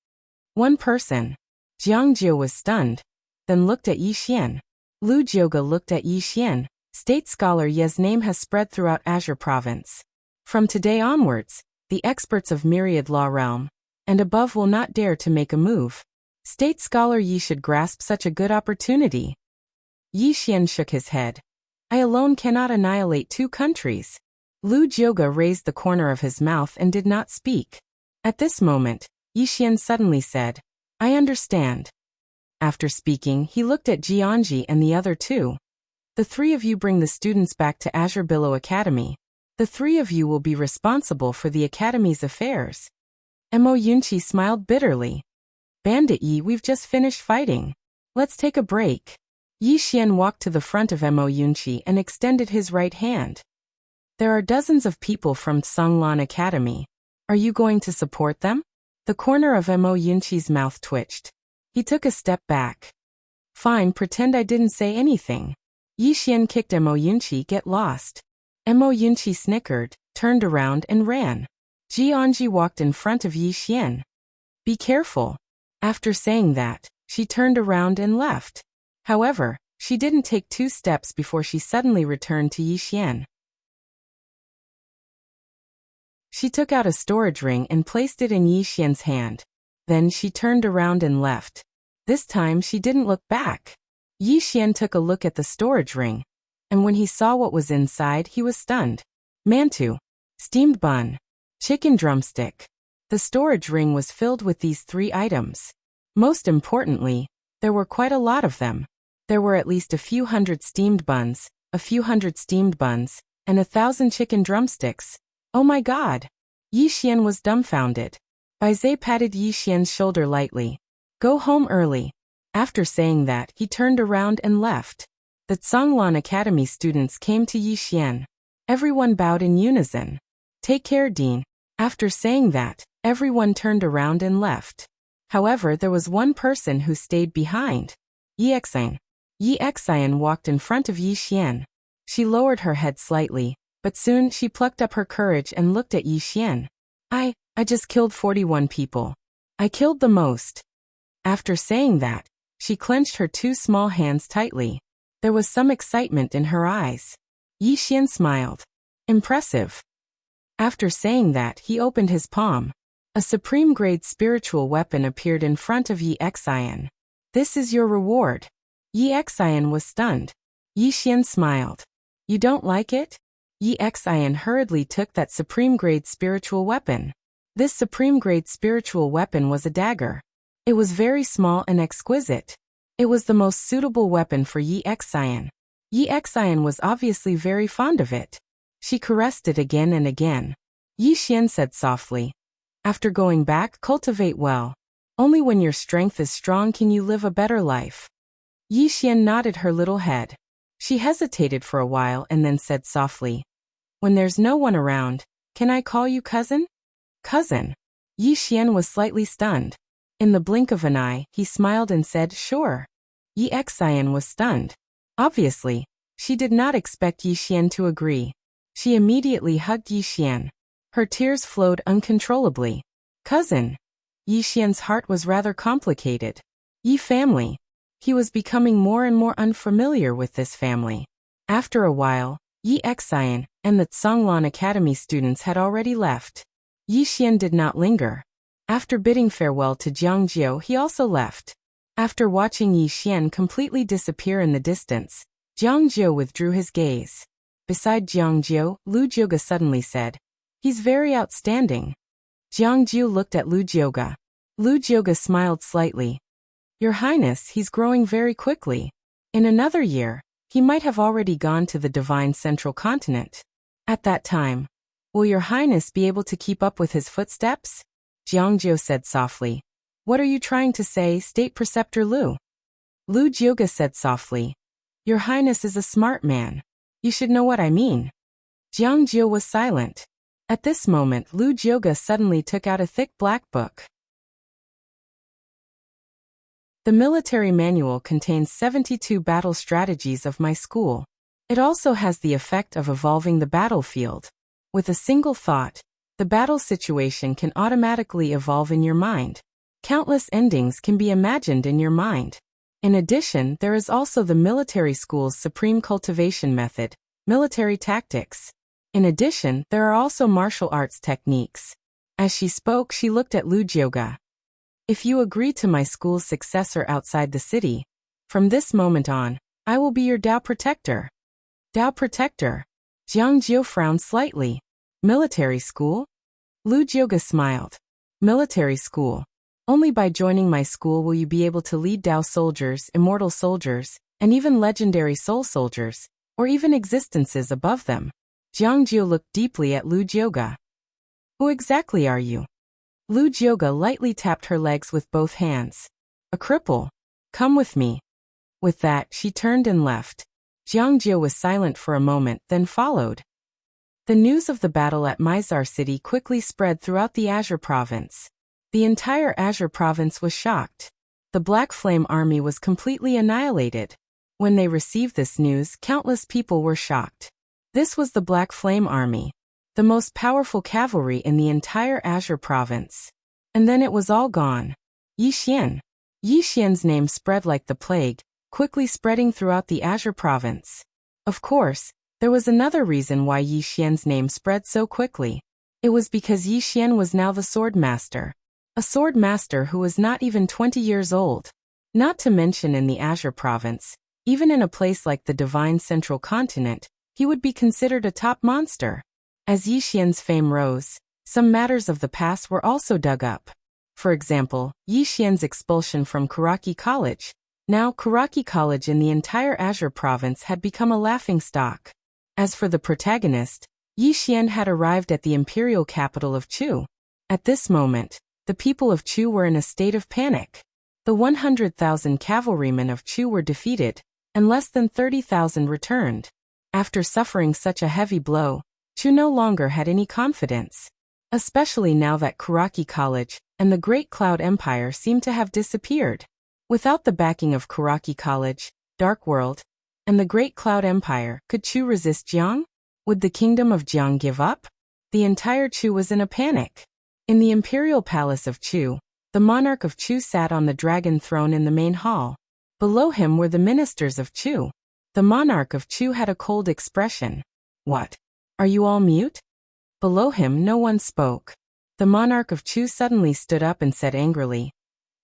One person. Jiang Jiao was stunned, then looked at Yi Xian. Lu Jioga looked at Yi Xian. State scholar Ye's name has spread throughout Azure Province. From today onwards, the experts of Myriad Law Realm, and above will not dare to make a move. State scholar Yi should grasp such a good opportunity. Yi Xian shook his head. I alone cannot annihilate 2 countries. Lu Jioge raised the corner of his mouth and did not speak. At this moment, Yi Xian suddenly said, I understand. After speaking, he looked at Jianji and the other 2. The 3 of you bring the students back to Azure Billow Academy. The 3 of you will be responsible for the Academy's affairs. Mo Yunqi smiled bitterly. Bandit Yi, we've just finished fighting. Let's take a break. Yi Xian walked to the front of Mo Yunqi and extended his right hand. There are dozens of people from Songlan Academy. Are you going to support them? The corner of Mo Yunqi's mouth twitched. He took a step back. Fine, pretend I didn't say anything. Yi Xian kicked Mo Yunqi, get lost. Mo Yunqi snickered, turned around and ran. Jianji walked in front of Yi Xian. Be careful. After saying that, she turned around and left. However, she didn't take 2 steps before she suddenly returned to Yi Xian. She took out a storage ring and placed it in Yi Xian's hand. Then she turned around and left. This time she didn't look back. Yi Xian took a look at the storage ring, and when he saw what was inside, he was stunned. Mantu, steamed bun, chicken drumstick. The storage ring was filled with these 3 items. Most importantly, there were quite a lot of them. There were at least a few hundred steamed buns, a few hundred steamed buns, and 1,000 chicken drumsticks. Oh my God! Yi Xian was dumbfounded. Bai Zai patted Yi Xian's shoulder lightly. Go home early. After saying that, he turned around and left. The Songlan Academy students came to Yi Xian. Everyone bowed in unison. Take care, Dean. After saying that, everyone turned around and left. However, there was one person who stayed behind. Yi Xian. Yi Xian walked in front of Yi Xian. She lowered her head slightly, but soon she plucked up her courage and looked at Yi Xian. I just killed 41 people. I killed the most. After saying that, she clenched her 2 small hands tightly. There was some excitement in her eyes. Yi Xian smiled. Impressive. After saying that, he opened his palm. A supreme-grade spiritual weapon appeared in front of Yi Xian. This is your reward. Yi Xian was stunned. Yi Xian smiled. You don't like it? Yi Xian hurriedly took that supreme-grade spiritual weapon. This supreme-grade spiritual weapon was a dagger. It was very small and exquisite. It was the most suitable weapon for Yi Xian. Yi Xian was obviously very fond of it. She caressed it again and again. Yi Xian said softly, after going back, cultivate well. Only when your strength is strong can you live a better life. Yi Xian nodded her little head. She hesitated for a while and then said softly, when there's no one around, can I call you cousin? Cousin. Yi Xian was slightly stunned. In the blink of an eye, he smiled and said, sure. Yi Xian was stunned. Obviously, she did not expect Yi Xian to agree. She immediately hugged Yi Xian. Her tears flowed uncontrollably. Cousin. Yi Xian's heart was rather complicated. Yi family. He was becoming more and more unfamiliar with this family. After a while, Yi Xian and the Songlan Academy students had already left. Yi Xian did not linger. After bidding farewell to Jiang Jiu, he also left. After watching Yi Xian completely disappear in the distance, Jiang Jiu withdrew his gaze. Beside Jiang Jiu, Lu Jioge suddenly said, he's very outstanding. Jiang Jiu looked at Lu Jioge. Lu Jioge smiled slightly. Your Highness, he's growing very quickly. In another year, he might have already gone to the Divine Central Continent. At that time, will Your Highness be able to keep up with his footsteps? Jiang Jiu said softly. What are you trying to say, State Preceptor Lu? Lu Jioge said softly. Your Highness is a smart man. You should know what I mean. Jiang Jiu was silent. At this moment, Lu Jioge suddenly took out a thick black book. The military manual contains 72 battle strategies of my school. It also has the effect of evolving the battlefield. With a single thought, the battle situation can automatically evolve in your mind. Countless endings can be imagined in your mind. In addition, there is also the military school's supreme cultivation method, military tactics. In addition, there are also martial arts techniques. As she spoke, she looked at Lu Jioga. If you agree to my school's successor outside the city, from this moment on, I will be your Dao protector. Dao protector. Jiang Jiu frowned slightly. Military school? Lu Jioga smiled. Military school. Only by joining my school will you be able to lead Dao soldiers, immortal soldiers, and even legendary soul soldiers, or even existences above them. Jiang Jiu looked deeply at Lu Jioga. Who exactly are you? Lu Jioga lightly tapped her legs with both hands. A cripple. Come with me. With that, she turned and left. Jiang Jiu was silent for a moment, then followed. The news of the battle at Mizar City quickly spread throughout the Azure Province. The entire Azure Province was shocked. The Black Flame Army was completely annihilated. When they received this news, countless people were shocked. This was the Black Flame Army, the most powerful cavalry in the entire Azure Province. And then it was all gone. Yi Xian. Yi Xian's name spread like the plague, quickly spreading throughout the Azure Province. Of course, there was another reason why Yi Xian's name spread so quickly. It was because Yi Xian was now the Swordmaster. A Swordmaster who was not even 20 years old. Not to mention in the Azure Province, even in a place like the Divine Central Continent, he would be considered a top monster. As Yi Xian's fame rose, some matters of the past were also dug up. For example, Yi Xian's expulsion from Karaki College. Now, Karaki College in the entire Azure Province had become a laughingstock. As for the protagonist, Yi Xian had arrived at the imperial capital of Chu. At this moment, the people of Chu were in a state of panic. The 100,000 cavalrymen of Chu were defeated, and less than 30,000 returned. After suffering such a heavy blow, Chu no longer had any confidence. Especially now that Karaki College and the Great Cloud Empire seemed to have disappeared. Without the backing of Karaki College, Dark World, and the Great Cloud Empire, could Chu resist Jiang? Would the kingdom of Jiang give up? The entire Chu was in a panic. In the imperial palace of Chu, the monarch of Chu sat on the dragon throne in the main hall. Below him were the ministers of Chu. The monarch of Chu had a cold expression. What? Are you all mute? Below him no one spoke. The monarch of Chu suddenly stood up and said angrily,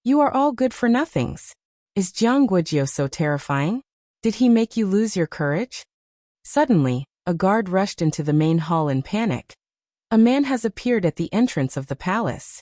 You are all good for nothings. Is Jiang Guizhou so terrifying? Did he make you lose your courage? Suddenly, a guard rushed into the main hall in panic. A man has appeared at the entrance of the palace.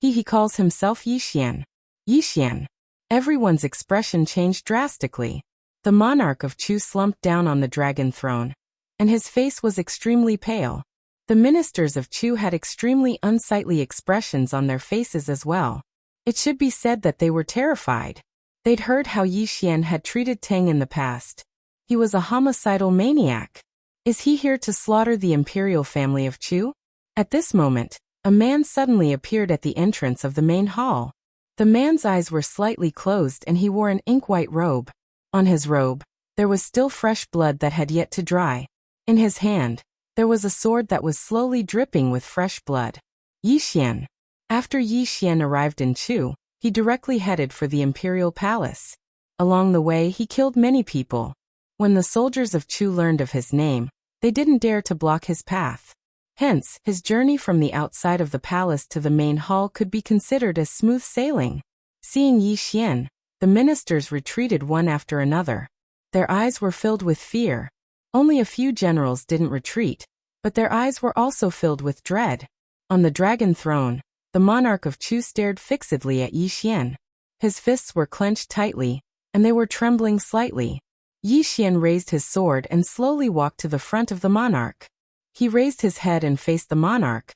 He calls himself Yi Xian. Yi Xian. Everyone's expression changed drastically. The monarch of Chu slumped down on the dragon throne, and his face was extremely pale. The ministers of Chu had extremely unsightly expressions on their faces as well. It should be said that they were terrified. They'd heard how Yi Xian had treated Tang in the past. He was a homicidal maniac. Is he here to slaughter the imperial family of Chu? At this moment, a man suddenly appeared at the entrance of the main hall. The man's eyes were slightly closed and he wore an ink-white robe. On his robe, there was still fresh blood that had yet to dry. In his hand, there was a sword that was slowly dripping with fresh blood. Yi Xian. After Yi Xian arrived in Chu, he directly headed for the imperial palace. Along the way, he killed many people. When the soldiers of Chu learned of his name, they didn't dare to block his path. Hence, his journey from the outside of the palace to the main hall could be considered as smooth sailing. Seeing Yi Xian, the ministers retreated one after another. Their eyes were filled with fear. Only a few generals didn't retreat, but their eyes were also filled with dread. On the dragon throne, the monarch of Chu stared fixedly at Yi Xian. His fists were clenched tightly, and they were trembling slightly. Yi Xian raised his sword and slowly walked to the front of the monarch. He raised his head and faced the monarch.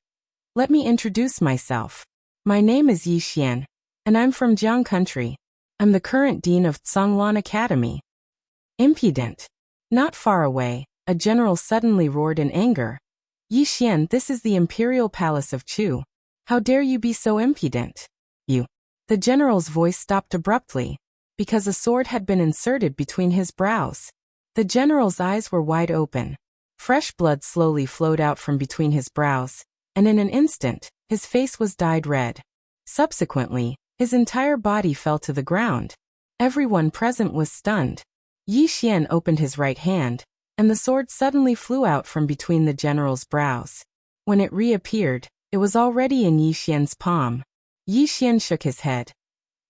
Let me introduce myself. My name is Yi Xian, and I'm from Jiang country. I'm the current dean of Tsanglan Academy. Impudent. Not far away, a general suddenly roared in anger. Yi Xian, this is the imperial palace of Chu. How dare you be so impudent? You. The general's voice stopped abruptly, because a sword had been inserted between his brows. The general's eyes were wide open. Fresh blood slowly flowed out from between his brows, and in an instant, his face was dyed red. Subsequently, his entire body fell to the ground. Everyone present was stunned. Yi Xian opened his right hand, and the sword suddenly flew out from between the general's brows. When it reappeared, it was already in Yi Xian's palm. Yi Xian shook his head.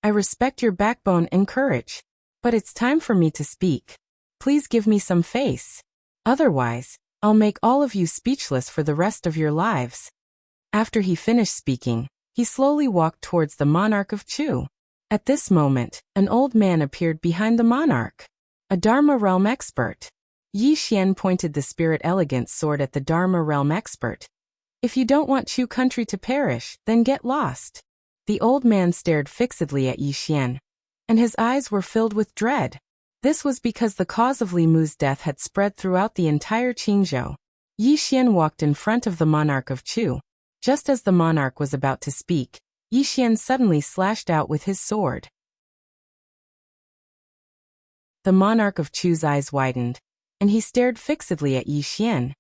I respect your backbone and courage, but it's time for me to speak. Please give me some face. Otherwise, I'll make all of you speechless for the rest of your lives. After he finished speaking, he slowly walked towards the monarch of Chu. At this moment, an old man appeared behind the monarch. A Dharma realm expert. Yi Xian pointed the spirit elegance sword at the Dharma realm expert. If you don't want Chu country to perish, then get lost. The old man stared fixedly at Yi Xian, and his eyes were filled with dread. This was because the cause of Li Mu's death had spread throughout the entire Qingzhou. Yi Xian walked in front of the monarch of Chu. Just as the monarch was about to speak, Yi Xian suddenly slashed out with his sword. The monarch of Chu's eyes widened, and he stared fixedly at Yi Xian.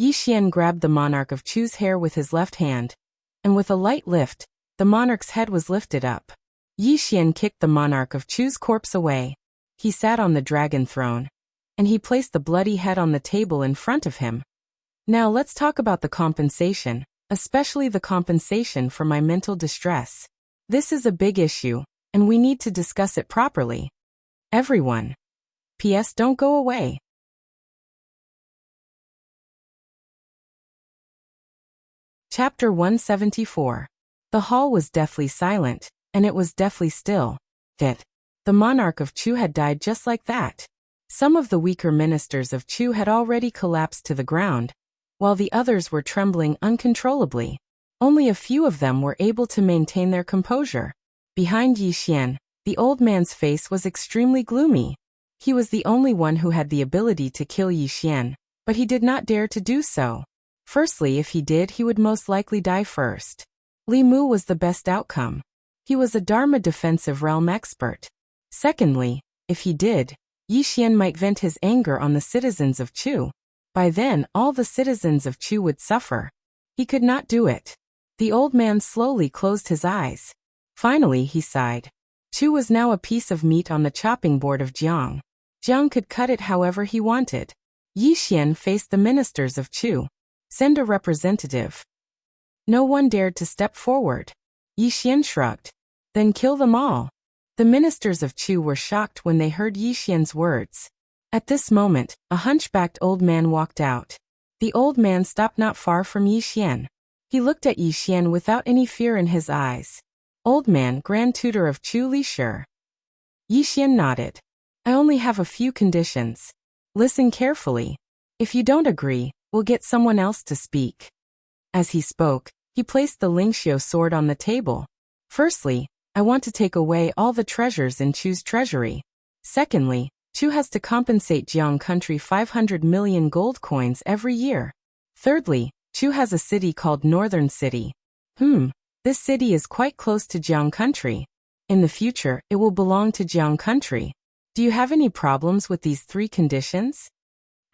Yi Xian grabbed the monarch of Chu's hair with his left hand, and with a light lift, the monarch's head was lifted up. Yi Xian kicked the monarch of Chu's corpse away. He sat on the dragon throne, and he placed the bloody head on the table in front of him. Now let's talk about the compensation, especially the compensation for my mental distress. This is a big issue, and we need to discuss it properly. Everyone. P.S. Don't go away. Chapter 174. The hall was deathly silent, and it was deathly still. The monarch of Chu had died just like that. Some of the weaker ministers of Chu had already collapsed to the ground, while the others were trembling uncontrollably. Only a few of them were able to maintain their composure. Behind Yi Xian, the old man's face was extremely gloomy. He was the only one who had the ability to kill Yi Xian, but he did not dare to do so. Firstly, if he did, he would most likely die first. Li Mu was the best outcome. He was a Dharma defensive realm expert. Secondly, if he did, Yi Xian might vent his anger on the citizens of Chu. By then, all the citizens of Chu would suffer. He could not do it. The old man slowly closed his eyes. Finally, he sighed. Chu was now a piece of meat on the chopping board of Jiang. Jiang could cut it however he wanted. Yi Xian faced the ministers of Chu. Send a representative. No one dared to step forward. Yi Xian shrugged. Then kill them all. The ministers of Chu were shocked when they heard Yi Xian's words. At this moment, a hunchbacked old man walked out. The old man stopped not far from Yi Xian. He looked at Yi Xian without any fear in his eyes. Old man, Grand Tutor of Chu Li Shi. Yi Xian nodded. I only have a few conditions. Listen carefully. If you don't agree, we'll get someone else to speak. As he spoke, he placed the Lingxiu sword on the table. Firstly, I want to take away all the treasures in Chu's treasury. Secondly, Chu has to compensate Jiang country 500 million gold coins every year. Thirdly, Chu has a city called Northern City. This city is quite close to Jiang country. In the future, it will belong to Jiang country. Do you have any problems with these three conditions?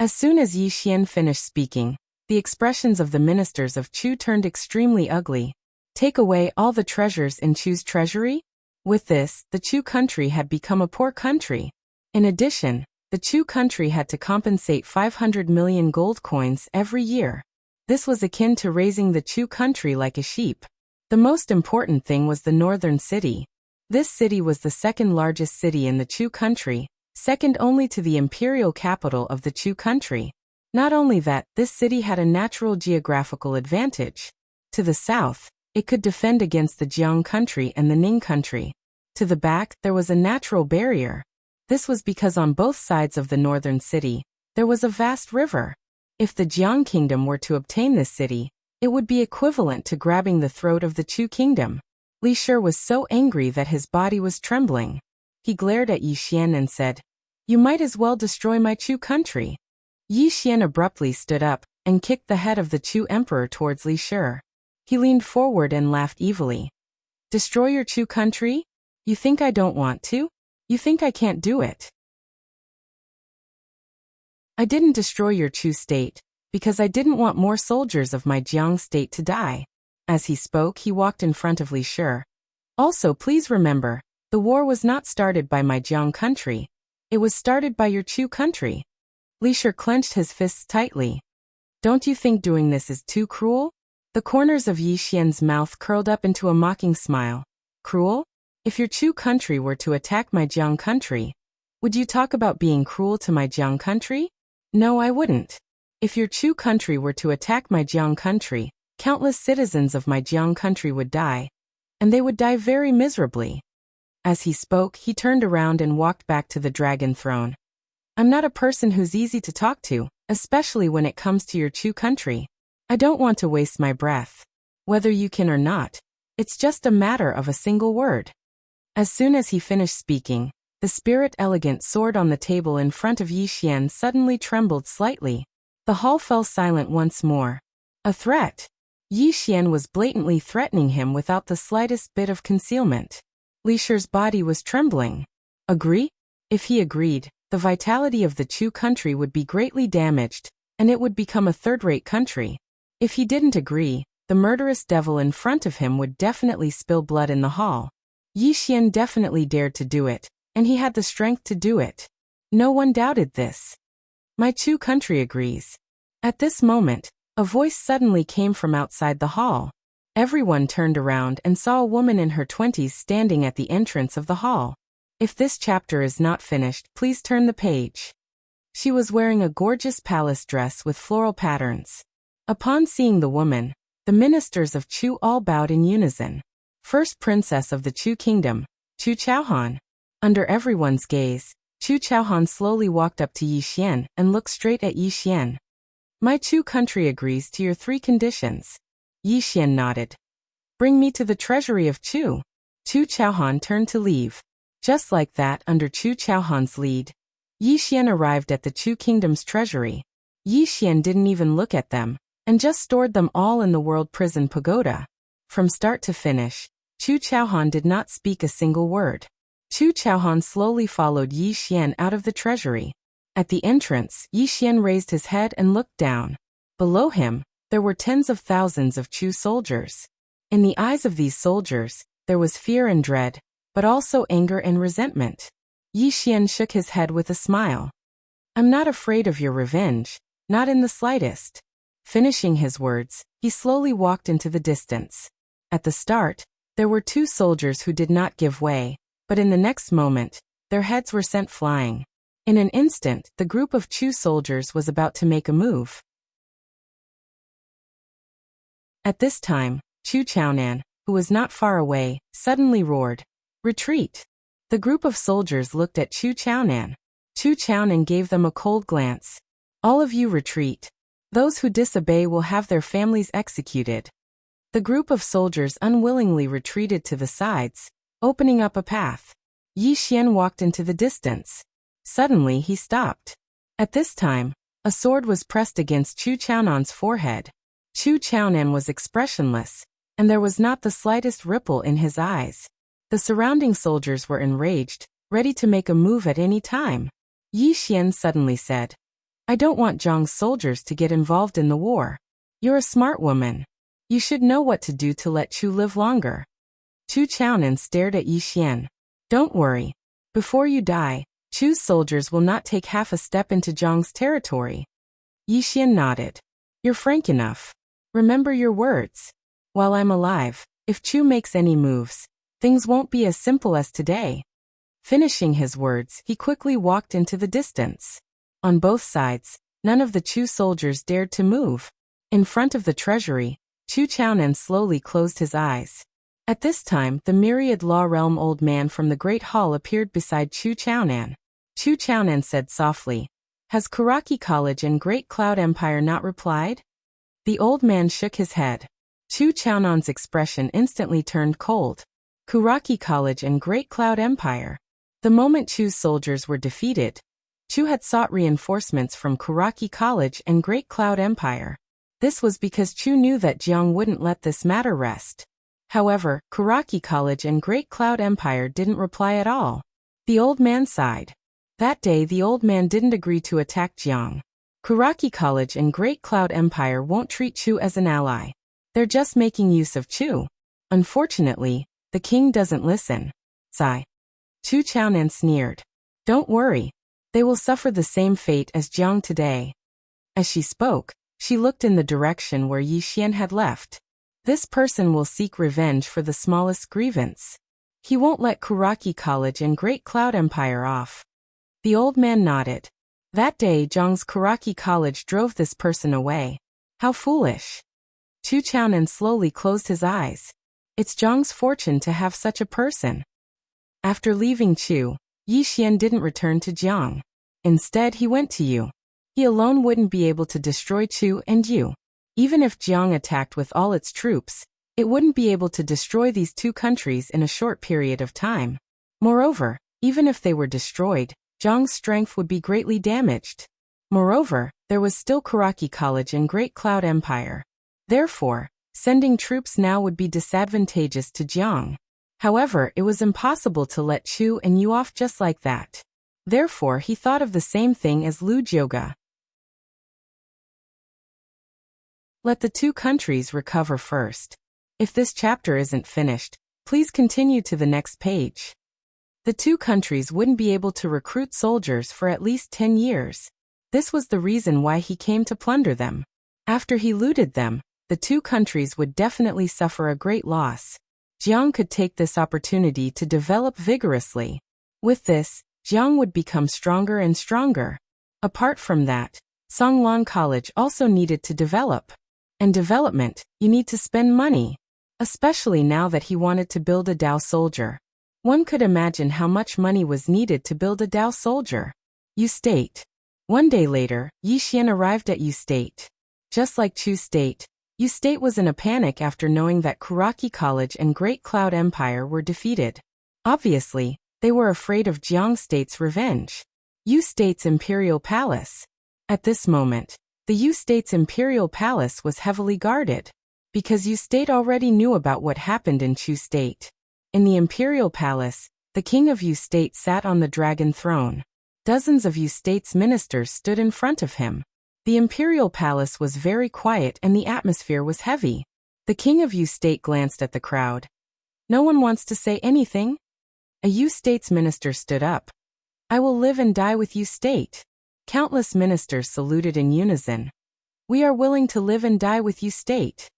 As soon as Yi Xian finished speaking, the expressions of the ministers of Chu turned extremely ugly. Take away all the treasures in Chu's treasury? With this, the Chu country had become a poor country. In addition, the Chu country had to compensate 500 million gold coins every year. This was akin to raising the Chu country like a sheep. The most important thing was the northern city. This city was the second largest city in the Chu country, second only to the imperial capital of the Chu country. Not only that, this city had a natural geographical advantage. To the south, it could defend against the Jiang country and the Ning country. To the back, there was a natural barrier. This was because on both sides of the northern city, there was a vast river. If the Jiang kingdom were to obtain this city, it would be equivalent to grabbing the throat of the Chu kingdom. Li Shi was so angry that his body was trembling. He glared at Yi Xian and said, "You might as well destroy my Chu country." Yi Xian abruptly stood up and kicked the head of the Chu emperor towards Li Shi. He leaned forward and laughed evilly. "Destroy your Chu country? You think I don't want to? You think I can't do it? I didn't destroy your Chu state, because I didn't want more soldiers of my Jiang state to die." As he spoke, he walked in front of Li Shi. "Also, please remember, the war was not started by my Jiang country. It was started by your Chu country." Li Shi clenched his fists tightly. "Don't you think doing this is too cruel? The corners of Yi Xian's mouth curled up into a mocking smile. Cruel? If your Chu country were to attack my Jiang country, would you talk about being cruel to my Jiang country? No, I wouldn't. If your Chu country were to attack my Jiang country, countless citizens of my Jiang country would die, and they would die very miserably. As he spoke, he turned around and walked back to the dragon throne. I'm not a person who's easy to talk to, especially when it comes to your Chu country. I don't want to waste my breath. Whether you can or not, it's just a matter of a single word. As soon as he finished speaking, the spirit-elegant sword on the table in front of Yi Xian suddenly trembled slightly. The hall fell silent once more. A threat. Yi Xian was blatantly threatening him without the slightest bit of concealment. Li Shi's body was trembling. Agree? If he agreed, the vitality of the Chu country would be greatly damaged, and it would become a third-rate country. If he didn't agree, the murderous devil in front of him would definitely spill blood in the hall. Yi Xian definitely dared to do it, and he had the strength to do it. No one doubted this. My Chu country agrees. At this moment, a voice suddenly came from outside the hall. Everyone turned around and saw a woman in her 20s standing at the entrance of the hall. If this chapter is not finished, please turn the page. She was wearing a gorgeous palace dress with floral patterns. Upon seeing the woman, the ministers of Chu all bowed in unison. First princess of the Chu kingdom, Chu Chaohan. Under everyone's gaze, Chu Chaohan slowly walked up to Yi Xian and looked straight at Yi Xian. My Chu country agrees to your 3 conditions. Yi Xian nodded. Bring me to the treasury of Chu. Chu Chaohan turned to leave. Just like that, under Chu Chaohan's lead, Yi Xian arrived at the Chu kingdom's treasury. Yi Xian didn't even look at them, and just stored them all in the World Prison Pagoda. From start to finish, Chu Chaohan did not speak a single word. Chu Chaohan slowly followed Yi Xian out of the treasury. At the entrance, Yi Xian raised his head and looked down. Below him, there were tens of thousands of Chu soldiers. In the eyes of these soldiers, there was fear and dread, but also anger and resentment. Yi Xian shook his head with a smile. I'm not afraid of your revenge, not in the slightest. Finishing his words, he slowly walked into the distance. At the start, there were 2 soldiers who did not give way, but in the next moment, their heads were sent flying. In an instant, the group of Chu soldiers was about to make a move. At this time, Chu Chaonan, who was not far away, suddenly roared, "Retreat!" The group of soldiers looked at Chu Chaonan. Chu Chaonan gave them a cold glance. All of you retreat. Those who disobey will have their families executed. The group of soldiers unwillingly retreated to the sides, opening up a path. Yi Xian walked into the distance. Suddenly he stopped. At this time, a sword was pressed against Chu Chaonan's forehead. Chu Chaonan was expressionless, and there was not the slightest ripple in his eyes. The surrounding soldiers were enraged, ready to make a move at any time. Yi Xian suddenly said, I don't want Zhang's soldiers to get involved in the war. You're a smart woman. You should know what to do to let Chu live longer. Chu Chaonan stared at Yi Xian. Don't worry. Before you die, Chu's soldiers will not take half a step into Zhang's territory. Yi Xian nodded. You're frank enough. Remember your words. While I'm alive, if Chu makes any moves, things won't be as simple as today. Finishing his words, he quickly walked into the distance. On both sides, none of the Chu soldiers dared to move. In front of the treasury, Chu Chaonan slowly closed his eyes. At this time, the myriad Law Realm old man from the Great Hall appeared beside Chu Chaonan. Chu Chaonan said softly, Has Kuraki College and Great Cloud Empire not replied? The old man shook his head. Chu Chaonan's expression instantly turned cold. Kuraki College and Great Cloud Empire. The moment Chu's soldiers were defeated, Chu had sought reinforcements from Kuraki College and Great Cloud Empire. This was because Chu knew that Jiang wouldn't let this matter rest. However, Kuraki College and Great Cloud Empire didn't reply at all. The old man sighed. That day the old man didn't agree to attack Jiang. Kuraki College and Great Cloud Empire won't treat Chu as an ally. They're just making use of Chu. Unfortunately, the king doesn't listen. Sigh. Chu Chaonan sneered. Don't worry. They will suffer the same fate as Jiang today. As she spoke, she looked in the direction where Yi Xian had left. This person will seek revenge for the smallest grievance. He won't let Kuraki College and Great Cloud Empire off. The old man nodded. That day Zhang's Kuraki College drove this person away. How foolish. Chu Chaonan slowly closed his eyes. It's Zhang's fortune to have such a person. After leaving Chu, Yi Xian didn't return to Jiang. Instead he went to Yu. He alone wouldn't be able to destroy Chu and Yu. Even if Jiang attacked with all its troops, it wouldn't be able to destroy these two countries in a short period of time. Moreover, even if they were destroyed, Jiang's strength would be greatly damaged. Moreover, there was still Kuraki College and Great Cloud Empire. Therefore, sending troops now would be disadvantageous to Jiang. However, it was impossible to let Chu and Yu off just like that. Therefore, he thought of the same thing as Lu Jioga. Let the two countries recover first. If this chapter isn't finished, please continue to the next page. The two countries wouldn't be able to recruit soldiers for at least 10 years. This was the reason why he came to plunder them. After he looted them, the two countries would definitely suffer a great loss. Jiang could take this opportunity to develop vigorously. With this, Jiang would become stronger and stronger. Apart from that, Songlan College also needed to develop. And development, you need to spend money. Especially now that he wanted to build a Dao soldier. One could imagine how much money was needed to build a Dao soldier. Yu State. One day later, Yi Xian arrived at Yu State. Just like Chu State, Yu State was in a panic after knowing that Kuraki College and Great Cloud Empire were defeated. Obviously, they were afraid of Jiang State's revenge. Yu State's Imperial Palace. At this moment, the Yu State's Imperial Palace was heavily guarded. Because Yu State already knew about what happened in Chu State. In the Imperial Palace, the king of Yu State sat on the dragon throne. Dozens of Yu State's ministers stood in front of him. The Imperial Palace was very quiet and the atmosphere was heavy. The king of Yu State glanced at the crowd. No one wants to say anything? A Yu State's minister stood up. I will live and die with Yu State. Countless ministers saluted in unison. We are willing to live and die with Yu State.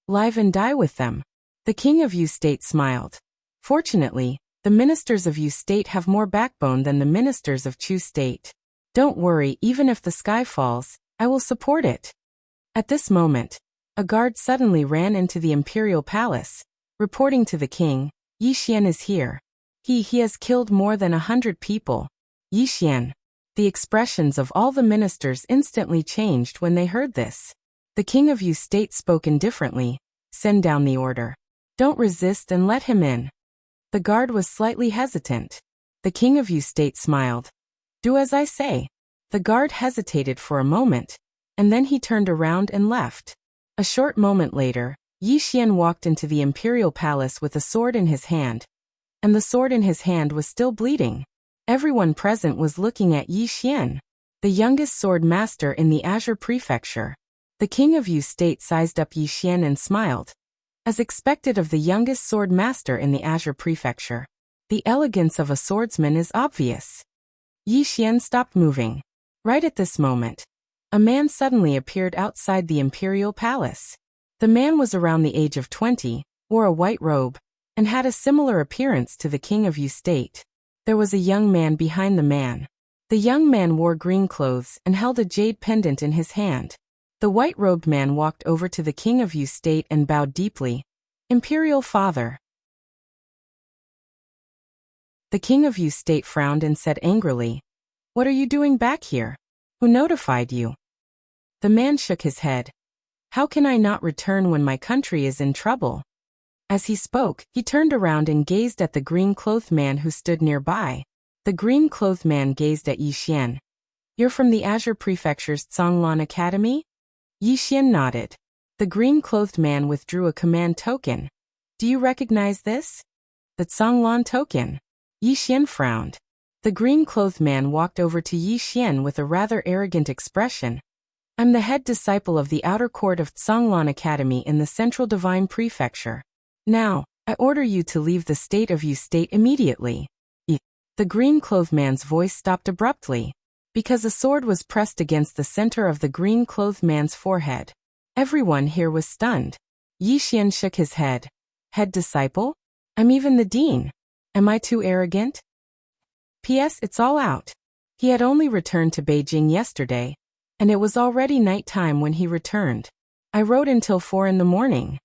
Live and die with them. The king of Yu State smiled. Fortunately, the ministers of Yu State have more backbone than the ministers of Chu State. Don't worry, even if the sky falls, I will support it. At this moment, a guard suddenly ran into the Imperial Palace, reporting to the king, Yi Xian is here. He has killed more than 100 people. Yi Xian. The expressions of all the ministers instantly changed when they heard this. The king of Yu State spoke indifferently. Send down the order. Don't resist and let him in. The guard was slightly hesitant. The king of Yu State smiled. Do as I say. The guard hesitated for a moment, and then he turned around and left. A short moment later, Yi Xian walked into the Imperial Palace with a sword in his hand. And the sword in his hand was still bleeding. Everyone present was looking at Yi Xian, the youngest Swordmaster in the Azure Prefecture. The king of Yu State sized up Yi Xian and smiled. As expected of the youngest Swordmaster in the Azure Prefecture, the elegance of a swordsman is obvious. Yi Xian stopped moving. Right at this moment, a man suddenly appeared outside the Imperial Palace. The man was around the age of 20, wore a white robe, and had a similar appearance to the king of Yu State. There was a young man behind the man. The young man wore green clothes and held a jade pendant in his hand. The white-robed man walked over to the king of Yu State and bowed deeply. Imperial Father. The king of Yu State frowned and said angrily, What are you doing back here? Who notified you? The man shook his head. How can I not return when my country is in trouble? As he spoke, he turned around and gazed at the green-clothed man who stood nearby. The green-clothed man gazed at Yi Xian. You're from the Azure Prefecture's Songlan Academy? Yi Xian nodded. The green-clothed man withdrew a command token. Do you recognize this? The Songlan token. Yi Xian frowned. The green-clothed man walked over to Yi Xian with a rather arrogant expression. I'm the head disciple of the outer court of Songlan Academy in the Central Divine Prefecture. Now, I order you to leave the state of Yu State immediately. The green-clothed man's voice stopped abruptly, because a sword was pressed against the center of the green-clothed man's forehead. Everyone here was stunned. Yi Xian shook his head. Head disciple? I'm even the dean. Am I too arrogant? P.S. It's all out. He had only returned to Beijing yesterday, and it was already night time when he returned. I wrote until 4 in the morning.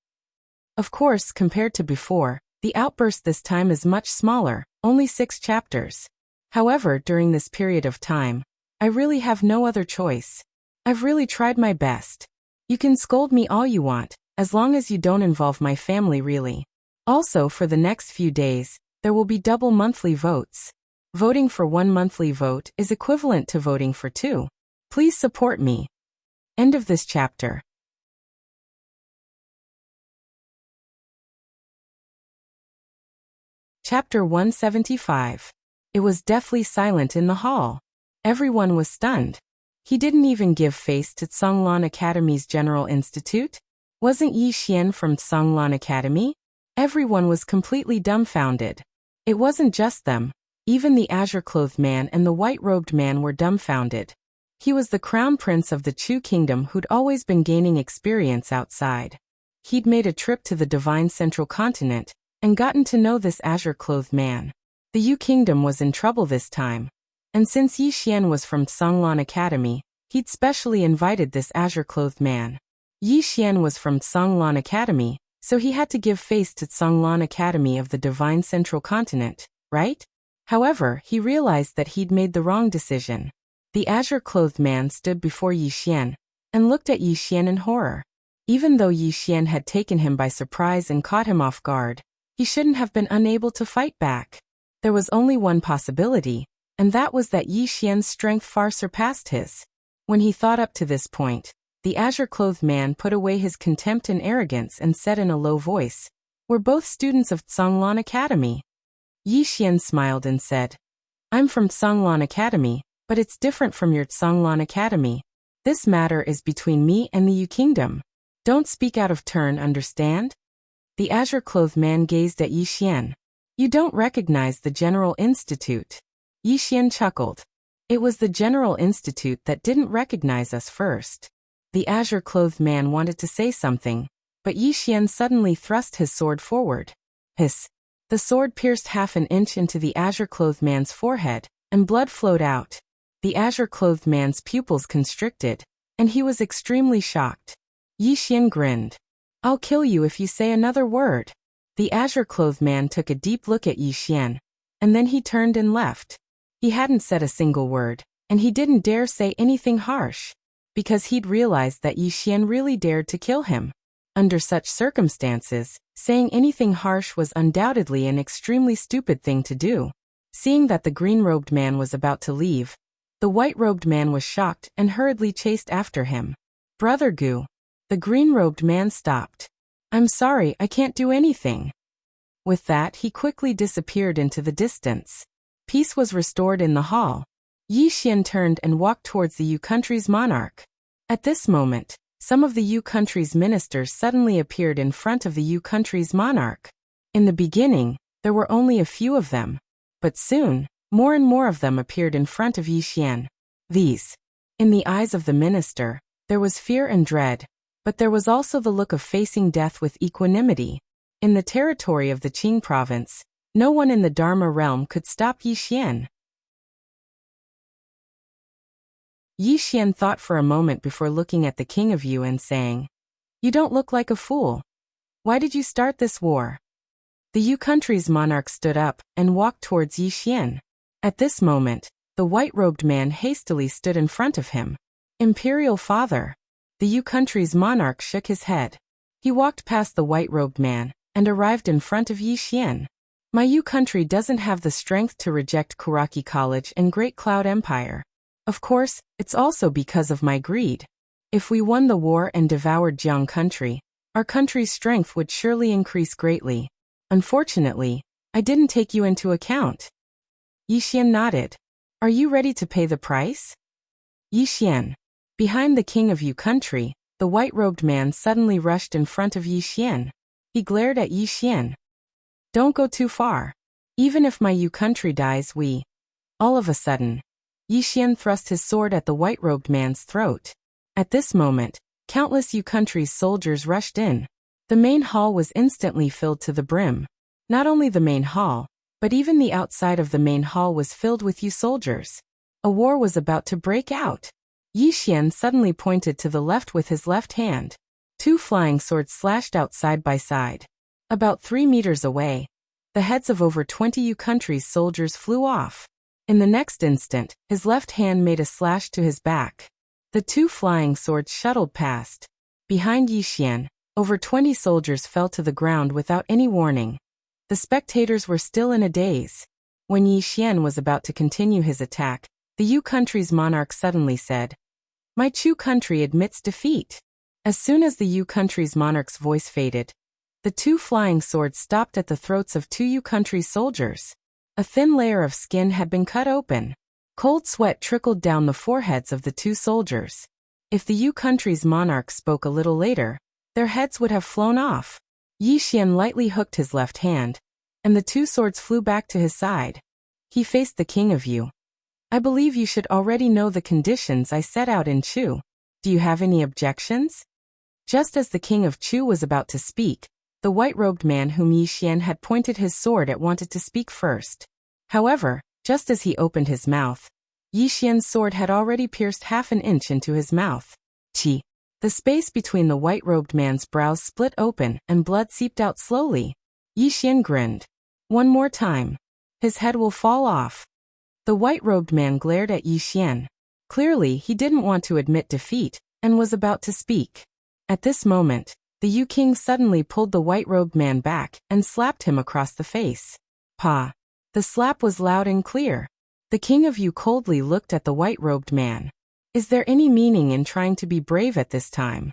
Of course, compared to before, the outburst this time is much smaller, only 6 chapters. However, during this period of time, I really have no other choice. I've really tried my best. You can scold me all you want, as long as you don't involve my family really. Also, for the next few days, there will be double monthly votes. Voting for 1 monthly vote is equivalent to voting for 2. Please support me. End of this chapter. Chapter 175. It was deathly silent in the hall. Everyone was stunned. He didn't even give face to Tsanglan Academy's General Institute? Wasn't Yi Xian from Tsanglan Academy? Everyone was completely dumbfounded. It wasn't just them. Even the azure-clothed man and the white-robed man were dumbfounded. He was the crown prince of the Chu kingdom who'd always been gaining experience outside. He'd made a trip to the divine central continent and gotten to know this azure-clothed man. The Yu kingdom was in trouble this time. And since Yi Xian was from Tsanglan Academy, he'd specially invited this azure-clothed man. Yi Xian was from Tsanglan Academy, so he had to give face to Tsanglan Academy of the divine central continent, right? However, he realized that he'd made the wrong decision. The azure-clothed man stood before Yi Xian and looked at Yi Xian in horror. Even though Yi Xian had taken him by surprise and caught him off guard, he shouldn't have been unable to fight back. There was only one possibility, and that was that Yi Xian's strength far surpassed his. When he thought up to this point, the azure-clothed man put away his contempt and arrogance and said in a low voice, "We're both students of Tsanglan Academy." Yi Xian smiled and said, "I'm from Tsanglan Academy, but it's different from your Tsanglan Academy. This matter is between me and the Yu Kingdom. Don't speak out of turn, understand?" The azure-clothed man gazed at Yi Xian. "You don't recognize the General Institute." Yi Xian chuckled. "It was the General Institute that didn't recognize us first." The azure-clothed man wanted to say something, but Yi Xian suddenly thrust his sword forward. Hiss! The sword pierced half an inch into the azure-clothed man's forehead, and blood flowed out. The azure-clothed man's pupils constricted, and he was extremely shocked. Yi Xian grinned. "I'll kill you if you say another word." The azure-clothed man took a deep look at Yi Xian, and then he turned and left. He hadn't said a single word, and he didn't dare say anything harsh, because he'd realized that Yi Xian really dared to kill him. Under such circumstances, saying anything harsh was undoubtedly an extremely stupid thing to do. Seeing that the green-robed man was about to leave, the white-robed man was shocked and hurriedly chased after him. "Brother Gu." The green-robed man stopped. "I'm sorry, I can't do anything." With that, he quickly disappeared into the distance. Peace was restored in the hall. Yi Xian turned and walked towards the Yu country's monarch. At this moment, some of the Yu country's ministers suddenly appeared in front of the Yu country's monarch. In the beginning, there were only a few of them, but soon, more and more of them appeared in front of Yi Xian. In the eyes of the minister, there was fear and dread, but there was also the look of facing death with equanimity. In the territory of the Qing province, no one in the Dharma realm could stop Yi Xian. Yi Xian thought for a moment before looking at the king of Yu and saying, "You don't look like a fool. Why did you start this war?" The Yu country's monarch stood up and walked towards Yi Xian. At this moment, the white-robed man hastily stood in front of him. "Imperial father." The Yu country's monarch shook his head. He walked past the white-robed man and arrived in front of Yi Xian. "My Yu country doesn't have the strength to reject Kuraki College and Great Cloud Empire. Of course, it's also because of my greed. If we won the war and devoured Jiang country, our country's strength would surely increase greatly. Unfortunately, I didn't take you into account." Yi Xian nodded. "Are you ready to pay the price?" Yi Xian. Behind the king of Yu country, the white-robed man suddenly rushed in front of Yi Xian. He glared at Yi Xian. "Don't go too far. Even if my Yu country dies, we..." All of a sudden, Yi Xian thrust his sword at the white-robed man's throat. At this moment, countless Yu country's soldiers rushed in. The main hall was instantly filled to the brim. Not only the main hall, but even the outside of the main hall was filled with Yu soldiers. A war was about to break out. Yi Xian suddenly pointed to the left with his left hand. 2 flying swords slashed out side by side. About 3 meters away, the heads of over 20 Yu country's soldiers flew off. In the next instant, his left hand made a slash to his back. The 2 flying swords shuttled past. Behind Yi Xian, over 20 soldiers fell to the ground without any warning. The spectators were still in a daze. When Yi Xian was about to continue his attack, the Yu country's monarch suddenly said, "My Chu country admits defeat." As soon as the Yu country's monarch's voice faded, the 2 flying swords stopped at the throats of 2 Yu country's soldiers. A thin layer of skin had been cut open. Cold sweat trickled down the foreheads of the 2 soldiers. If the Yu country's monarch spoke a little later, their heads would have flown off. Yi Xian lightly hooked his left hand, and the 2 swords flew back to his side. He faced the king of Yu. "I believe you should already know the conditions I set out in Chu. Do you have any objections?" Just as the king of Chu was about to speak, the white-robed man whom Yi Xian had pointed his sword at wanted to speak first. However, just as he opened his mouth, Yi Xian's sword had already pierced half an inch into his mouth. Chi. The space between the white-robed man's brows split open and blood seeped out slowly. Yi Xian grinned. "One more time. His head will fall off." The white-robed man glared at Yi Xian. Clearly, he didn't want to admit defeat, and was about to speak. At this moment, the Yu king suddenly pulled the white-robed man back and slapped him across the face. Pa. The slap was loud and clear. The king of Yu coldly looked at the white-robed man. Is there any meaning in trying to be brave at this time?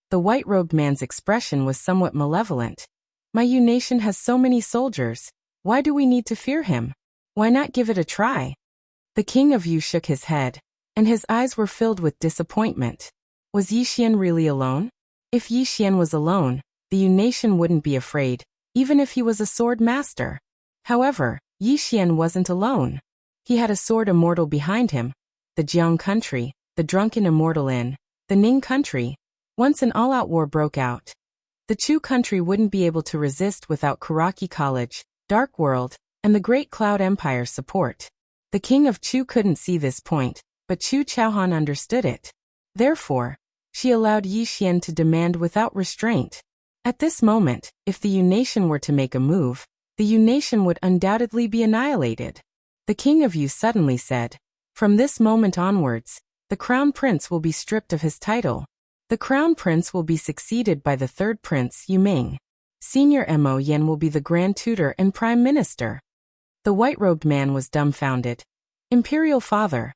The white-robed man's expression was somewhat malevolent. "My Yu nation has so many soldiers. Why do we need to fear him? Why not give it a try?" The king of Yu shook his head, and his eyes were filled with disappointment. Was Yi Xian really alone? If Yi Xian was alone, the Yu nation wouldn't be afraid, even if he was a swordmaster. However, Yi Xian wasn't alone. He had a sword immortal behind him, the Jiang country, the drunken immortal in the Ning country. Once an all-out war broke out, the Chu country wouldn't be able to resist without Karaki College, Dark World, and the Great Cloud Empire's support. The king of Chu couldn't see this point, but Chu Chaohan understood it. Therefore, she allowed Yi Xian to demand without restraint. At this moment, if the Yu nation were to make a move, the Yu nation would undoubtedly be annihilated. The king of Yu suddenly said, "From this moment onwards, the crown prince will be stripped of his title. The crown prince will be succeeded by the third prince, Yu Ming. Senior Mo Yen will be the grand tutor and prime minister." The white-robed man was dumbfounded. "Imperial father."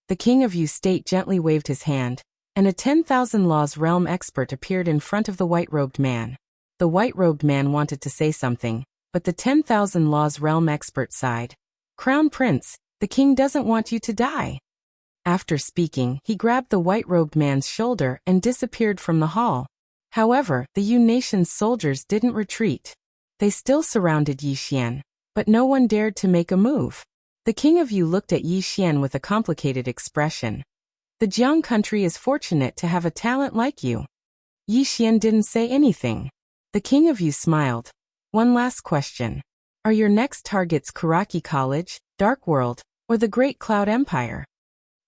The king of Yu state gently waved his hand, and a 10,000 laws realm expert appeared in front of the white-robed man. The white-robed man wanted to say something, but the 10,000 laws realm expert sighed. "Crown Prince, the king doesn't want you to die." After speaking, he grabbed the white-robed man's shoulder and disappeared from the hall. However, the Yu nation's soldiers didn't retreat. They still surrounded Yi Xian, but no one dared to make a move. The king of Yu looked at Yi Xian with a complicated expression. "The Jiang country is fortunate to have a talent like you." Yi Xian didn't say anything. The king of Yu smiled. "One last question. Are your next targets Karaki College, Dark World, or the Great Cloud Empire?"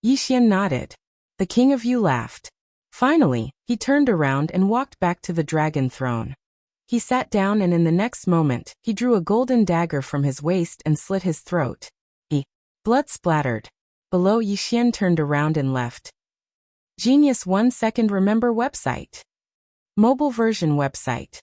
Yi Xian nodded. The king of Yu laughed. Finally, he turned around and walked back to the dragon throne. He sat down and in the next moment, he drew a golden dagger from his waist and slit his throat. Blood splattered. Below, Yi Xian turned around and left. Genius 1 second remember website. Mobile version website.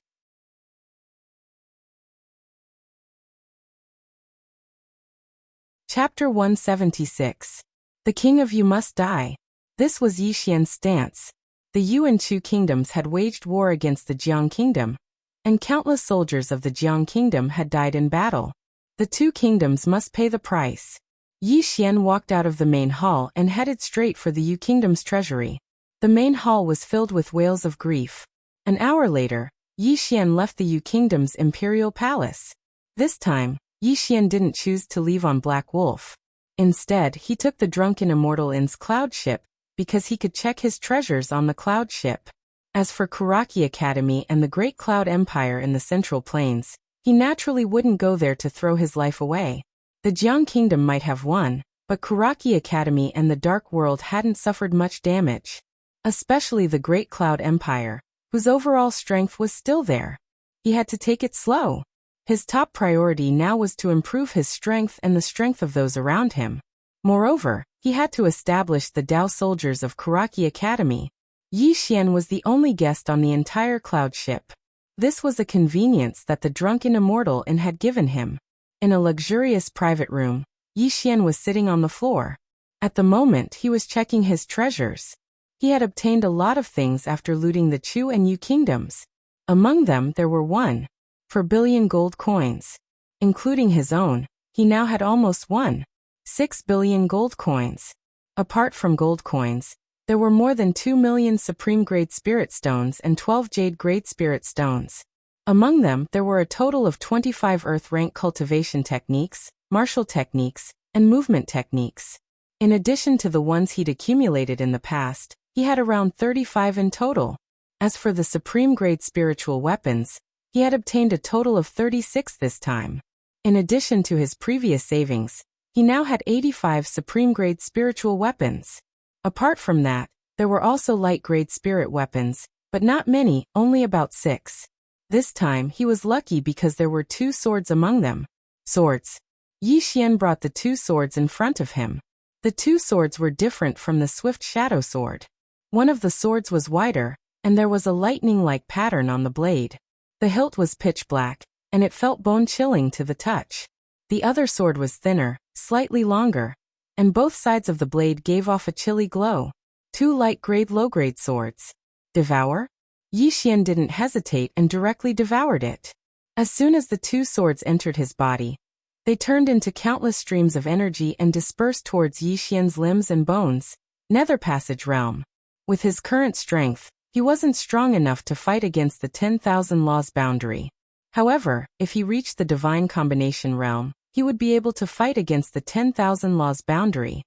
Chapter 176. The king of Yu must die. This was Yi Xian's stance. The Yu and Chu kingdoms had waged war against the Jiang kingdom, and countless soldiers of the Jiang kingdom had died in battle. The two kingdoms must pay the price. Yi Xian walked out of the main hall and headed straight for the Yu kingdom's treasury. The main hall was filled with wails of grief. An hour later, Yi Xian left the Yu kingdom's imperial palace. This time, Yi Xian didn't choose to leave on Black Wolf. Instead, he took the drunken immortal In's cloud ship, because he could check his treasures on the cloud ship. As for Kuraki Academy and the Great Cloud Empire in the Central Plains, he naturally wouldn't go there to throw his life away. The Jiang Kingdom might have won, but Kuraki Academy and the Dark World hadn't suffered much damage. Especially the Great Cloud Empire, whose overall strength was still there. He had to take it slow. His top priority now was to improve his strength and the strength of those around him. Moreover, he had to establish the Dao soldiers of Kuraki Academy. Yi Xian was the only guest on the entire cloud ship. This was a convenience that the drunken immortal Yin had given him. In a luxurious private room, Yi Xian was sitting on the floor. At the moment he was checking his treasures. He had obtained a lot of things after looting the Chu and Yu kingdoms. Among them there were 1.4 billion gold coins. Including his own, he now had almost 1.6 billion gold coins. Apart from gold coins, there were more than 2 million supreme-grade spirit stones and 12 jade-grade spirit stones. Among them there were a total of 25 earth-rank cultivation techniques, martial techniques, and movement techniques. In addition to the ones he'd accumulated in the past, he had around 35 in total. As for the supreme-grade spiritual weapons, he had obtained a total of 36 this time. In addition to his previous savings, he now had 85 supreme-grade spiritual weapons. Apart from that, there were also light-grade spirit weapons, but not many, only about 6. This time he was lucky because there were 2 swords among them. Swords. Yi Xian brought the 2 swords in front of him. The 2 swords were different from the swift shadow sword. One of the swords was wider, and there was a lightning-like pattern on the blade. The hilt was pitch black, and it felt bone-chilling to the touch. The other sword was thinner, slightly longer, and both sides of the blade gave off a chilly glow. 2 light-grade low-grade swords. Devour? Yi Xian didn't hesitate and directly devoured it. As soon as the 2 swords entered his body, they turned into countless streams of energy and dispersed towards Yi Xian's limbs and bones. Nether Passage Realm. With his current strength, he wasn't strong enough to fight against the 10,000 laws boundary. However, if he reached the Divine Combination Realm, he would be able to fight against the 10,000 laws boundary.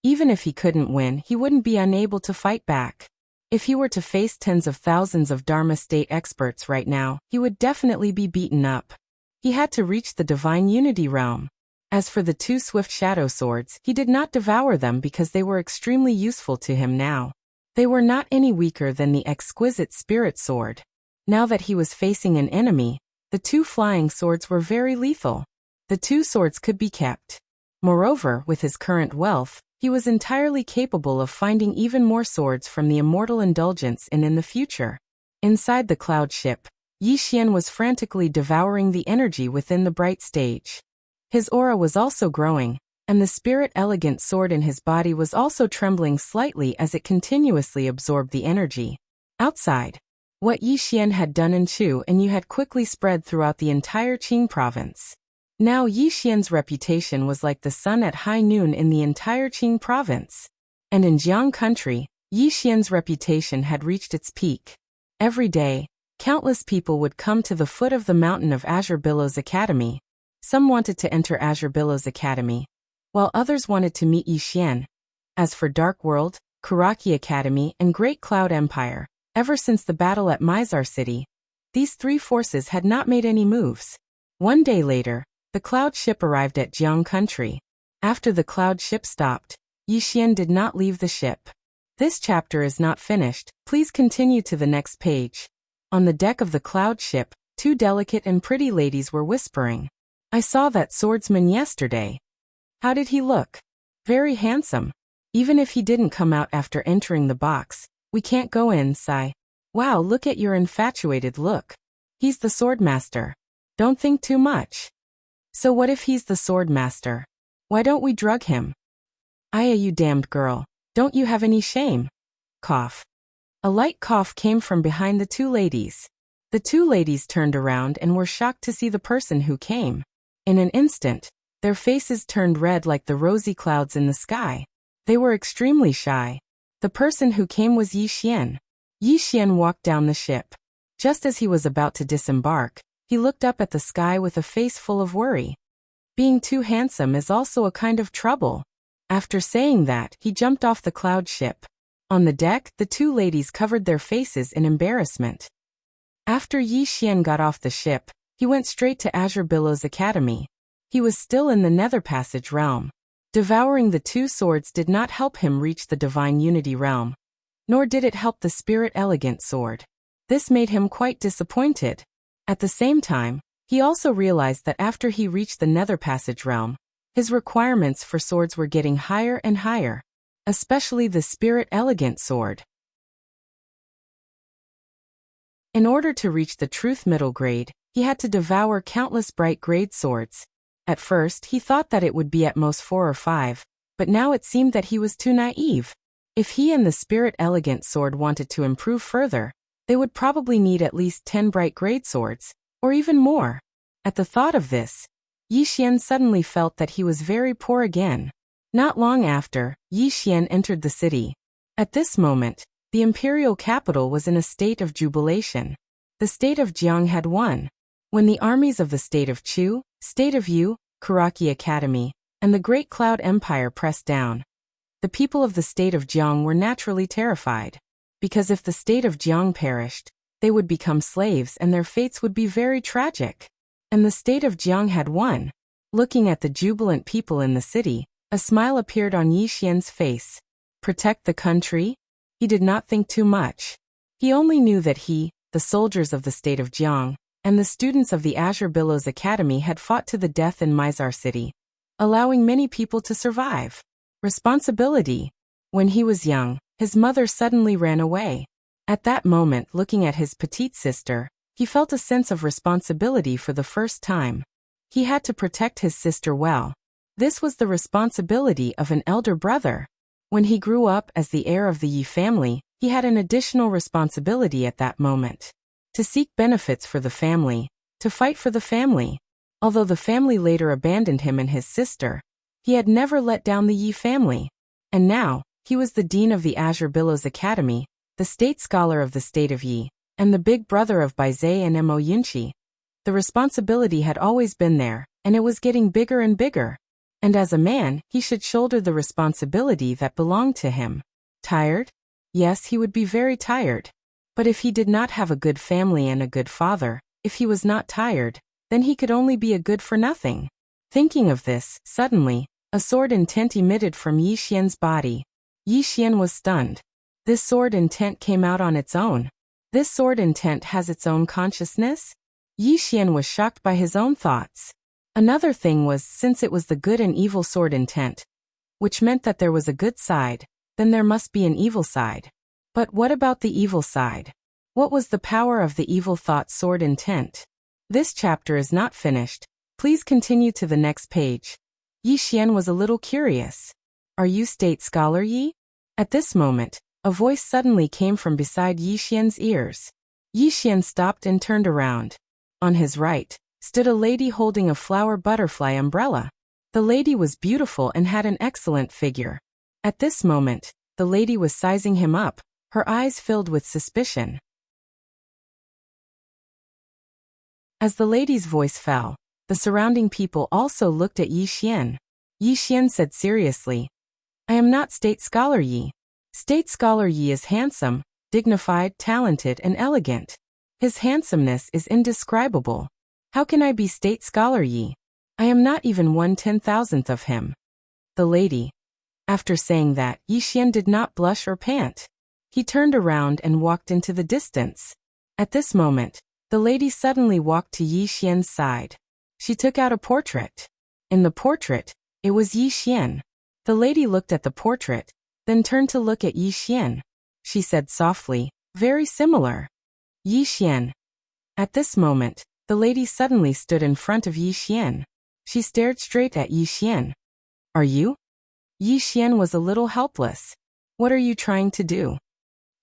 Even if he couldn't win, he wouldn't be unable to fight back. If he were to face tens of thousands of Dharma state experts right now, he would definitely be beaten up. He had to reach the Divine Unity Realm. As for the 2 swift shadow swords, he did not devour them because they were extremely useful to him now. They were not any weaker than the exquisite spirit sword. Now that he was facing an enemy, the 2 flying swords were very lethal. The 2 swords could be kept. Moreover, with his current wealth, he was entirely capable of finding even more swords from the immortal indulgence in the future. Inside the cloud ship, Yi Xian was frantically devouring the energy within the bright stage. His aura was also growing, and the spirit elegant sword in his body was also trembling slightly as it continuously absorbed the energy. Outside, what Yi Xian had done in Chu and Yu had quickly spread throughout the entire Qing province. Now Yi Xian's reputation was like the sun at high noon in the entire Qing province. And in Jiang country, Yi Xian's reputation had reached its peak. Every day, countless people would come to the foot of the mountain of Azure Billows Academy. Some wanted to enter Azure Billows Academy, while others wanted to meet Yi Xian. As for Dark World, Kuraki Academy, and Great Cloud Empire, ever since the battle at Mizar City, these 3 forces had not made any moves. One day later, the cloud ship arrived at Jiang country. After the cloud ship stopped, Yi Xian did not leave the ship. This chapter is not finished, please continue to the next page. On the deck of the cloud ship, 2 delicate and pretty ladies were whispering. I saw that swordsman yesterday. How did he look? Very handsome. Even if he didn't come out after entering the box, we can't go in, sigh. Wow, look at your infatuated look. He's the Swordmaster. Don't think too much. So what if he's the Swordmaster? Why don't we drug him? Aya, you damned girl. Don't you have any shame? Cough. A light cough came from behind the 2 ladies. The 2 ladies turned around and were shocked to see the person who came. In an instant, their faces turned red like the rosy clouds in the sky. They were extremely shy. The person who came was Yi Xian. Yi Xian walked down the ship. Just as he was about to disembark, he looked up at the sky with a face full of worry. Being too handsome is also a kind of trouble. After saying that, he jumped off the cloud ship. On the deck, the two ladies covered their faces in embarrassment. After Yi Xian got off the ship, he went straight to Azure Billow's academy. He was still in the Nether Passage realm. Devouring the two swords did not help him reach the Divine Unity realm. Nor did it help the Spirit Elegant sword. This made him quite disappointed. At the same time, he also realized that after he reached the Nether Passage realm, his requirements for swords were getting higher and higher, especially the Spirit Elegant sword. In order to reach the Truth middle grade, he had to devour countless bright grade swords. At first, he thought that it would be at most 4 or 5, but now it seemed that he was too naive. If he and the Spirit Elegant sword wanted to improve further, they would probably need at least 10 bright grade swords, or even more. At the thought of this, Yi Xian suddenly felt that he was very poor again. Not long after, Yi Xian entered the city. At this moment, the imperial capital was in a state of jubilation. The state of Jiang had won. When the armies of the state of Chu, state of Yu, Karaki Academy, and the Great Cloud Empire pressed down, the people of the state of Jiang were naturally terrified. Because if the state of Jiang perished, they would become slaves and their fates would be very tragic. And the state of Jiang had won. Looking at the jubilant people in the city, a smile appeared on Yi Xian's face. Protect the country? He did not think too much. He only knew that he, the soldiers of the state of Jiang, and the students of the Azure Billows Academy had fought to the death in Mizar City, allowing many people to survive. Responsibility. When he was young, his mother suddenly ran away. At that moment, looking at his petite sister, he felt a sense of responsibility for the first time. He had to protect his sister well. This was the responsibility of an elder brother. When he grew up as the heir of the Yi family, he had an additional responsibility at that moment. To seek benefits for the family, to fight for the family. Although the family later abandoned him and his sister, he had never let down the Yi family. And now, he was the dean of the Azure Billows Academy, the state scholar of the state of Yi, and the big brother of Baizhe and Mo Yunqi. The responsibility had always been there, and it was getting bigger and bigger. And as a man, he should shoulder the responsibility that belonged to him. Tired? Yes, he would be very tired. But if he did not have a good family and a good father, if he was not tired, then he could only be a good for nothing. Thinking of this, suddenly, a sword intent emitted from Yi Xian's body. Yi Xian was stunned. This sword intent came out on its own. This sword intent has its own consciousness? Yi Xian was shocked by his own thoughts. Another thing was, since it was the good and evil sword intent, which meant that there was a good side, then there must be an evil side. But what about the evil side? What was the power of the evil thought sword intent? This chapter is not finished. Please continue to the next page. Yi Xian was a little curious. Are you state scholar Yi? At this moment, a voice suddenly came from beside Yi Xian's ears. Yi Xian stopped and turned around. On his right, stood a lady holding a flower butterfly umbrella. The lady was beautiful and had an excellent figure. At this moment, the lady was sizing him up, her eyes filled with suspicion. As the lady's voice fell, the surrounding people also looked at Yi Xian. Yi Xian said seriously, I am not state scholar Yi. State scholar Yi is handsome, dignified, talented, and elegant. His handsomeness is indescribable. How can I be state scholar Yi? I am not even 1/10,000th of him. The lady. After saying that, Yi Xian did not blush or pant. He turned around and walked into the distance. At this moment, the lady suddenly walked to Yi Xian's side. She took out a portrait. In the portrait, it was Yi Xian. The lady looked at the portrait, then turned to look at Yi Xian. She said softly, very similar. Yi Xian. At this moment, the lady suddenly stood in front of Yi Xian. She stared straight at Yi Xian. Are you? Yi Xian was a little helpless. What are you trying to do?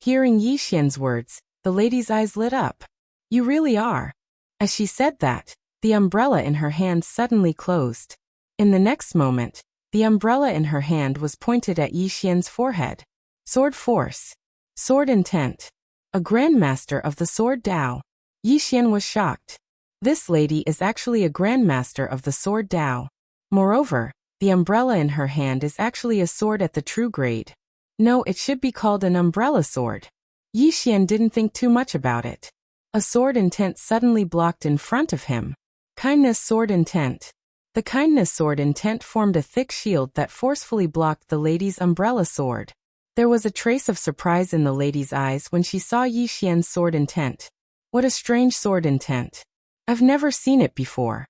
Hearing Yi Xian's words, the lady's eyes lit up. You really are. As she said that, the umbrella in her hand suddenly closed. In the next moment, the umbrella in her hand was pointed at Yi Xian's forehead. Sword force. Sword intent. A grandmaster of the sword Dao. Yi Xian was shocked. This lady is actually a grandmaster of the sword Dao. Moreover, The umbrella in her hand is actually a sword at the true grade. No, it should be called an umbrella sword. Yi Xian didn't think too much about it. A sword intent suddenly blocked in front of him. Kindness sword intent. The kindness sword intent formed a thick shield that forcefully blocked the lady's umbrella sword. There was a trace of surprise in the lady's eyes when she saw Yi Xian's sword intent. What a strange sword intent. I've never seen it before.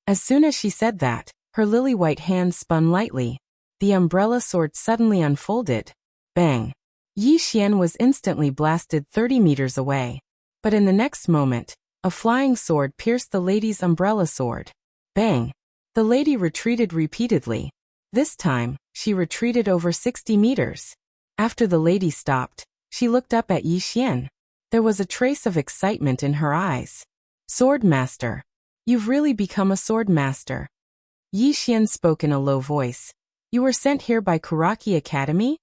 As soon as she said that, her lily-white hand spun lightly. The umbrella sword suddenly unfolded. Bang! Yi Xian was instantly blasted 30 meters away. But in the next moment, a flying sword pierced the lady's umbrella sword. Bang! The lady retreated repeatedly. This time, she retreated over 60 meters. After the lady stopped, she looked up at Yi Xian. There was a trace of excitement in her eyes. Swordmaster. You've really become a swordmaster. Yi Xian spoke in a low voice. You were sent here by Kuraki Academy?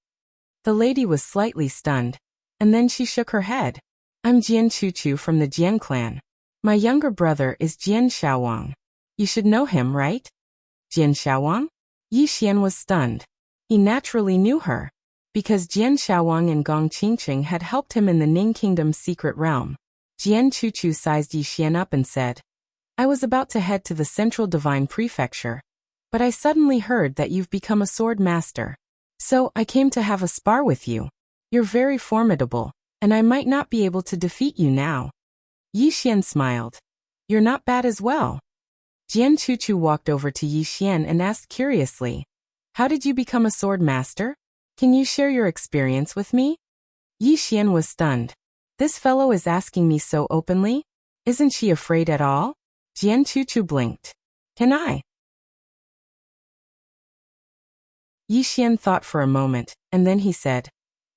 The lady was slightly stunned, and then she shook her head. I'm Jian Chuchu from the Jian clan. My younger brother is Jian Xiaowang. You should know him, right? Jian Xiaowang? Yi Xian was stunned. He naturally knew her, because Jian Xiaowang and Gong Qingqing had helped him in the Ning Kingdom's secret realm. Jian Chuchu sized Yi Xian up and said, I was about to head to the Central Divine Prefecture, but I suddenly heard that you've become a sword master. So I came to have a spar with you. You're very formidable, and I might not be able to defeat you now. Yi Xian smiled. You're not bad as well. Jian Chuchu walked over to Yi Xian and asked curiously, How did you become a sword master? Can you share your experience with me? Yi Xian was stunned. This fellow is asking me so openly? Isn't she afraid at all? Jian Chuchu blinked. Can I? Yi Xian thought for a moment, and then he said,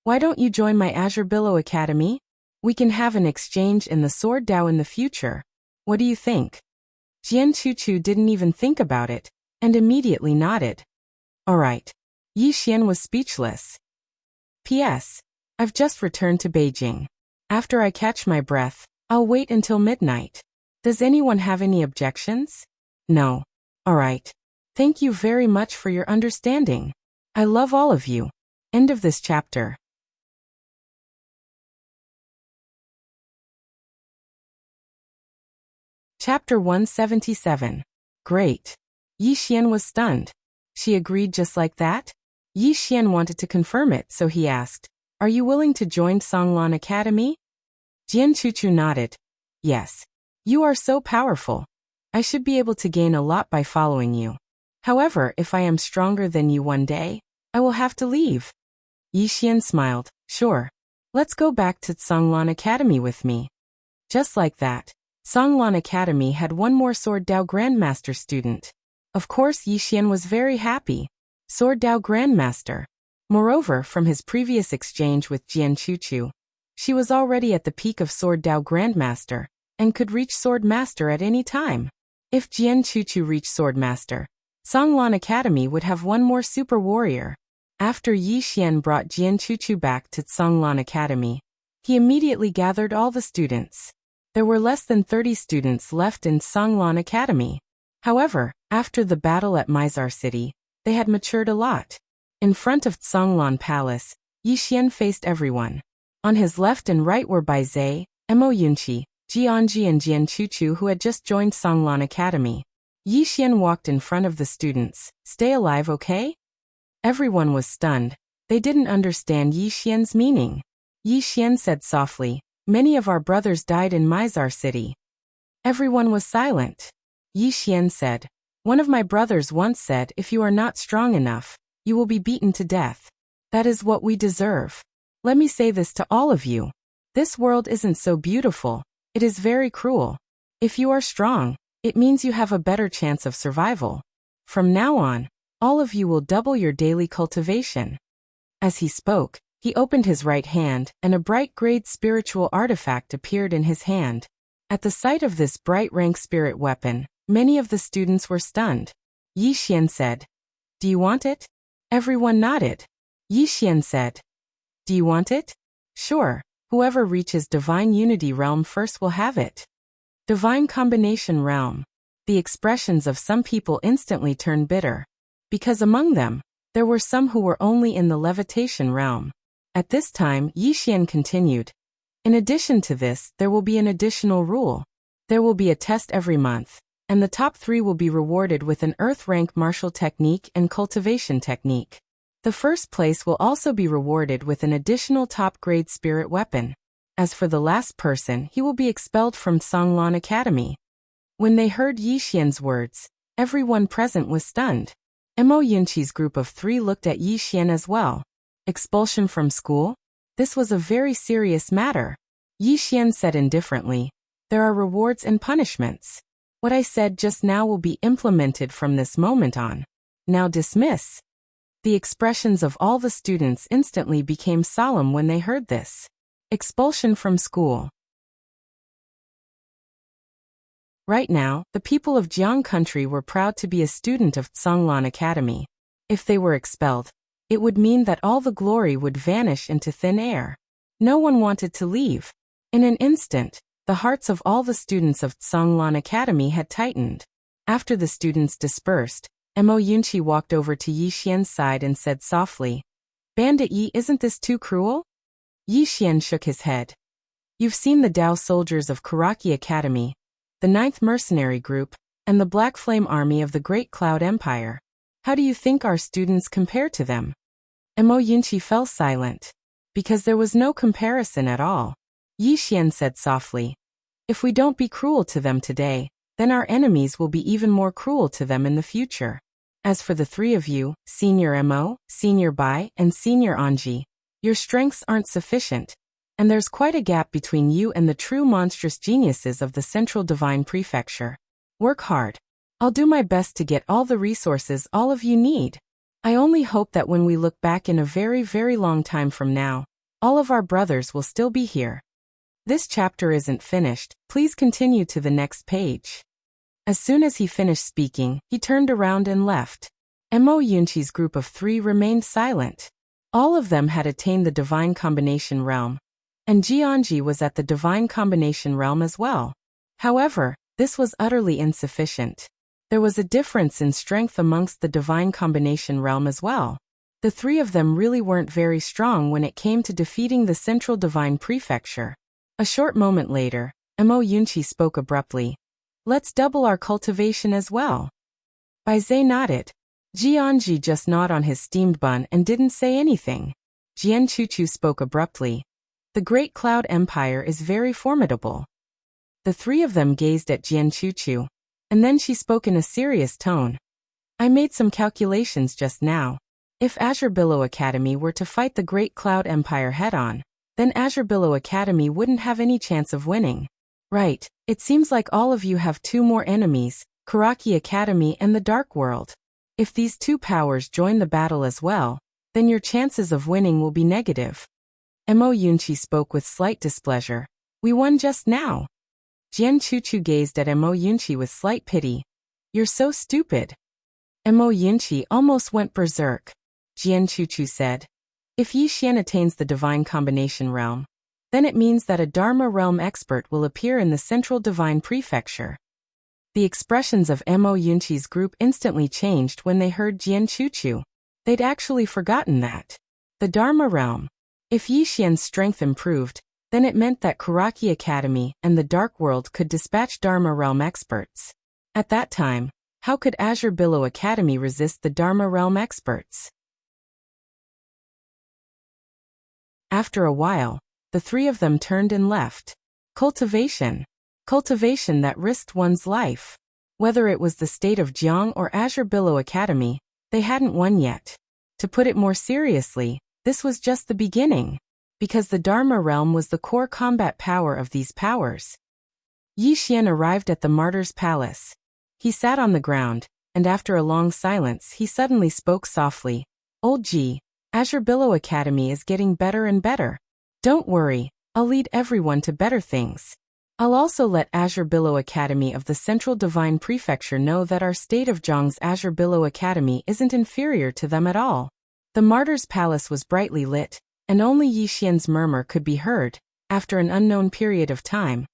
Why don't you join my Azure Billow Academy? We can have an exchange in the Sword Dao in the future. What do you think? Jian Chuchu didn't even think about it, and immediately nodded. All right. Yi Xian was speechless. P.S. I've just returned to Beijing. After I catch my breath, I'll wait until midnight. Does anyone have any objections? No. All right. Thank you very much for your understanding. I love all of you. End of this chapter. Chapter 177. Great. Yi Xian was stunned. She agreed just like that? Yi Xian wanted to confirm it, so he asked, Are you willing to join Songlan Academy? Jian Chuchu nodded. Yes. You are so powerful. I should be able to gain a lot by following you. However, if I am stronger than you one day, I will have to leave. Yi Xian smiled. Sure. Let's go back to Songlan Academy with me. Just like that, Songlan Academy had one more Sword Dao Grandmaster student. Of course, Yi Xian was very happy. Sword Dao Grandmaster. Moreover, from his previous exchange with Jian Chuchu, she was already at the peak of Sword Dao Grandmaster, and could reach Swordmaster at any time. If Jian Chuchu reached Swordmaster, Songlan Academy would have one more super warrior. After Yi Xian brought Jian Chuchu back to Songlan Academy, he immediately gathered all the students. There were less than 30 students left in Songlan Academy. However, after the battle at Mizar City, they had matured a lot. In front of Songlan Palace, Yi Xian faced everyone. On his left and right were Bai Zai, Mo Yunqi, Jianji and Jian Chuchu, who had just joined Songlan Academy. Yi Xian walked in front of the students. Stay alive, okay? Everyone was stunned. They didn't understand Yi Xian's meaning. Yi Xian said softly, Many of our brothers died in Mizar City. Everyone was silent. Yi Xian said, One of my brothers once said, If you are not strong enough, you will be beaten to death. That is what we deserve. Let me say this to all of you. This world isn't so beautiful. It is very cruel. If you are strong, it means you have a better chance of survival. From now on, all of you will double your daily cultivation. As he spoke, he opened his right hand, and a bright grade spiritual artifact appeared in his hand. At the sight of this bright rank spirit weapon, many of the students were stunned. Yi Xian said, Do you want it? Everyone nodded. Yi Xian said, Do you want it? Sure. Whoever reaches Divine Unity Realm first will have it. Divine Combination Realm. The expressions of some people instantly turned bitter. because among them, there were some who were only in the levitation realm. At this time, Yixian continued. In addition to this, there will be an additional rule. There will be a test every month, and the top 3 will be rewarded with an Earth rank martial technique and cultivation technique. The first place will also be rewarded with an additional top-grade spirit weapon. As for the last person, he will be expelled from Songlan Academy. When they heard Yixian's words, everyone present was stunned. Mo Yunqi's group of 3 looked at Yixian as well. Expulsion from school? This was a very serious matter. Yixian said indifferently, there are rewards and punishments. What I said just now will be implemented from this moment on. Now dismiss. The expressions of all the students instantly became solemn when they heard this. Expulsion from school. Right now, the people of Jiang country were proud to be a student of Songlan Academy. If they were expelled, it would mean that all the glory would vanish into thin air. No one wanted to leave. In an instant, the hearts of all the students of Songlan Academy had tightened. After the students dispersed, Mo Yunqi walked over to Yixian's side and said softly, Bandit Yi, isn't this too cruel? Yixian shook his head. You've seen the Dao soldiers of Karaki Academy, the 9th Mercenary Group, and the Black Flame Army of the Great Cloud Empire. How do you think our students compare to them? Mo Yunqi fell silent, because there was no comparison at all. Yixian said softly, if we don't be cruel to them today, then our enemies will be even more cruel to them in the future. As for the 3 of you, Senior Mo, Senior Bai, and Senior Anji, your strengths aren't sufficient, and there's quite a gap between you and the true monstrous geniuses of the Central Divine Prefecture. Work hard. I'll do my best to get all the resources all of you need. I only hope that when we look back in a very, very long time from now, all of our brothers will still be here. This chapter isn't finished, please continue to the next page. As soon as he finished speaking, he turned around and left. Mo Yunqi's group of 3 remained silent. All of them had attained the Divine Combination Realm, and Jianji was at the Divine Combination Realm as well. However, this was utterly insufficient. There was a difference in strength amongst the Divine Combination Realm as well. The 3 of them really weren't very strong when it came to defeating the Central Divine Prefecture. A short moment later, Mo Yunqi spoke abruptly. Let's double our cultivation as well. Bai Zhe nodded. Jianji just gnawed on his steamed bun and didn't say anything. Jian Chuchu spoke abruptly. The Great Cloud Empire is very formidable. The 3 of them gazed at Jian Chuchu, and then she spoke in a serious tone. I made some calculations just now. If Azure Billow Academy were to fight the Great Cloud Empire head-on, then Azure Billow Academy wouldn't have any chance of winning. Right, it seems like all of you have 2 more enemies, Karaki Academy and the Dark World. If these 2 powers join the battle as well, then your chances of winning will be negative. Mo Yunqi spoke with slight displeasure. We won just now. Jian Chuchu gazed at Mo Yunqi with slight pity. You're so stupid. Mo Yunqi almost went berserk. Jian Chuchu said, if Yixian attains the Divine Combination Realm, then it means that a Dharma Realm expert will appear in the Central Divine Prefecture. The expressions of Mo Yunqi's group instantly changed when they heard Jian Chuchu. They'd actually forgotten that. The Dharma Realm. If Yixian's strength improved, then it meant that Karaki Academy and the Dark World could dispatch Dharma Realm experts. At that time, how could Azure Billow Academy resist the Dharma Realm experts? After a while, the 3 of them turned and left. Cultivation. Cultivation that risked one's life. Whether it was the state of Jiang or Azure Billow Academy, they hadn't won yet. To put it more seriously, this was just the beginning, because the Dharma Realm was the core combat power of these powers. Yixian arrived at the Martyr's Palace. He sat on the ground, and after a long silence he suddenly spoke softly. Old Ji, Azure Billow Academy is getting better and better. Don't worry, I'll lead everyone to better things. I'll also let Azure Billow Academy of the Central Divine Prefecture know that our state of Zhang's Azure Billow Academy isn't inferior to them at all. The Martyr's Palace was brightly lit, and only Yixian's murmur could be heard. After an unknown period of time,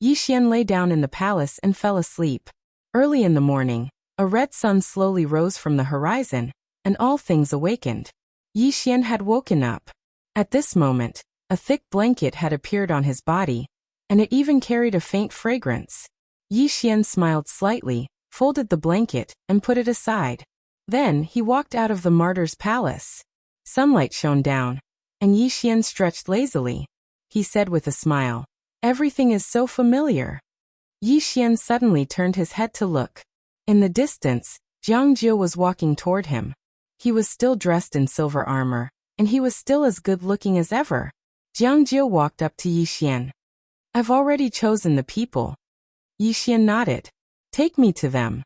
Yixian lay down in the palace and fell asleep. Early in the morning, A red sun slowly rose from the horizon, and all things awakened. Yi Xian had woken up. At this moment, a thick blanket had appeared on his body, and it even carried a faint fragrance. Yi Xian smiled slightly, folded the blanket, and put it aside. Then he walked out of the martyr's palace. Sunlight shone down, and Yi Xian stretched lazily. He said with a smile, "Everything is so familiar." Yi Xian suddenly turned his head to look. In the distance, Jiang Jiu was walking toward him. He was still dressed in silver armor, and he was still as good-looking as ever. Jiang Jiu walked up to Yi Xian. "I've already chosen the people." Yi Xian nodded. "Take me to them."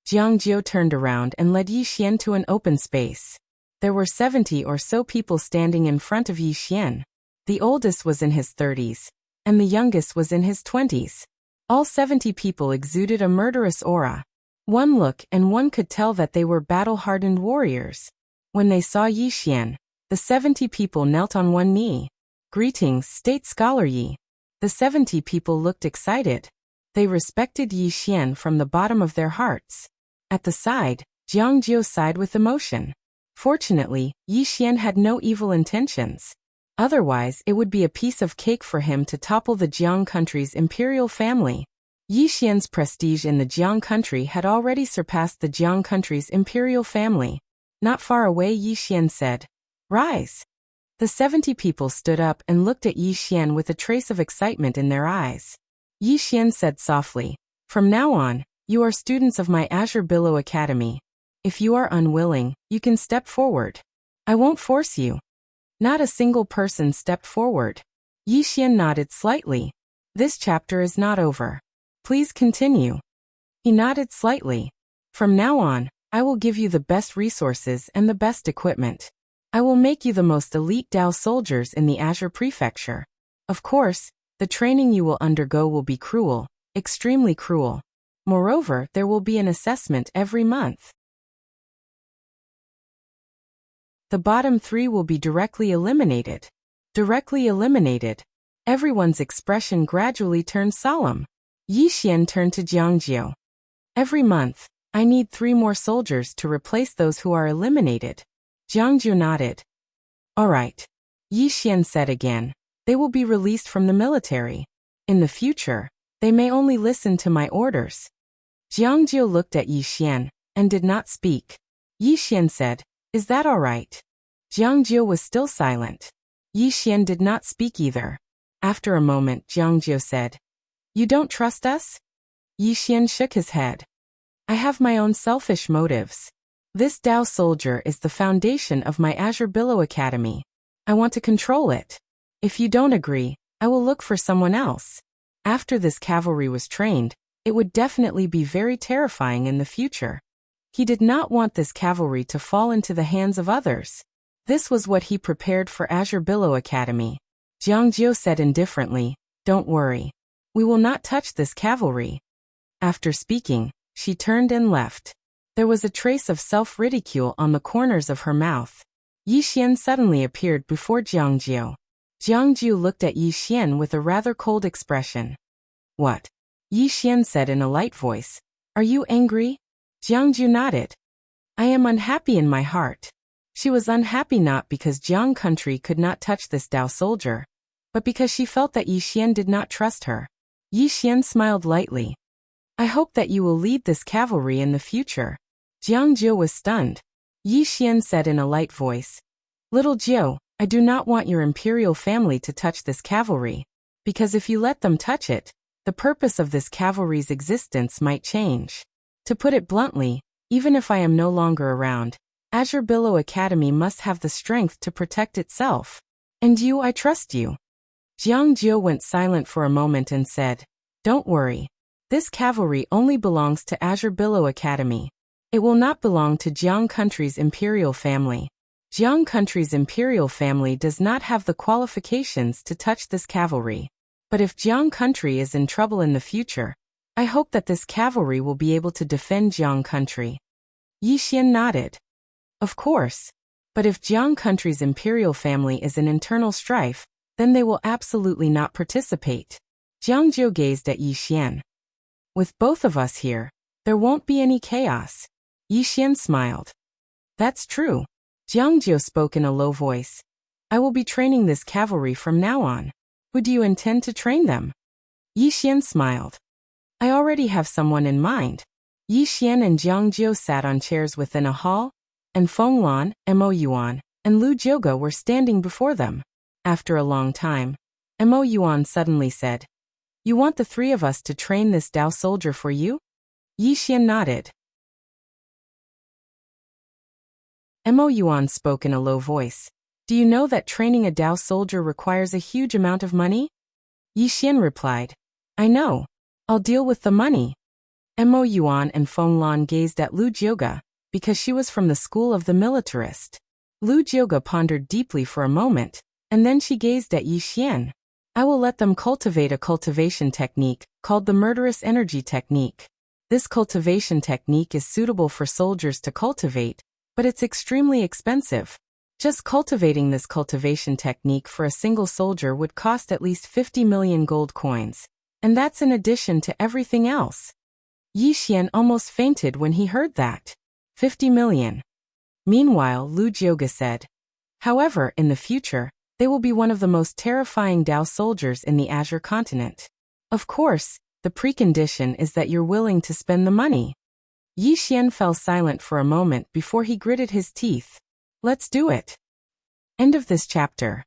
Jiang Jiu turned around and led Yi Xian to an open space. There were 70 or so people standing in front of Yi Xian. The oldest was in his 30s, and the youngest was in his 20s. All 70 people exuded a murderous aura. One look and one could tell that they were battle-hardened warriors. When they saw Yi Xian, the 70 people knelt on one knee. "Greetings, State Scholar Yi." The 70 people looked excited. They respected Yi Xian from the bottom of their hearts. At the side, Jiang Jiu sighed with emotion. Fortunately, Yi Xian had no evil intentions. Otherwise, it would be a piece of cake for him to topple the Jiang country's imperial family. Yi Xian's prestige in the Jiang country had already surpassed the Jiang country's imperial family. Not far away, Yi Xian said, "Rise." The 70 people stood up and looked at Yi Xian with a trace of excitement in their eyes. Yi Xian said softly, "From now on, you are students of my Azure Billow Academy. If you are unwilling, you can step forward. I won't force you." Not a single person stepped forward. Yi Xian nodded slightly. "This chapter is not over. Please continue." He nodded slightly. "From now on, I will give you the best resources and the best equipment. I will make you the most elite Dao soldiers in the Azure Prefecture. Of course, the training you will undergo will be cruel, extremely cruel. Moreover, there will be an assessment every month. The bottom 3 will be directly eliminated." Directly eliminated. Everyone's expression gradually turned solemn. Yi Xian turned to Jiang Jiu. "Every month, I need 3 more soldiers to replace those who are eliminated." Jiang Jiu nodded. "All right." Yi Xian said again, "They will be released from the military. In the future, they may only listen to my orders." Jiang Jiu looked at Yi Xian, and did not speak. Yi Xian said, "Is that all right?" Jiang Jiu was still silent. Yi Xian did not speak either. After a moment, Jiang Jiu said, "You don't trust us?" Yi Xian shook his head. "I have my own selfish motives. This Dao soldier is the foundation of my Azure Billow Academy. I want to control it. If you don't agree, I will look for someone else." After this cavalry was trained, it would definitely be very terrifying in the future. He did not want this cavalry to fall into the hands of others. This was what he prepared for Azure Billow Academy. Jiang Jiu said indifferently, "Don't worry. We will not touch this cavalry." After speaking, she turned and left. There was a trace of self-ridicule on the corners of her mouth. Yi Xian suddenly appeared before Jiang Jiu. Jiang Jiu looked at Yi Xian with a rather cold expression. "What?" Yi Xian said in a light voice. "Are you angry?" Jiang Jiu nodded. "I am unhappy in my heart." She was unhappy not because Jiang country could not touch this Dao soldier, but because she felt that Yi Xian did not trust her. Yi Xian smiled lightly. "I hope that you will lead this cavalry in the future." Jiang Jiu was stunned. Yi Xian said in a light voice, "Little Jiu, I do not want your imperial family to touch this cavalry, because if you let them touch it, the purpose of this cavalry's existence might change. To put it bluntly, even if I am no longer around, Azure Billow Academy must have the strength to protect itself. And you, I trust you." Jiang Jiu went silent for a moment and said, "Don't worry. This cavalry only belongs to Azure Billow Academy. It will not belong to Jiang country's imperial family. Jiang country's imperial family does not have the qualifications to touch this cavalry. But if Jiang country is in trouble in the future, I hope that this cavalry will be able to defend Jiang country." Yi Xian nodded. "Of course. But if Jiang country's imperial family is in internal strife, then they will absolutely not participate." Jiang Jiu gazed at Yi Xian. "With both of us here, There won't be any chaos. Yi Xian smiled. That's true. Jiang Jiu spoke in a low voice. I will be training this cavalry from now on. Who do you intend to train them? Yi Xian smiled. I already have someone in mind. Yi Xian and Jiang Jiu sat on chairs within a hall, and Feng Lan, Mo Yuan, and Lu Jioge were standing before them. After a long time, Mo Yuan suddenly said, You want the three of us to train this Dao soldier for you? Yi Xian nodded. Mo Yuan spoke in a low voice. Do you know that training a Dao soldier requires a huge amount of money? Yi Xian replied. I know. I'll deal with the money. Mo Yuan and Feng Lan gazed at Lu Jioge, because she was from the school of the militarist. Lu Jioge pondered deeply for a moment, and then she gazed at Yi Xian. I will let them cultivate a cultivation technique, called the murderous energy technique. This cultivation technique is suitable for soldiers to cultivate, but it's extremely expensive. Just cultivating this cultivation technique for a single soldier would cost at least 50 million gold coins. And that's in addition to everything else. Yi Xian almost fainted when he heard that. 50 million. Meanwhile, Lu Jioge said, However, in the future, they will be one of the most terrifying Dao soldiers in the Azure continent. Of course, the precondition is that you're willing to spend the money. Yi Xian fell silent for a moment before he gritted his teeth. Let's do it. End of this chapter.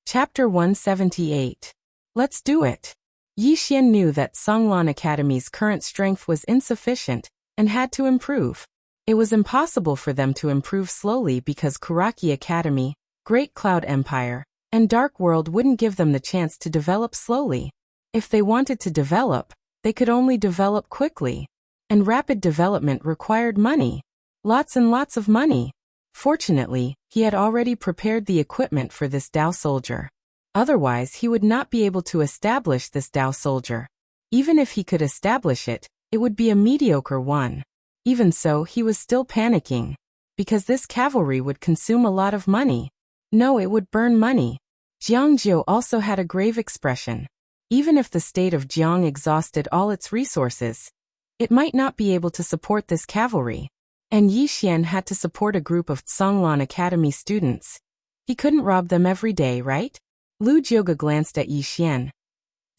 Chapter 178. Let's do it. Yi Xian knew that Songlan Academy's current strength was insufficient and had to improve. It was impossible for them to improve slowly because Kuraki Academy, Great Cloud Empire, and Dark World wouldn't give them the chance to develop slowly. If they wanted to develop, they could only develop quickly. And rapid development required money. Lots and lots of money. Fortunately, he had already prepared the equipment for this Dao soldier. Otherwise, he would not be able to establish this Dao soldier. Even if he could establish it, it would be a mediocre one. Even so, he was still panicking. Because this cavalry would consume a lot of money. No, it would burn money. Jiang Jiu also had a grave expression. Even if the state of Jiang exhausted all its resources, it might not be able to support this cavalry. And Yi Xian had to support a group of Songlan Academy students. He couldn't rob them every day, right? Lu Jioge glanced at Yi Xian.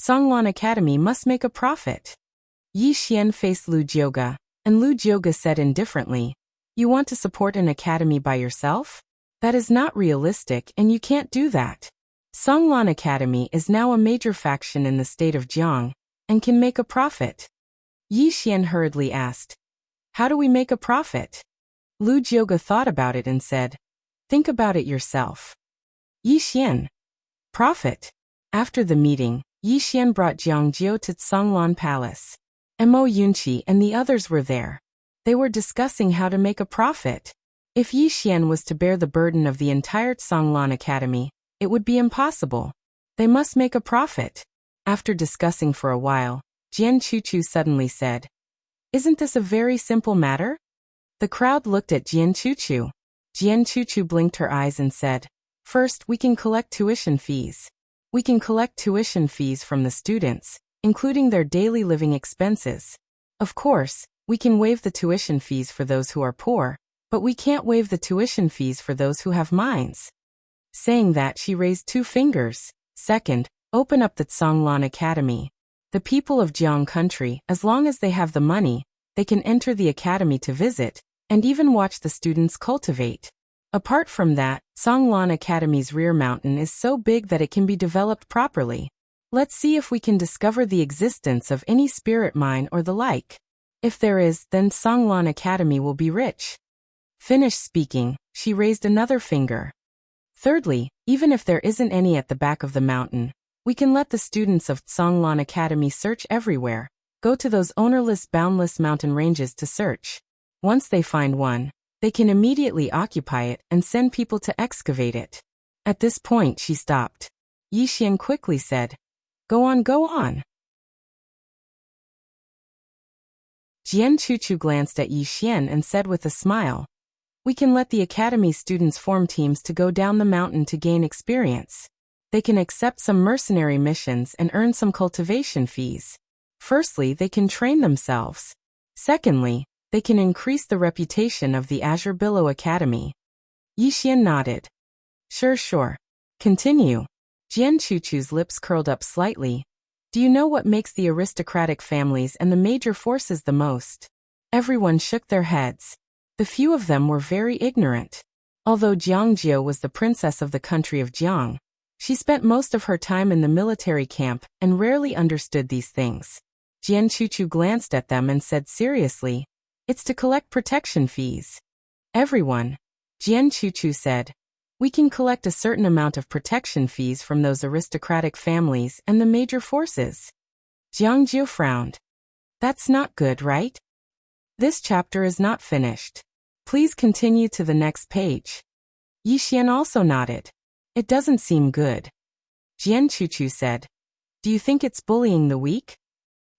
Songlan Academy must make a profit. Yi Xian faced Lu Jioge, and Lu Jioge said indifferently, You want to support an academy by yourself? That is not realistic and you can't do that. Songlan Academy is now a major faction in the state of Jiang, and can make a profit. Yi Xian hurriedly asked, How do we make a profit? Lu Jioge thought about it and said, Think about it yourself. Yi Xian. Profit. After the meeting, Yi Xian brought Jiang Jiu to Songlan Palace. Mo Yunqi and the others were there. They were discussing how to make a profit. If Yi Xian was to bear the burden of the entire Songlan Academy, it would be impossible. They must make a profit. After discussing for a while, Jian Chuchu suddenly said, Isn't this a very simple matter? The crowd looked at Jian Chuchu. Jian Chuchu blinked her eyes and said, First, we can collect tuition fees. We can collect tuition fees from the students, including their daily living expenses. Of course, we can waive the tuition fees for those who are poor, but we can't waive the tuition fees for those who have mines. Saying that, she raised 2 fingers. Second, open up the Songlan Academy. The people of Jiang country, as long as they have the money, they can enter the academy to visit, and even watch the students cultivate. Apart from that, Songlan Academy's rear mountain is so big that it can be developed properly. Let's see if we can discover the existence of any spirit mine or the like. If there is, then Songlan Academy will be rich. Finished speaking, she raised another finger. Thirdly, even if there isn't any at the back of the mountain, we can let the students of Songlan Academy search everywhere, go to those ownerless boundless mountain ranges to search. Once they find one, they can immediately occupy it and send people to excavate it. At this point she stopped. Yi Xian quickly said, Go on, go on. Jian Chuchu glanced at Yi Xian and said with a smile, We can let the academy students form teams to go down the mountain to gain experience. They can accept some mercenary missions and earn some cultivation fees. Firstly, they can train themselves. Secondly, they can increase the reputation of the Azure Billow Academy. Yixian nodded. Sure. Continue. Jian Chuchu's lips curled up slightly. Do you know what makes the aristocratic families and the major forces the most? Everyone shook their heads. The few of them were very ignorant. Although Jiangjio was the princess of the country of Jiang, she spent most of her time in the military camp and rarely understood these things. Jian Chuchu glanced at them and said seriously, "It's to collect protection fees." Everyone, Jian Chuchu said, "We can collect a certain amount of protection fees from those aristocratic families and the major forces." Jiangjio frowned. That's not good, right? This chapter is not finished. Please continue to the next page. Yixian also nodded. It doesn't seem good. Jian Chuchu said, "Do you think it's bullying the weak?"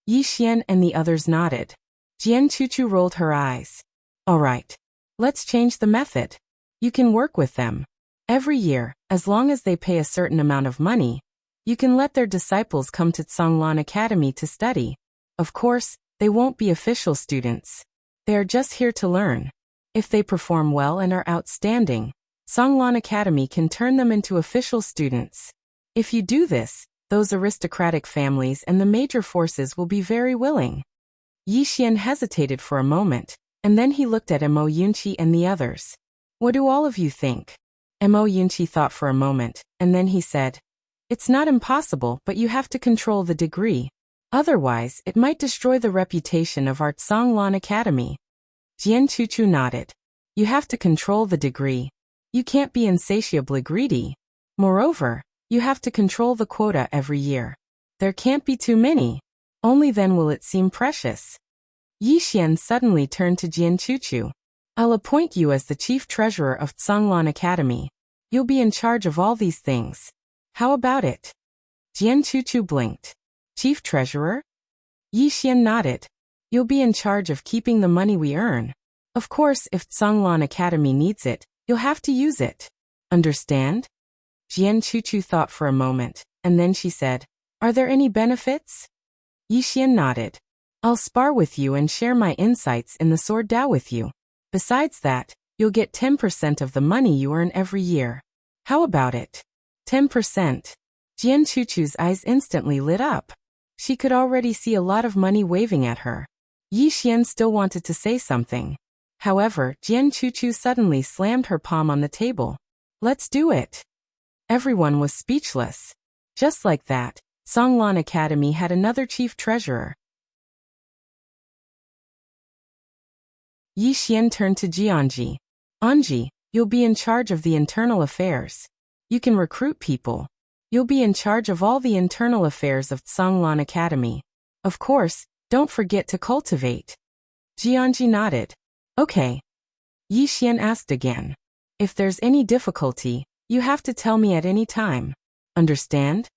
Yixian and the others nodded. Jian Chuchu rolled her eyes. All right. Let's change the method. You can work with them. Every year, as long as they pay a certain amount of money, you can let their disciples come to Tsanglan Academy to study. Of course, they won't be official students. They are just here to learn. If they perform well and are outstanding, Tsanglan Academy can turn them into official students. If you do this, those aristocratic families and the major forces will be very willing. Yixian hesitated for a moment, and then he looked at Mo Yunqi and the others. What do all of you think? Mo Yunqi thought for a moment, and then he said, "It's not impossible, but you have to control the degree. Otherwise, it might destroy the reputation of our Tsanglan Academy." Jian Chuchu nodded. You have to control the degree. You can't be insatiably greedy. Moreover, you have to control the quota every year. There can't be too many. Only then will it seem precious. Yixian suddenly turned to Jian Chuchu. I'll appoint you as the chief treasurer of Tsanglan Academy. You'll be in charge of all these things. How about it? Jian Chuchu blinked. Chief treasurer? Yixian nodded. You'll be in charge of keeping the money we earn. Of course, if Tsanglan Academy needs it, you'll have to use it. Understand? Jian Chuchu thought for a moment, and then she said, Are there any benefits? Yixian nodded. I'll spar with you and share my insights in the sword Dao with you. Besides that, you'll get 10% of the money you earn every year. How about it? 10%. Jian Chuchu's eyes instantly lit up. She could already see a lot of money waving at her. Yixian still wanted to say something. However, Jian Chuchu suddenly slammed her palm on the table. Let's do it. Everyone was speechless. Just like that, Tsanglan Academy had another chief treasurer. Yixian turned to Jianji. Anji, you'll be in charge of the internal affairs. You can recruit people. You'll be in charge of all the internal affairs of Tsanglan Academy. Of course, don't forget to cultivate. Jianji nodded. Okay. Yixian asked again. If there's any difficulty, you have to tell me at any time. Understand?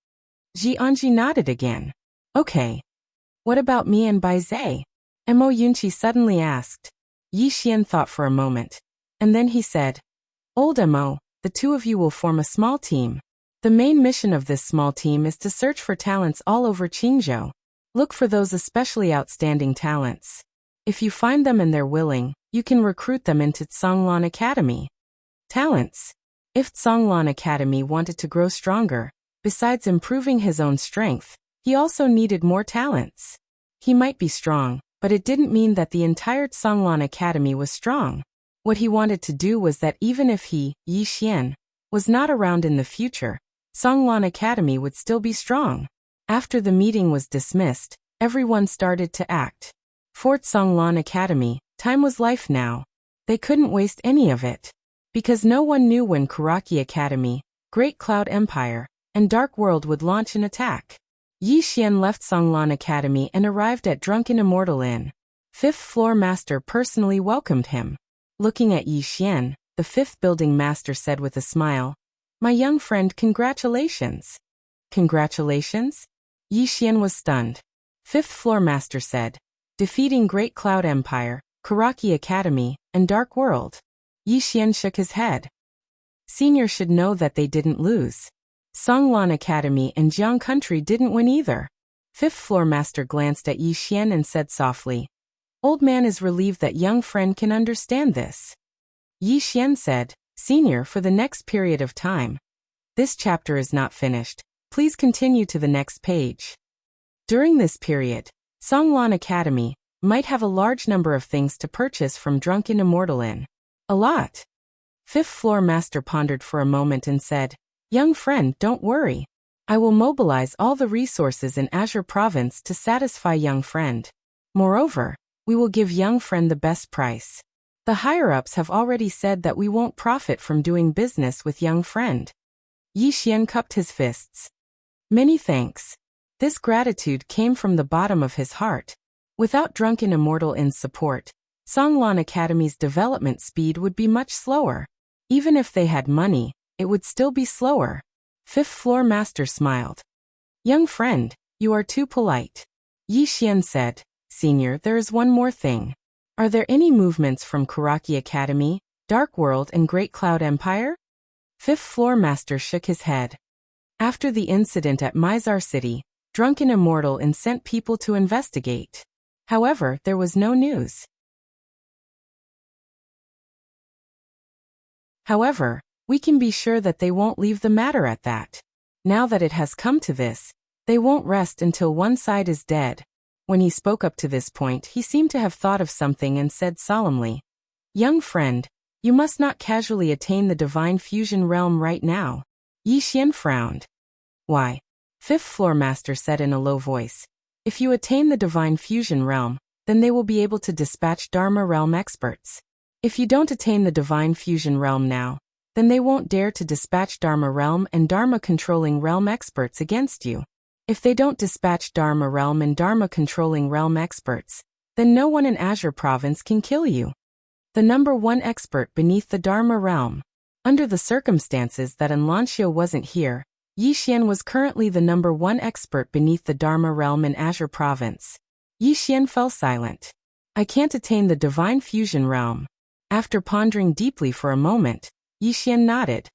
Jianji nodded again. Okay. What about me and Baizhe? Mo Yunqi suddenly asked. Yixian thought for a moment. And then he said, Old Mo, the two of you will form a small team. The main mission of this small team is to search for talents all over Qingzhou. Look for those especially outstanding talents. If you find them and they're willing, you can recruit them into Tsanglan Academy. Talents. If Tsanglan Academy wanted to grow stronger, besides improving his own strength, he also needed more talents. He might be strong, but it didn't mean that the entire Tsanglan Academy was strong. What he wanted to do was that even if he, Yixian, was not around in the future, Tsanglan Academy would still be strong. After the meeting was dismissed, everyone started to act. For Tsanglan Academy, time was life now. They couldn't waste any of it. Because no one knew when Kuraki Academy, Great Cloud Empire, and Dark World would launch an attack. Yixian left Tsanglan Academy and arrived at Drunken Immortal Inn. Fifth floor master personally welcomed him. Looking at Yixian, the fifth building master said with a smile, My young friend, congratulations. Congratulations? Yixian was stunned. Fifth floor master said, defeating Great Cloud Empire, Kuraki Academy, and Dark World. Yixian shook his head. Senior should know that they didn't lose. Songlan Academy and Jiang Country didn't win either. Fifth floor master glanced at Yi Xian and said softly, "Old man is relieved that young friend can understand this." Yi Xian said, "Senior, for the next period of time. This chapter is not finished. Please continue to the next page." During this period, Songlan Academy might have a large number of things to purchase from Drunken Immortal Inn. A lot. Fifth floor master pondered for a moment and said, "Young friend, don't worry. I will mobilize all the resources in Azure Province to satisfy young friend. Moreover, we will give young friend the best price. The higher-ups have already said that we won't profit from doing business with young friend." Yi Xian cupped his fists. "Many thanks." This gratitude came from the bottom of his heart. Without Drunken Immortal Inn's support, Songlan Academy's development speed would be much slower. Even if they had money, it would still be slower. Fifth floor master smiled. "Young friend, you are too polite." Yi Xian said, "Senior, there is one more thing. Are there any movements from Kuraki Academy, Dark World and Great Cloud Empire?" Fifth floor master shook his head. After the incident at Mizar City, Drunken Immortal Inn sent people to investigate. However, there was no news. However, we can be sure that they won't leave the matter at that. Now that it has come to this, they won't rest until one side is dead. When he spoke up to this point, he seemed to have thought of something and said solemnly, "Young friend, you must not casually attain the divine fusion realm right now." Yi Xian frowned. "Why?" Fifth floor master said in a low voice, "If you attain the divine fusion realm, then they will be able to dispatch Dharma realm experts. If you don't attain the divine fusion realm now, then they won't dare to dispatch Dharma realm and Dharma controlling realm experts against you. If they don't dispatch Dharma realm and Dharma controlling realm experts, then no one in Azure Province can kill you. The number one expert beneath the Dharma realm." Under the circumstances that Anlanxio wasn't here, Yi Xian was currently the number one expert beneath the Dharma realm in Azure Province. Yi Xian fell silent. "I can't attain the divine fusion realm." After pondering deeply for a moment, Yi Xian nodded.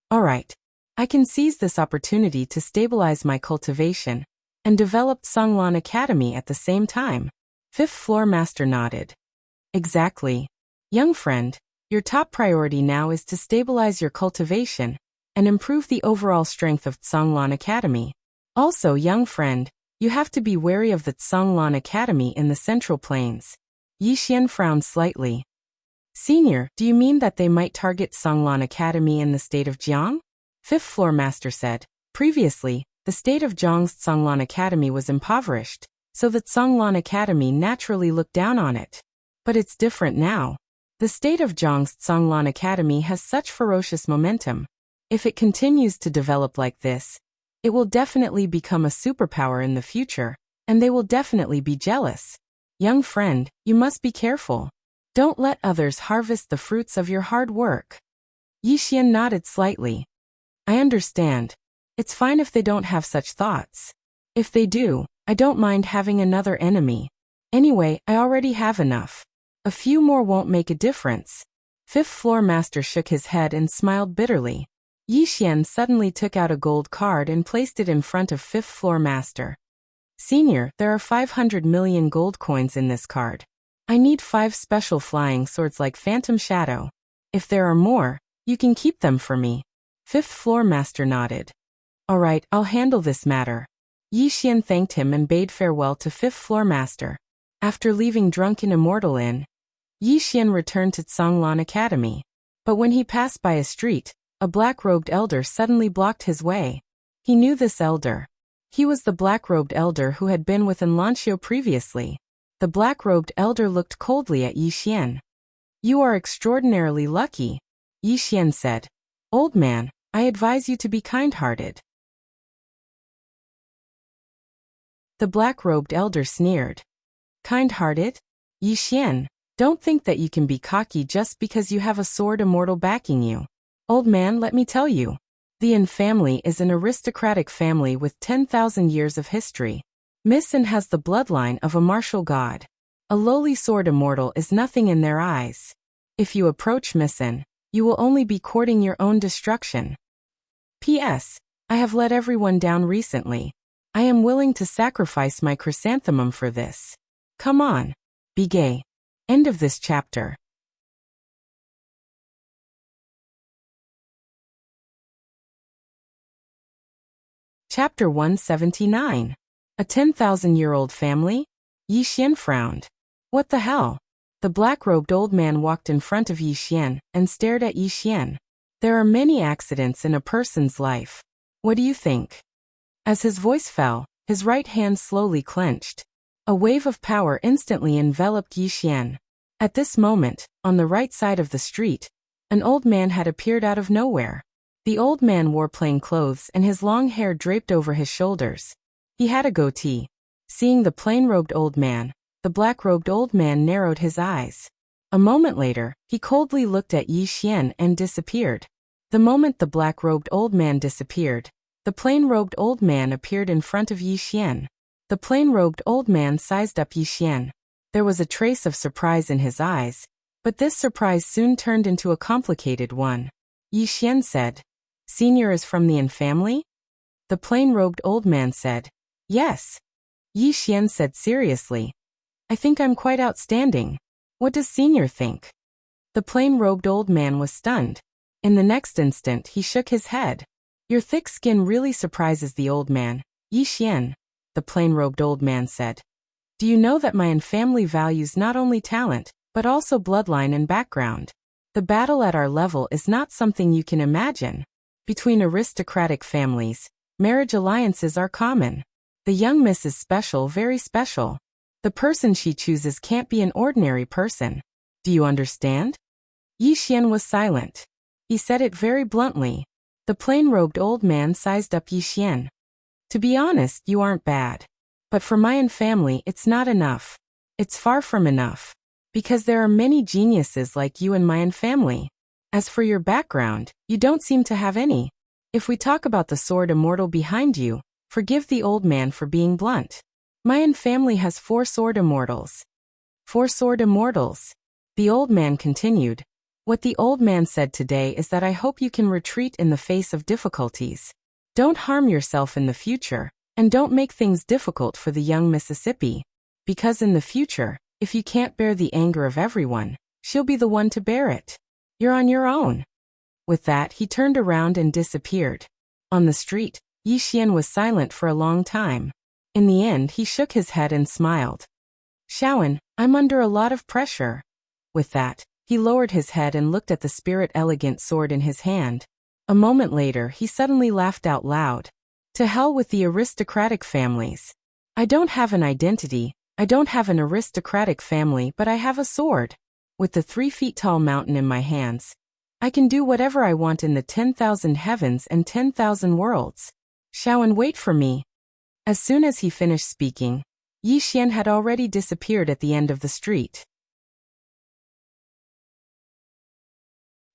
"All right. I can seize this opportunity to stabilize my cultivation and develop Songlan Academy at the same time." Fifth floor master nodded. "Exactly. Young friend, your top priority now is to stabilize your cultivation and improve the overall strength of Songlan Academy. Also, young friend, you have to be wary of the Songlan Academy in the Central Plains." Yi Xian frowned slightly. "Senior, do you mean that they might target Songlan Academy in the state of Jiang?" Fifth floor master said, "Previously, the state of Jiang's Songlan Academy was impoverished, so that Songlan Academy naturally looked down on it. But it's different now. The state of Jiang's Songlan Academy has such ferocious momentum. If it continues to develop like this, it will definitely become a superpower in the future, and they will definitely be jealous. Young friend, you must be careful. Don't let others harvest the fruits of your hard work." Yi Xian nodded slightly. "I understand. It's fine if they don't have such thoughts. If they do, I don't mind having another enemy. Anyway, I already have enough. A few more won't make a difference." Fifth floor master shook his head and smiled bitterly. Yi Xian suddenly took out a gold card and placed it in front of fifth floor master. "Senior, there are 500 million gold coins in this card. I need 5 special flying swords like Phantom Shadow. If there are more, you can keep them for me." Fifth floor master nodded. "All right, I'll handle this matter." Yi Xian thanked him and bade farewell to fifth floor master. After leaving Drunken Immortal Inn, Yi Xian returned to Songlan Academy. But when he passed by a street, a black-robed elder suddenly blocked his way. He knew this elder. He was the black-robed elder who had been with Anlanxio previously. The black-robed elder looked coldly at Yi Xian. "You are extraordinarily lucky," Yi Xian said. "Old man, I advise you to be kind-hearted." The black-robed elder sneered. "Kind-hearted? Yi Xian, don't think that you can be cocky just because you have a sword immortal backing you. Old man, let me tell you. The Yin family is an aristocratic family with 10,000 years of history. Miss Yin has the bloodline of a martial god. A lowly sword immortal is nothing in their eyes. If you approach Miss Yin, you will only be courting your own destruction. P.S. I have let everyone down recently. I am willing to sacrifice my chrysanthemum for this. Come on. Be gay. End of this chapter. Chapter 179. A 10,000-year-old family? Yi Xian frowned. What the hell? The black-robed old man walked in front of Yi Xian and stared at Yi Xian. There are many accidents in a person's life. What do you think? As his voice fell, his right hand slowly clenched. A wave of power instantly enveloped Yi Xian. At this moment, on the right side of the street, an old man had appeared out of nowhere. The old man wore plain clothes and his long hair draped over his shoulders. He had a goatee. Seeing the plain-robed old man, the black-robed old man narrowed his eyes. A moment later, he coldly looked at Yi Xian and disappeared. The moment the black-robed old man disappeared, the plain-robed old man appeared in front of Yi Xian. The plain-robed old man sized up Yi Xian. There was a trace of surprise in his eyes, but this surprise soon turned into a complicated one. Yi Xian said, "Senior is from the Yin family?" The plain-robed old man said, "Yes." Yi Xian said seriously, "I think I'm quite outstanding. What does Senior think?" The plain-robed old man was stunned. In the next instant he shook his head. "Your thick skin really surprises the old man, Yi Xian," the plain-robed old man said. "Do you know that my family values not only talent, but also bloodline and background? The battle at our level is not something you can imagine. Between aristocratic families, marriage alliances are common. The young miss is special, very special. The person she chooses can't be an ordinary person. Do you understand?" Yi Xian was silent. He said it very bluntly. The plain-robed old man sized up Yi Xian. "To be honest, you aren't bad. But for my family, it's not enough. It's far from enough. Because there are many geniuses like you in my family. As for your background, you don't seem to have any. If we talk about the sword immortal behind you, forgive the old man for being blunt. My family has 4 sword immortals." 4 sword immortals. The old man continued. "What the old man said today is that I hope you can retreat in the face of difficulties. Don't harm yourself in the future, and don't make things difficult for the young Mississippi. Because in the future, if you can't bear the anger of everyone, she'll be the one to bear it. You're on your own." With that, he turned around and disappeared. On the street, Yi Xian was silent for a long time. In the end, he shook his head and smiled. "Shaoan, I'm under a lot of pressure." With that, he lowered his head and looked at the spirit-elegant sword in his hand. A moment later, he suddenly laughed out loud. "To hell with the aristocratic families. I don't have an identity, I don't have an aristocratic family, but I have a sword. With the 3-feet-tall mountain in my hands, I can do whatever I want in the 10,000 heavens and 10,000 worlds. Shaoan, wait for me." As soon as he finished speaking, Yi Xian had already disappeared at the end of the street.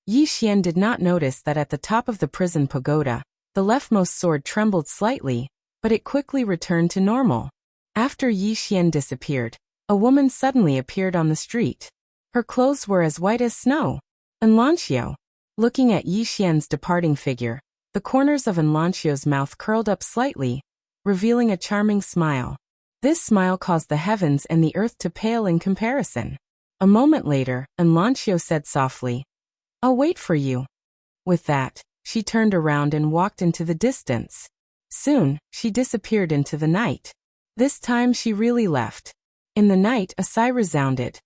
Yi Xian did not notice that at the top of the prison pagoda, the leftmost sword trembled slightly, but it quickly returned to normal. After Yi Xian disappeared, a woman suddenly appeared on the street. Her clothes were as white as snow. Enlancio. Looking at Yi Xian's departing figure, the corners of Enlancio's mouth curled up slightly, revealing a charming smile. This smile caused the heavens and the earth to pale in comparison. A moment later, Enlancio said softly, "I'll wait for you." With that, she turned around and walked into the distance. Soon, she disappeared into the night. This time she really left. In the night, a sigh resounded.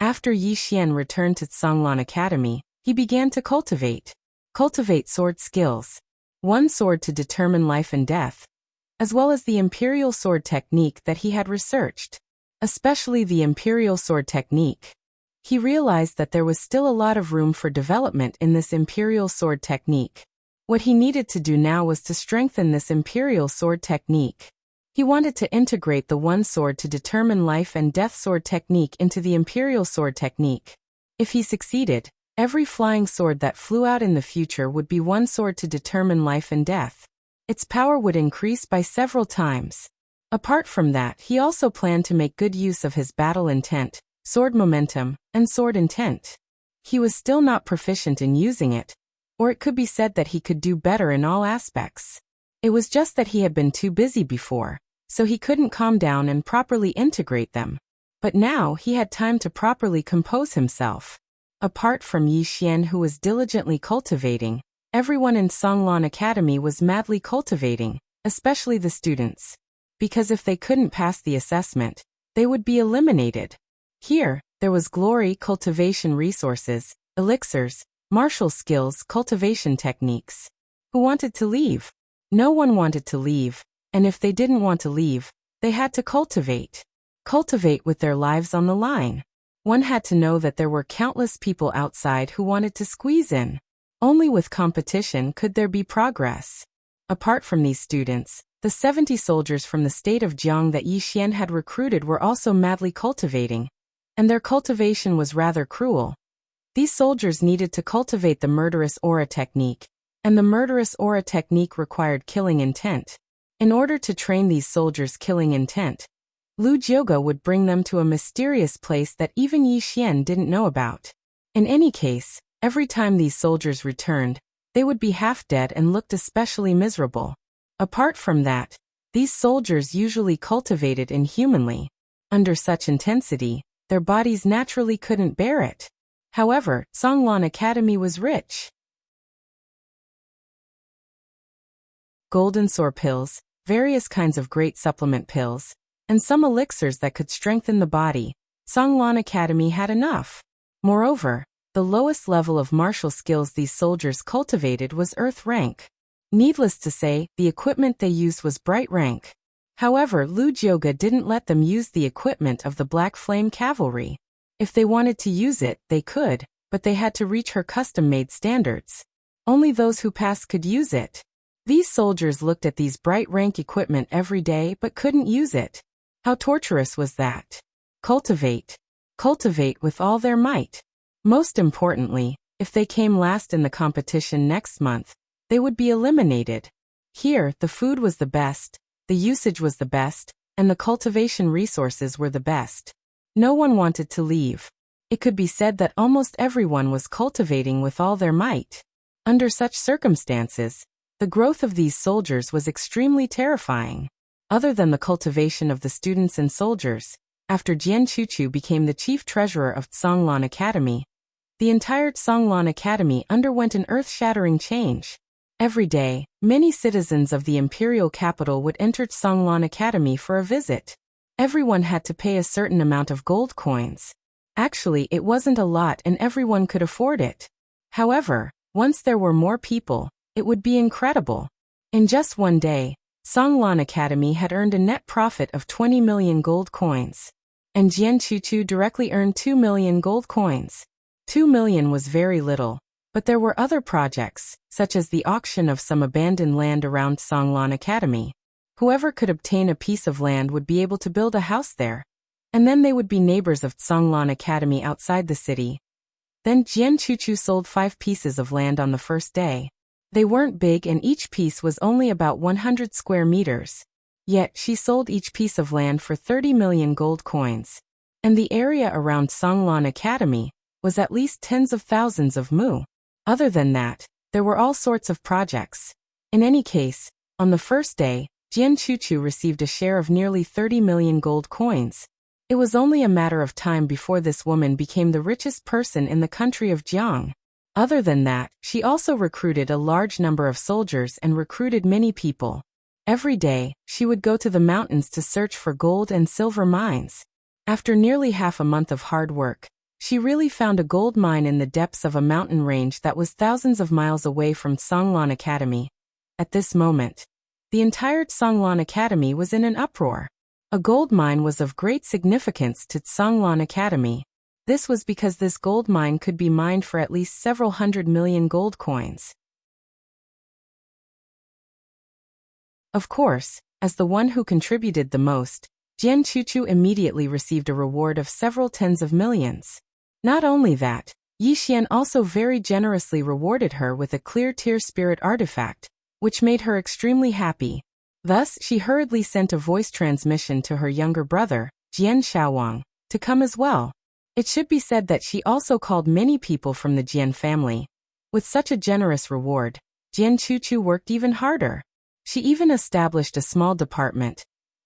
After Yi Xian returned to Tsanglan Academy, he began to cultivate sword skills. One sword to determine life and death, as well as the imperial sword technique that he had researched, especially the imperial sword technique. He realized that there was still a lot of room for development in this imperial sword technique. What he needed to do now was to strengthen this imperial sword technique. He wanted to integrate the one sword to determine life and death sword technique into the imperial sword technique. If he succeeded, every flying sword that flew out in the future would be one sword to determine life and death. Its power would increase by several times. Apart from that, he also planned to make good use of his battle intent, sword momentum, and sword intent. He was still not proficient in using it, Or it could be said that he could do better in all aspects. It was just that he had been too busy before, so he couldn't calm down and properly integrate them. But now he had time to properly compose himself. Apart from Yi Xian, who was diligently cultivating, everyone in Songlan Academy was madly cultivating, especially the students. Because if they couldn't pass the assessment, they would be eliminated. Here, there was glory, cultivation resources, elixirs, martial skills, cultivation techniques. Who wanted to leave? No one wanted to leave, and if they didn't want to leave, they had to cultivate. Cultivate with their lives on the line. One had to know that there were countless people outside who wanted to squeeze in. Only with competition could there be progress. Apart from these students, the 70 soldiers from the state of Jiang that Yi Xian had recruited were also madly cultivating, and their cultivation was rather cruel. These soldiers needed to cultivate the murderous aura technique, and the murderous aura technique required killing intent. In order to train these soldiers' killing intent, Lu Jiuge would bring them to a mysterious place that even Yi Xian didn't know about. In any case, every time these soldiers returned, they would be half dead and looked especially miserable. Apart from that, these soldiers usually cultivated inhumanly. Under such intensity, their bodies naturally couldn't bear it. However, Songlan Academy was rich. Golden Sword pills, various kinds of great supplement pills, and some elixirs that could strengthen the body. Songlan Academy had enough. Moreover, the lowest level of martial skills these soldiers cultivated was Earth rank. Needless to say, the equipment they used was bright rank. However, Lu Jiuge didn't let them use the equipment of the Black Flame Cavalry. If they wanted to use it, they could, but they had to reach her custom-made standards. Only those who passed could use it. These soldiers looked at these bright rank equipment every day but couldn't use it. How torturous was that? Cultivate. Cultivate with all their might. Most importantly, if they came last in the competition next month, they would be eliminated. Here, the food was the best, the usage was the best, and the cultivation resources were the best. No one wanted to leave. It could be said that almost everyone was cultivating with all their might. Under such circumstances, the growth of these soldiers was extremely terrifying. Other than the cultivation of the students and soldiers, after Jian Chuchu became the chief treasurer of Songlan Academy, the entire Songlan Academy underwent an earth-shattering change. Every day, many citizens of the imperial capital would enter Songlan Academy for a visit. Everyone had to pay a certain amount of gold coins. Actually, it wasn't a lot and everyone could afford it. However, once there were more people, it would be incredible. In just one day, Songlan Academy had earned a net profit of 20 million gold coins. And Jian Chuchu directly earned 2 million gold coins. 2 million was very little, but there were other projects, such as the auction of some abandoned land around Songlan Academy. Whoever could obtain a piece of land would be able to build a house there. And then they would be neighbors of Songlan Academy outside the city. Then Jian Chuchu sold 5 pieces of land on the first day. They weren't big and each piece was only about 100 square meters. Yet, she sold each piece of land for 30 million gold coins. And the area around Songlan Academy was at least tens of thousands of mu. Other than that, there were all sorts of projects. In any case, on the first day, Jian Chuchu received a share of nearly 30 million gold coins. It was only a matter of time before this woman became the richest person in the country of Jiang. Other than that, she also recruited a large number of soldiers and recruited many people. Every day, she would go to the mountains to search for gold and silver mines. After nearly half a month of hard work, she really found a gold mine in the depths of a mountain range that was thousands of miles away from Songlan Academy. At this moment, the entire Songlan Academy was in an uproar. A gold mine was of great significance to Songlan Academy. This was because this gold mine could be mined for at least several hundred million gold coins. Of course, as the one who contributed the most, Jian Chuchu immediately received a reward of several tens of millions. Not only that, Yi Xian also very generously rewarded her with a clear tear spirit artifact, which made her extremely happy. Thus, she hurriedly sent a voice transmission to her younger brother, Jian Xiaowang, to come as well. It should be said that she also called many people from the Jian family. With such a generous reward, Jian Chuchu worked even harder. She even established a small department,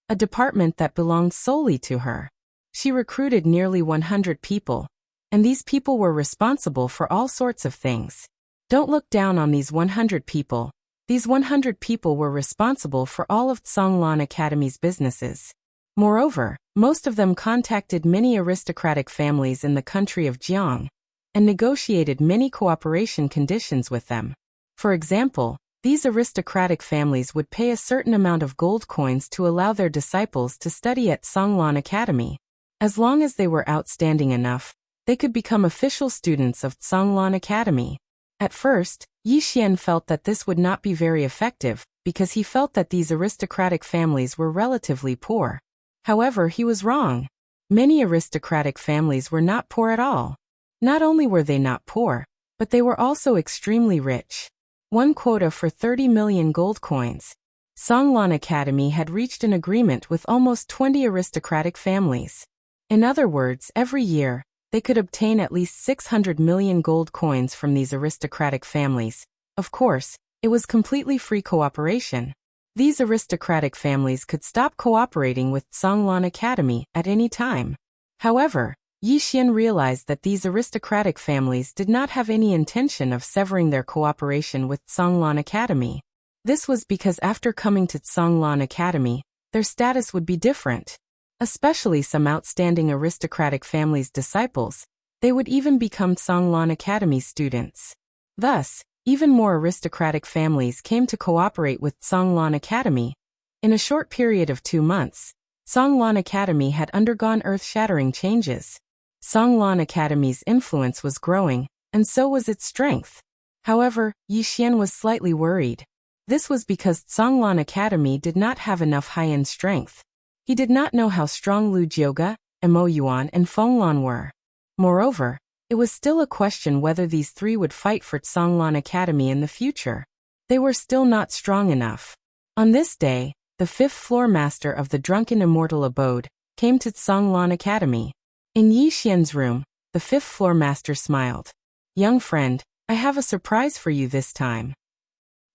a department that belonged solely to her. She recruited nearly 100 people, and these people were responsible for all sorts of things. Don't look down on these 100 people. These 100 people were responsible for all of Zhonglan Academy's businesses. Moreover, most of them contacted many aristocratic families in the country of Jiang and negotiated many cooperation conditions with them. For example, these aristocratic families would pay a certain amount of gold coins to allow their disciples to study at Zhonglan Academy. As long as they were outstanding enough, they could become official students of Zhonglan Academy. At first, Yi Xian felt that this would not be very effective, because he felt that these aristocratic families were relatively poor. However, he was wrong. Many aristocratic families were not poor at all. Not only were they not poor, but they were also extremely rich. One quota for 30 million gold coins. Zhonglan Academy had reached an agreement with almost 20 aristocratic families. In other words, every year, they could obtain at least 600 million gold coins from these aristocratic families. Of course, it was completely free cooperation. These aristocratic families could stop cooperating with Zhonglan Academy at any time. However, Yi Xian realized that these aristocratic families did not have any intention of severing their cooperation with Zhonglan Academy. This was because after coming to Zhonglan Academy, their status would be different. Especially some outstanding aristocratic families' disciples, they would even become Zhonglan Academy students. Thus, even more aristocratic families came to cooperate with Zhonglan Academy. In a short period of 2 months, Zhonglan Academy had undergone earth-shattering changes. Zhonglan Academy's influence was growing, and so was its strength. However, Yi Xian was slightly worried. This was because Zhonglan Academy did not have enough high-end strength. He did not know how strong Lu Jiuge, Mo Yuan, and Fenglan were. Moreover, it was still a question whether these three would fight for Zhonglan Academy in the future. They were still not strong enough. On this day, the 5th floor master of the Drunken Immortal Abode came to Zhonglan Academy. In Yi Xian's room, the 5th floor master smiled. "Young friend, I have a surprise for you this time."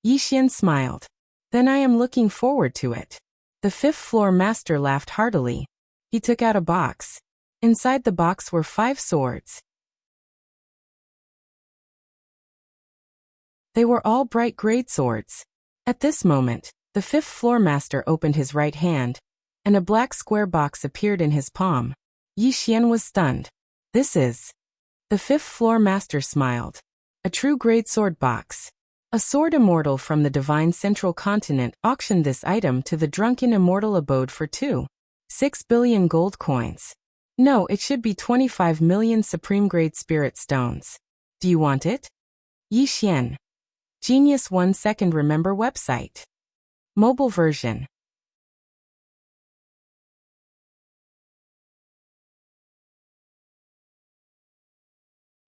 Yi Xian smiled. "Then I am looking forward to it." The 5th floor master laughed heartily. He took out a box. Inside the box were 5 swords. They were all bright great swords. At this moment, the 5th floor master opened his right hand, and a black square box appeared in his palm. Yi Xian was stunned. "This is..." The 5th floor master smiled. "A true great sword box." A sword immortal from the divine central continent auctioned this item to the Drunken Immortal Abode for 2.6 billion gold coins. No, it should be 25 million supreme grade spirit stones. Do you want it? Yi Xian. Genius 1 second remember website. Mobile version.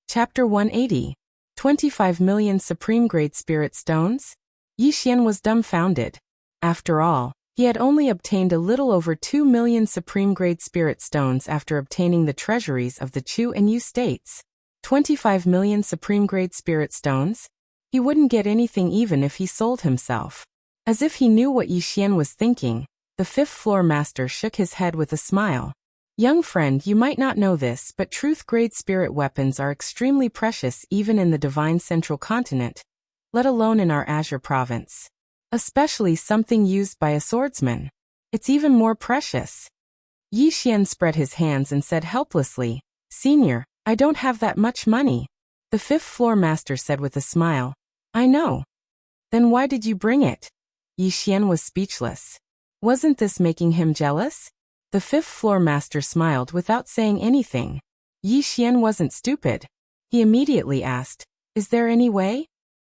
Chapter 180. 25 million supreme grade spirit stones? Yi Xian was dumbfounded. After all, he had only obtained a little over 2 million supreme grade spirit stones after obtaining the treasuries of the Chu and Yu states. 25 million supreme grade spirit stones? He wouldn't get anything even if he sold himself. As if he knew what Yi Xian was thinking, the 5th floor master shook his head with a smile. "Young friend, you might not know this, but truth-grade spirit weapons are extremely precious even in the divine central continent, let alone in our Azure province. Especially something used by a swordsman. It's even more precious." Yi Xian spread his hands and said helplessly, "Senior, I don't have that much money." The 5th floor master said with a smile, "I know. Then why did you bring it?" Yi Xian was speechless. Wasn't this making him jealous? The 5th floor master smiled without saying anything. Yi Xian wasn't stupid. He immediately asked, "Is there any way?"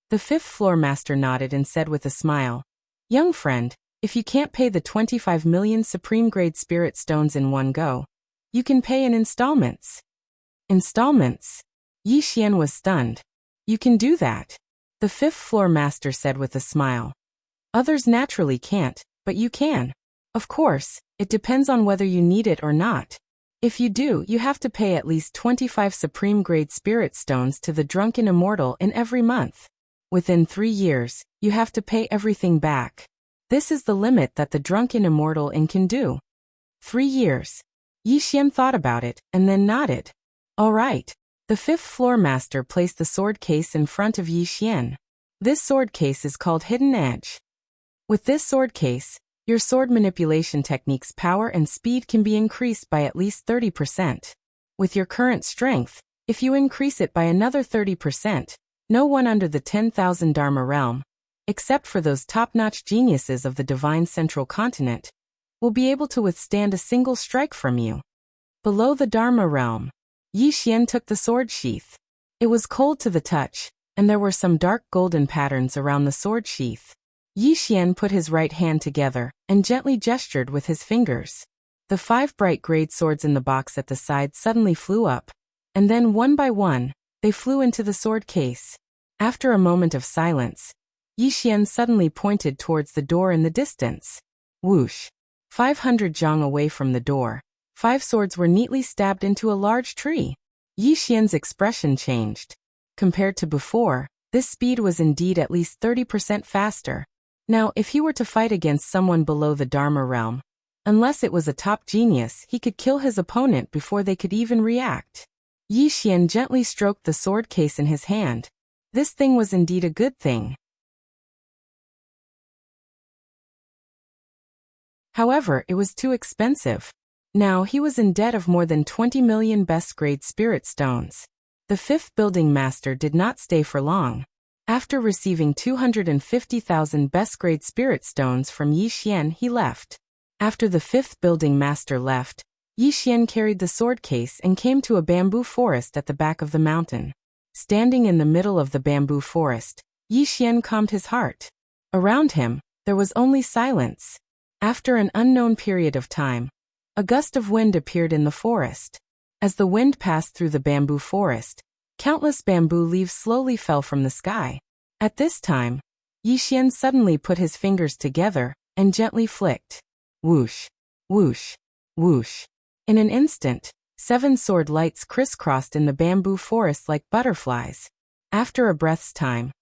The 5th floor master nodded and said with a smile, "Young friend, if you can't pay the 25 million supreme grade spirit stones in one go, you can pay in installments." Installments? Yi Xian was stunned. "You can do that?" The 5th floor master said with a smile. "Others naturally can't, but you can. Of course, it depends on whether you need it or not." If you do, you have to pay at least 25 supreme-grade spirit stones to the drunken immortal in every month. Within 3 years, you have to pay everything back. This is the limit that the drunken immortal can do. 3 years. Yi Xian thought about it, and then nodded. All right. The 5th floor master placed the sword case in front of Yi Xian. This sword case is called Hidden Edge. With this sword case, your sword manipulation technique's power and speed can be increased by at least 30%. With your current strength, if you increase it by another 30%, no one under the 10,000 Dharma realm, except for those top-notch geniuses of the divine central continent, will be able to withstand a single strike from you. Below the Dharma realm, Yi Xian took the sword sheath. It was cold to the touch, and there were some dark golden patterns around the sword sheath. Yi Xian put his right hand together and gently gestured with his fingers. The 5 bright grade swords in the box at the side suddenly flew up, and then one by one, they flew into the sword case. After a moment of silence, Yi Xian suddenly pointed towards the door in the distance. Whoosh! 500 zhang away from the door, 5 swords were neatly stabbed into a large tree. Yi Xian's expression changed. Compared to before, this speed was indeed at least 30% faster. Now, if he were to fight against someone below the Dharma realm, unless it was a top genius, he could kill his opponent before they could even react. Yi Xian gently stroked the sword case in his hand. This thing was indeed a good thing. However, it was too expensive. Now he was in debt of more than 20 million best-grade spirit stones. The 5th building master did not stay for long. After receiving 250,000 best-grade spirit stones from Yi Xian, he left. After the 5th building master left, Yi Xian carried the sword case and came to a bamboo forest at the back of the mountain. Standing in the middle of the bamboo forest, Yi Xian calmed his heart. Around him, there was only silence. After an unknown period of time, a gust of wind appeared in the forest. As the wind passed through the bamboo forest, countless bamboo leaves slowly fell from the sky. At this time, Yi Xian suddenly put his fingers together and gently flicked. Whoosh, whoosh, whoosh. In an instant, 7 sword lights crisscrossed in the bamboo forest like butterflies. After a breath's time,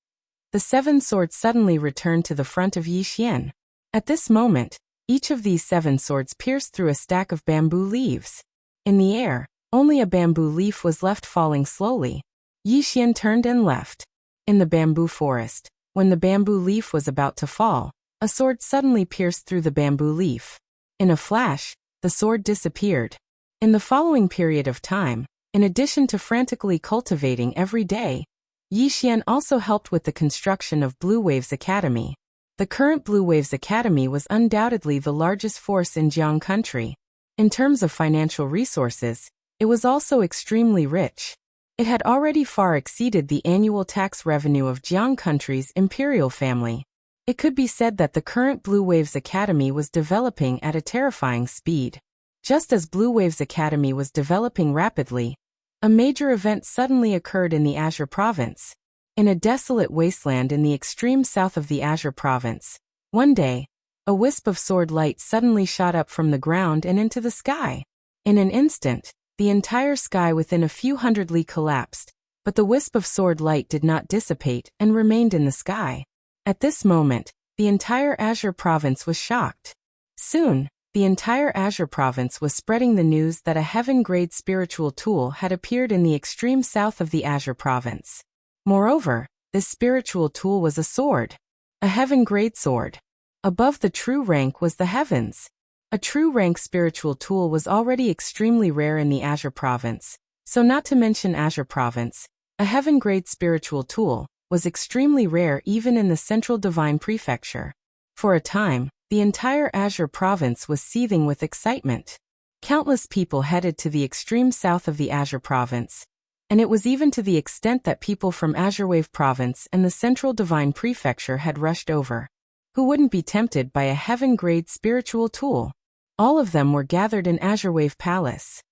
the 7 swords suddenly returned to the front of Yi Xian. At this moment, each of these 7 swords pierced through a stack of bamboo leaves. In the air, only a bamboo leaf was left falling slowly. Yi Xian turned and left. In the bamboo forest, when the bamboo leaf was about to fall, a sword suddenly pierced through the bamboo leaf. In a flash, the sword disappeared. In the following period of time, in addition to frantically cultivating every day, Yi Xian also helped with the construction of Blue Waves Academy. The current Blue Waves Academy was undoubtedly the largest force in Jiang country. In terms of financial resources, it was also extremely rich. It had already far exceeded the annual tax revenue of Jiang country's imperial family. It could be said that the current Blue Waves Academy was developing at a terrifying speed. Just as Blue Waves Academy was developing rapidly, a major event suddenly occurred in the Azure province. In a desolate wasteland in the extreme south of the Azure province, one day, a wisp of sword light suddenly shot up from the ground and into the sky. In an instant, the entire sky within a few hundred li collapsed, but the wisp of sword light did not dissipate and remained in the sky. At this moment, the entire Azure province was shocked. Soon, the entire Azure province was spreading the news that a heaven-grade spiritual tool had appeared in the extreme south of the Azure province. Moreover, this spiritual tool was a sword. A heaven-grade sword. Above the true rank was the heavens. A true rank spiritual tool was already extremely rare in the Azure province, so not to mention Azure province, a heaven-grade spiritual tool was extremely rare even in the central divine prefecture. For a time, the entire Azure province was seething with excitement. Countless people headed to the extreme south of the Azure province, and it was even to the extent that people from Azure Wave province and the central divine prefecture had rushed over. Who wouldn't be tempted by a heaven-grade spiritual tool? All of them were gathered in Azure Wave Palace.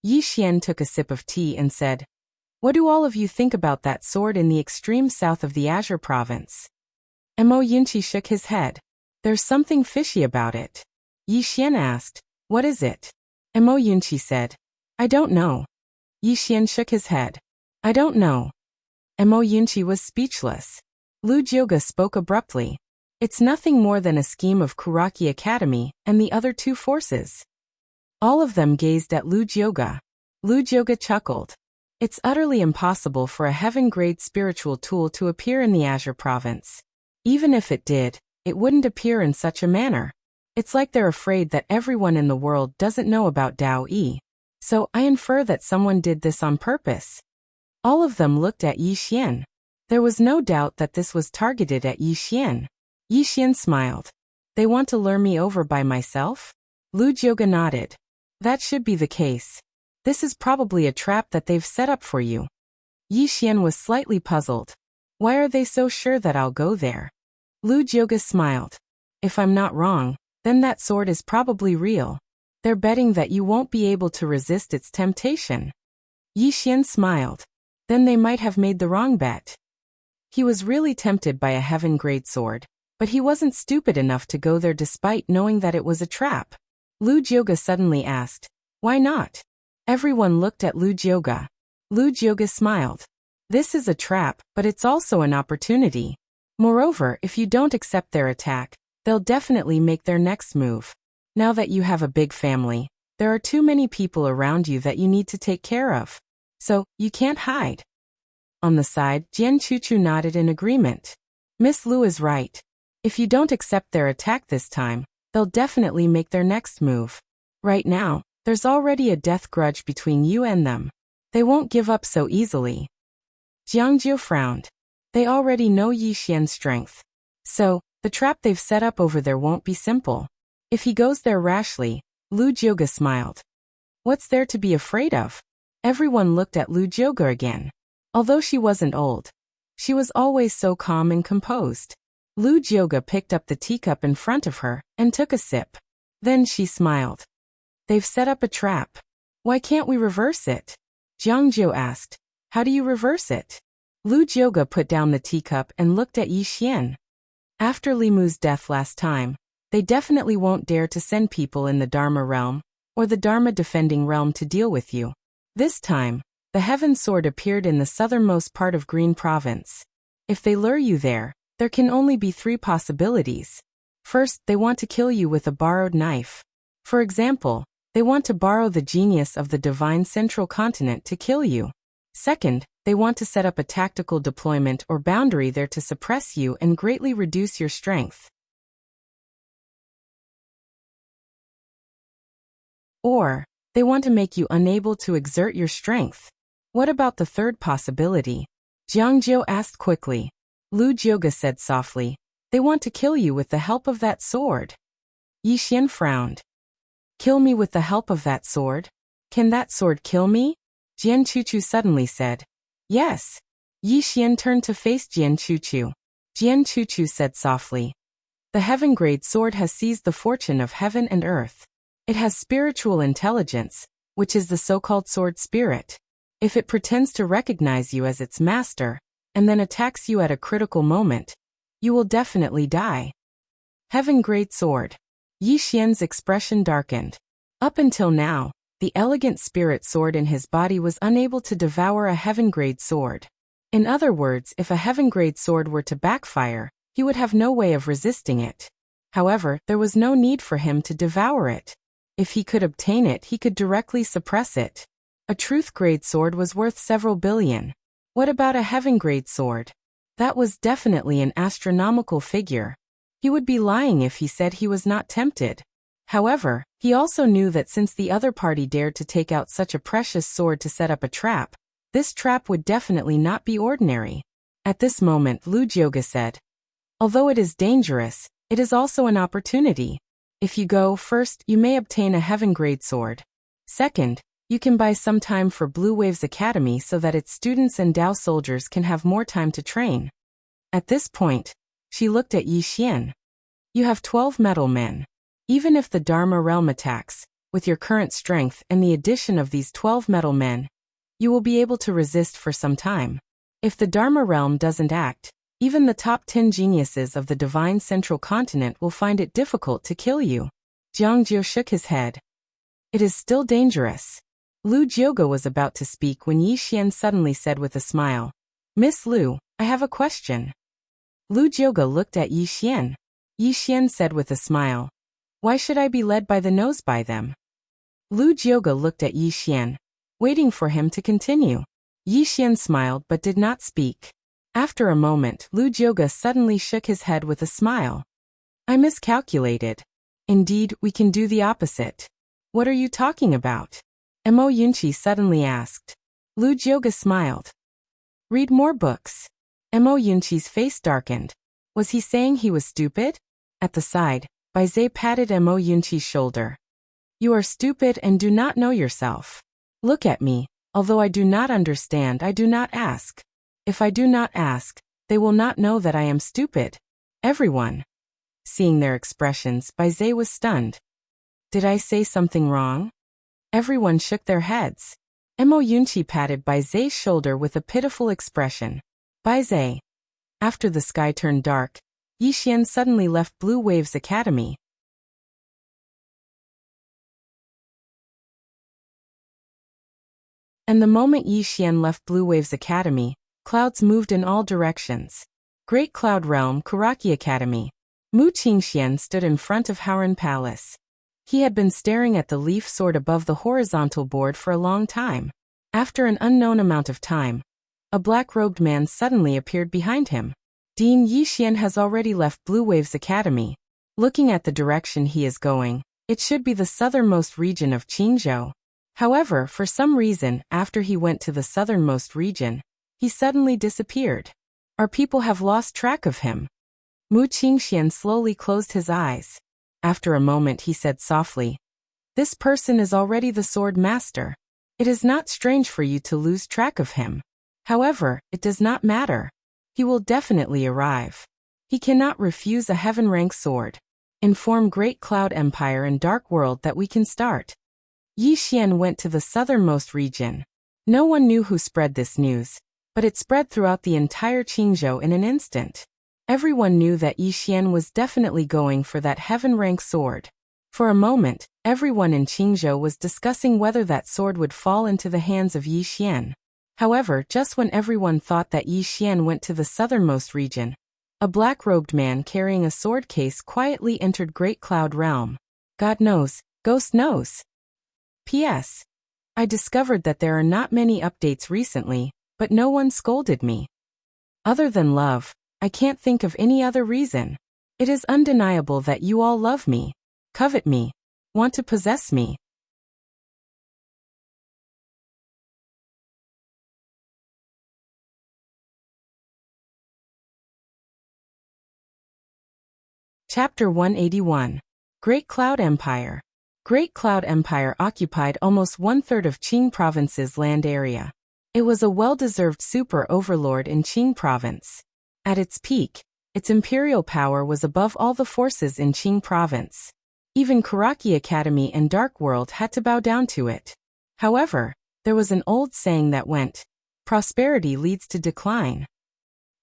Yi Xian took a sip of tea and said, "What do all of you think about that sword in the extreme south of the Azure province?" Mo Yunqi shook his head. There's something fishy about it. Yi Xian asked, what is it? Mo Yunqi said, I don't know. Yi Xian shook his head. I don't know. Mo Yunqi was speechless. Lu Jioge spoke abruptly. It's nothing more than a scheme of Kuraki Academy and the other two forces. All of them gazed at Lu Jioge. Lu Jioge chuckled. It's utterly impossible for a heaven-grade spiritual tool to appear in the Azure province. Even if it did, it wouldn't appear in such a manner. It's like they're afraid that everyone in the world doesn't know about Dao Yi. So, I infer that someone did this on purpose. All of them looked at Yi Xian. There was no doubt that this was targeted at Yi Xian. Yi Xian smiled. They want to lure me over by myself? Lu Jioge nodded. That should be the case. This is probably a trap that they've set up for you. Yi Xian was slightly puzzled. Why are they so sure that I'll go there? Lu Jioge smiled. If I'm not wrong, then that sword is probably real. They're betting that you won't be able to resist its temptation. Yi Xian smiled. Then they might have made the wrong bet. He was really tempted by a heaven-grade sword, but he wasn't stupid enough to go there despite knowing that it was a trap. Lu Jioge suddenly asked, why not? Everyone looked at Lu Jioge. Lu Jioge smiled. This is a trap, but it's also an opportunity. Moreover, if you don't accept their attack, they'll definitely make their next move. Now that you have a big family, there are too many people around you that you need to take care of. So, you can't hide. On the side, Jian Chuchu nodded in agreement. Miss Lu is right. If you don't accept their attack this time, they'll definitely make their next move. Right now, there's already a death grudge between you and them. They won't give up so easily. Jiangjiu frowned. They already know Yi Xian's strength. So, the trap they've set up over there won't be simple. If he goes there rashly, Lu Jioge smiled. What's there to be afraid of? Everyone looked at Lu Jioge again. Although she wasn't old, she was always so calm and composed. Lu Jioge picked up the teacup in front of her and took a sip. Then she smiled. They've set up a trap. Why can't we reverse it? Jiangjiu asked. How do you reverse it? Lu Jioge put down the teacup and looked at Yi Xian. After Li Mu's death last time, they definitely won't dare to send people in the Dharma realm, or the Dharma defending realm to deal with you. This time, the Heaven Sword appeared in the southernmost part of Green Province. If they lure you there can only be three possibilities. First, they want to kill you with a borrowed knife. For example, they want to borrow the genius of the divine central continent to kill you. Second, they want to set up a tactical deployment or boundary there to suppress you and greatly reduce your strength. Or, they want to make you unable to exert your strength. What about the third possibility? Jiangjiu asked quickly. Lu Jioge said softly, they want to kill you with the help of that sword. Yi Xian frowned. Kill me with the help of that sword? Can that sword kill me? Jian Chuchu suddenly said. Yes. Yi Xian turned to face Jian Chuchu. Jian Chuchu said softly. The heaven-grade sword has seized the fortune of heaven and earth. It has spiritual intelligence, which is the so-called sword spirit. If it pretends to recognize you as its master, and then attacks you at a critical moment, you will definitely die. Heaven-grade sword. Yi Xian's expression darkened. Up until now, the elegant spirit sword in his body was unable to devour a heaven-grade sword. In other words, if a heaven-grade sword were to backfire, he would have no way of resisting it. However, there was no need for him to devour it. If he could obtain it, he could directly suppress it. A truth-grade sword was worth several billion. What about a heaven-grade sword? That was definitely an astronomical figure. He would be lying if he said he was not tempted. However, he also knew that since the other party dared to take out such a precious sword to set up a trap, this trap would definitely not be ordinary. At this moment, Lu Jioge said, although it is dangerous, it is also an opportunity. If you go, first, you may obtain a heaven-grade sword. Second, you can buy some time for Blue Wave's Academy so that its students and Dao soldiers can have more time to train. At this point, she looked at Yi Xian. You have 12 metal men. Even if the Dharma realm attacks, with your current strength and the addition of these 12 metal men, you will be able to resist for some time. If the Dharma realm doesn't act, Even the top 10 geniuses of the divine central continent will find it difficult to kill you. Jiang Jiu shook his head. It is still dangerous. Lu Jioge was about to speak when Yi Xian suddenly said with a smile, Miss Lu, I have a question. Lu Jioge looked at Yi Xian. Yi Xian said with a smile, Why should I be led by the nose by them? Lu Jioge looked at Yi Xian, waiting for him to continue. Yi Xian smiled but did not speak. After a moment, Lu Jioge suddenly shook his head with a smile. I miscalculated. Indeed, we can do the opposite. What are you talking about? Mo Yunqi suddenly asked. Lu Jioge smiled. Read more books. Mo Yunqi's face darkened. Was he saying he was stupid? At the side, Bai Zhe patted Mo Yunqi's shoulder. You are stupid and do not know yourself. Look at me. Although I do not understand, I do not ask. If I do not ask, they will not know that I am stupid. Everyone. Seeing their expressions, Bai Zhe was stunned. Did I say something wrong? Everyone shook their heads. Mo Yunqi patted Bai Zhe's shoulder with a pitiful expression. Bai Zhe. After the sky turned dark, Yi Xian suddenly left Blue Waves Academy. And the moment Yi Xian left Blue Waves Academy, clouds moved in all directions. Great Cloud Realm Karaki Academy. Mu Qingxian stood in front of Haoran Palace. He had been staring at the leaf sword above the horizontal board for a long time. After an unknown amount of time, a black-robed man suddenly appeared behind him. Dean Yi Xian has already left Blue Waves Academy. Looking at the direction he is going, it should be the southernmost region of Qingzhou. However, for some reason, after he went to the southernmost region, he suddenly disappeared. Our people have lost track of him. Mu Qingxian slowly closed his eyes. After a moment he said softly, This person is already the Swordmaster. It is not strange for you to lose track of him. However, it does not matter. He will definitely arrive. He cannot refuse a heaven-rank sword. Inform Great Cloud Empire and Dark World that we can start. Yi Xian went to the southernmost region. No one knew who spread this news, but it spread throughout the entire Qingzhou in an instant. Everyone knew that Yi Xian was definitely going for that heaven-rank sword. For a moment, everyone in Qingzhou was discussing whether that sword would fall into the hands of Yi Xian. However, just when everyone thought that Yi Xian went to the southernmost region, a black-robed man carrying a sword case quietly entered Great Cloud Realm. God knows, Ghost knows. P.S. I discovered that there are not many updates recently, but no one scolded me. Other than love, I can't think of any other reason. It is undeniable that you all love me, covet me, want to possess me. Chapter 181. Great Cloud Empire. Great Cloud Empire occupied almost one-third of Qing Province's land area. It was a well-deserved super overlord in Qing Province. At its peak, its imperial power was above all the forces in Qing Province. Even Karaki Academy and Dark World had to bow down to it. However, there was an old saying that went, prosperity leads to decline.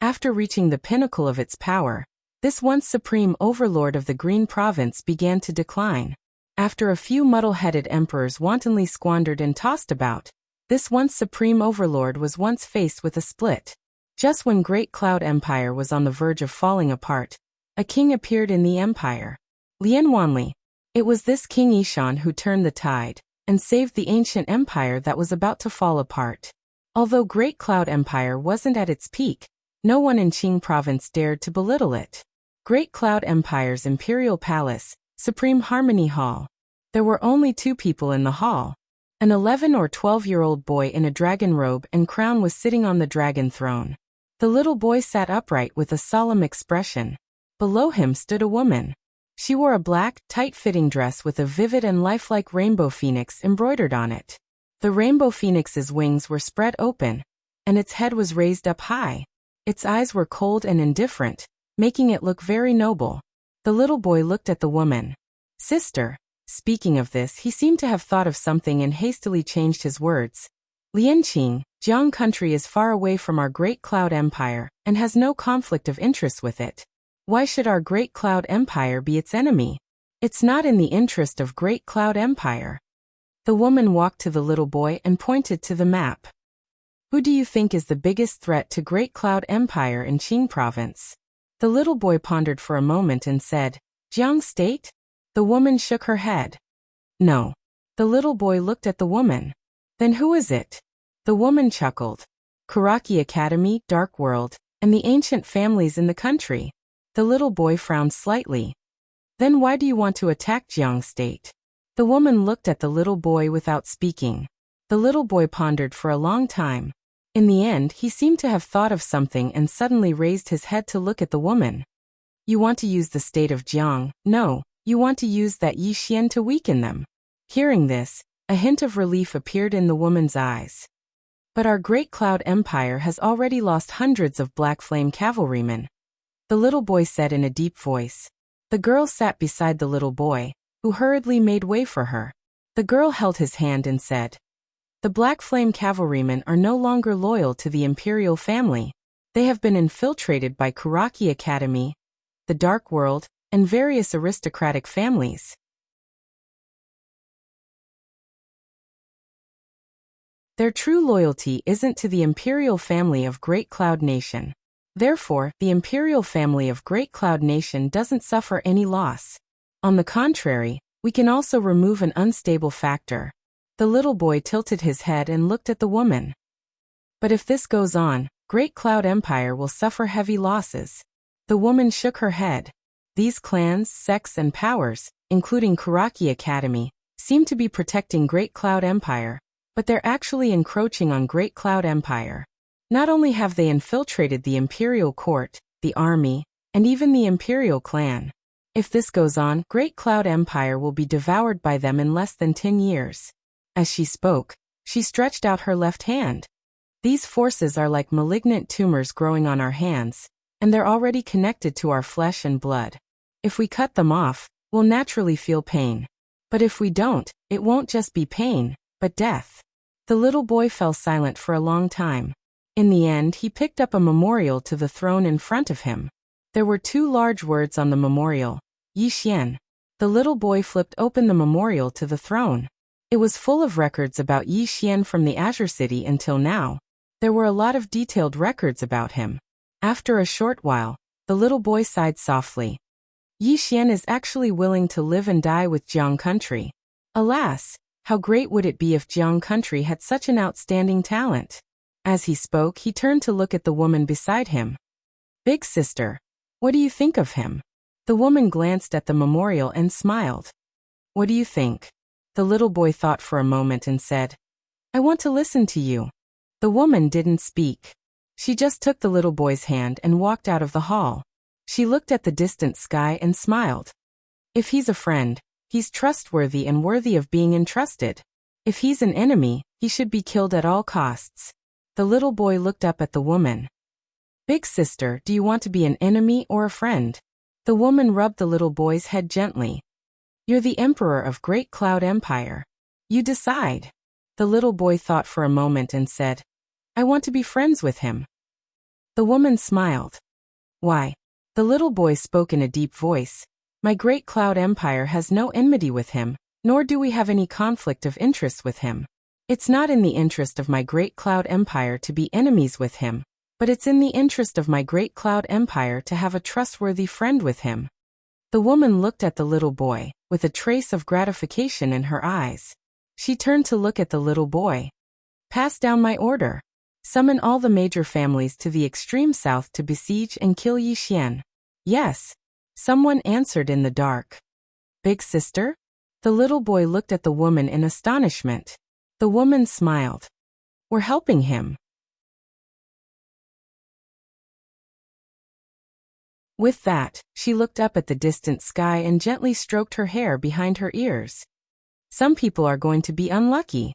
After reaching the pinnacle of its power, this once supreme overlord of the Green Province began to decline. After a few muddle-headed emperors wantonly squandered and tossed about, this once supreme overlord was once faced with a split. Just when Great Cloud Empire was on the verge of falling apart, a king appeared in the empire. Lian Wanli. It was this King Yishan who turned the tide and saved the ancient empire that was about to fall apart. Although Great Cloud Empire wasn't at its peak, no one in Qing Province dared to belittle it. Great Cloud Empire's imperial palace, Supreme Harmony Hall. There were only 2 people in the hall. An 11 or 12-year-old boy in a dragon robe and crown was sitting on the dragon throne. The little boy sat upright with a solemn expression. Below him stood a woman. She wore a black, tight-fitting dress with a vivid and lifelike rainbow phoenix embroidered on it. The rainbow phoenix's wings were spread open, and its head was raised up high. Its eyes were cold and indifferent, making it look very noble. The little boy looked at the woman. Sister. Speaking of this, he seemed to have thought of something and hastily changed his words. Lianqing, Jiang country is far away from our Great Cloud Empire and has no conflict of interest with it. Why should our Great Cloud Empire be its enemy? It's not in the interest of Great Cloud Empire. The woman walked to the little boy and pointed to the map. Who do you think is the biggest threat to Great Cloud Empire in Qing province? The little boy pondered for a moment and said, Jiang State? The woman shook her head. No. The little boy looked at the woman. Then who is it? The woman chuckled. Karaki Academy, Dark World, and the ancient families in the country. The little boy frowned slightly. Then why do you want to attack Jiang State? The woman looked at the little boy without speaking. The little boy pondered for a long time. In the end, he seemed to have thought of something and suddenly raised his head to look at the woman. You want to use the state of Jiang? No, you want to use that Yixian to weaken them. Hearing this, a hint of relief appeared in the woman's eyes. But our Great Cloud Empire has already lost hundreds of Black Flame cavalrymen. The little boy said in a deep voice. The girl sat beside the little boy, who hurriedly made way for her. The girl held his hand and said, the Black Flame cavalrymen are no longer loyal to the imperial family. They have been infiltrated by Karaki Academy, the Dark World, and various aristocratic families. Their true loyalty isn't to the imperial family of Great Cloud Nation. Therefore, the imperial family of Great Cloud Nation doesn't suffer any loss. On the contrary, we can also remove an unstable factor. The little boy tilted his head and looked at the woman. But if this goes on, Great Cloud Empire will suffer heavy losses. The woman shook her head. These clans, sects, and powers, including Karaki Academy, seem to be protecting Great Cloud Empire, but they're actually encroaching on Great Cloud Empire. Not only have they infiltrated the imperial court, the army, and even the imperial clan. If this goes on, Great Cloud Empire will be devoured by them in less than 10 years. As she spoke, she stretched out her left hand. These forces are like malignant tumors growing on our hands, and they're already connected to our flesh and blood. If we cut them off, we'll naturally feel pain. But if we don't, it won't just be pain, but death. The little boy fell silent for a long time. In the end, he picked up a memorial to the throne in front of him. There were 2 large words on the memorial, Yixian. The little boy flipped open the memorial to the throne. It was full of records about Yixian from the Azure City until now. There were a lot of detailed records about him. After a short while, the little boy sighed softly. Yixian is actually willing to live and die with Jiang country. Alas, how great would it be if Jiang country had such an outstanding talent? As he spoke, he turned to look at the woman beside him. Big sister, what do you think of him? The woman glanced at the memorial and smiled. What do you think? The little boy thought for a moment and said, I want to listen to you. The woman didn't speak. She just took the little boy's hand and walked out of the hall. She looked at the distant sky and smiled. If he's a friend, he's trustworthy and worthy of being entrusted. If he's an enemy, he should be killed at all costs. The little boy looked up at the woman. Big sister, do you want to be an enemy or a friend? The woman rubbed the little boy's head gently. You're the emperor of Great Cloud Empire. You decide. The little boy thought for a moment and said, I want to be friends with him. The woman smiled. Why? The little boy spoke in a deep voice. My Great Cloud Empire has no enmity with him, nor do we have any conflict of interest with him. It's not in the interest of my Great Cloud Empire to be enemies with him, but it's in the interest of my Great Cloud Empire to have a trustworthy friend with him. The woman looked at the little boy, with a trace of gratification in her eyes. She turned to look at the little boy. Pass down my order. Summon all the major families to the extreme south to besiege and kill Yixian. Yes. Someone answered in the dark. Big sister? The little boy looked at the woman in astonishment. The woman smiled. We're helping him. With that, she looked up at the distant sky and gently stroked her hair behind her ears. Some people are going to be unlucky.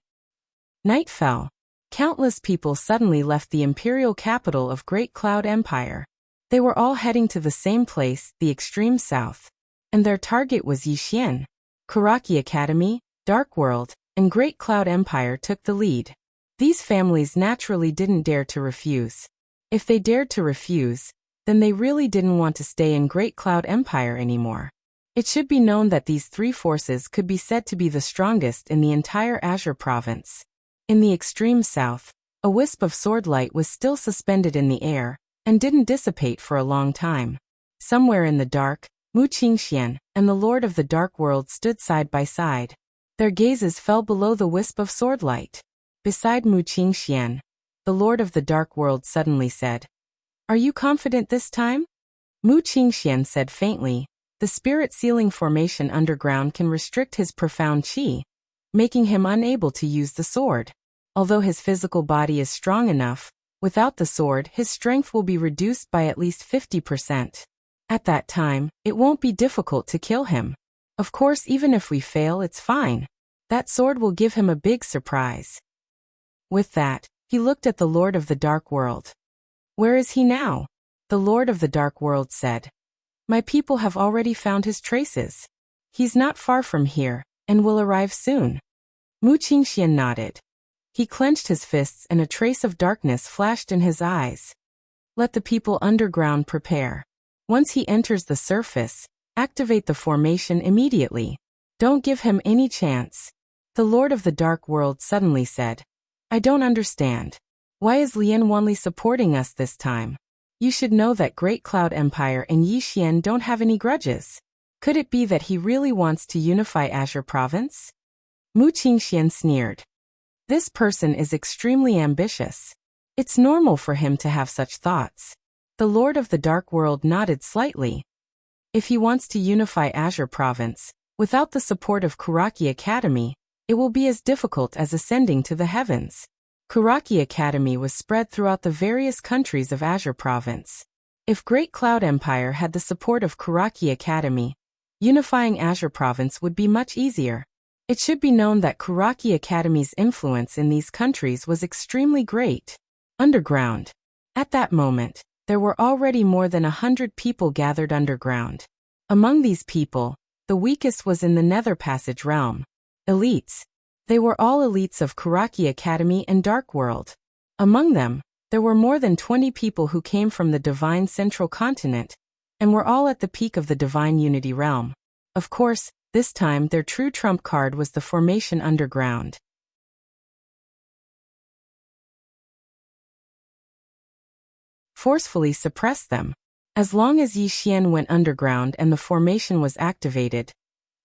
Night fell. Countless people suddenly left the imperial capital of Great Cloud Empire. They were all heading to the same place, the extreme south. And their target was Yixian. Karaki Academy, Dark World, and Great Cloud Empire took the lead. These families naturally didn't dare to refuse. If they dared to refuse, then they really didn't want to stay in Great Cloud Empire anymore. It should be known that these three forces could be said to be the strongest in the entire Azure province. In the extreme south, a wisp of sword light was still suspended in the air, and didn't dissipate for a long time. Somewhere in the dark, Mu Qingxian and the Lord of the Dark World stood side by side. Their gazes fell below the wisp of sword light. Beside Mu Qingxian, the Lord of the Dark World suddenly said, "Are you confident this time?" Mu Qingxian said faintly, "The spirit sealing formation underground can restrict his profound qi, making him unable to use the sword. Although his physical body is strong enough, without the sword his strength will be reduced by at least 50%. At that time, it won't be difficult to kill him. Of course, even if we fail, it's fine. That sword will give him a big surprise." With that, he looked at the Lord of the Dark World. "Where is he now?" The Lord of the Dark World said, "My people have already found his traces. He's not far from here, and will arrive soon." Mu Qingxian nodded. He clenched his fists and a trace of darkness flashed in his eyes. "Let the people underground prepare. Once he enters the surface, activate the formation immediately. Don't give him any chance." The Lord of the Dark World suddenly said, "I don't understand. Why is Lian Wanli supporting us this time? You should know that Great Cloud Empire and Yixian don't have any grudges. Could it be that he really wants to unify Azure Province?" Mu Qingxian sneered. "This person is extremely ambitious. It's normal for him to have such thoughts." The Lord of the Dark World nodded slightly. "If he wants to unify Azure Province, without the support of Kuraki Academy, it will be as difficult as ascending to the heavens. Kuraki Academy was spread throughout the various countries of Azure Province. If Great Cloud Empire had the support of Kuraki Academy, unifying Azure Province would be much easier. It should be known that Kuraki Academy's influence in these countries was extremely great." Underground. At that moment, there were already more than 100 people gathered underground. Among these people, the weakest was in the Nether Passage realm. Elites. They were all elites of Kuraki Academy and Dark World. Among them, there were more than 20 people who came from the Divine Central Continent, and were all at the peak of the Divine Unity realm. Of course, this time their true trump card was the formation underground. Forcefully suppress them. As long as Yixian went underground and the formation was activated,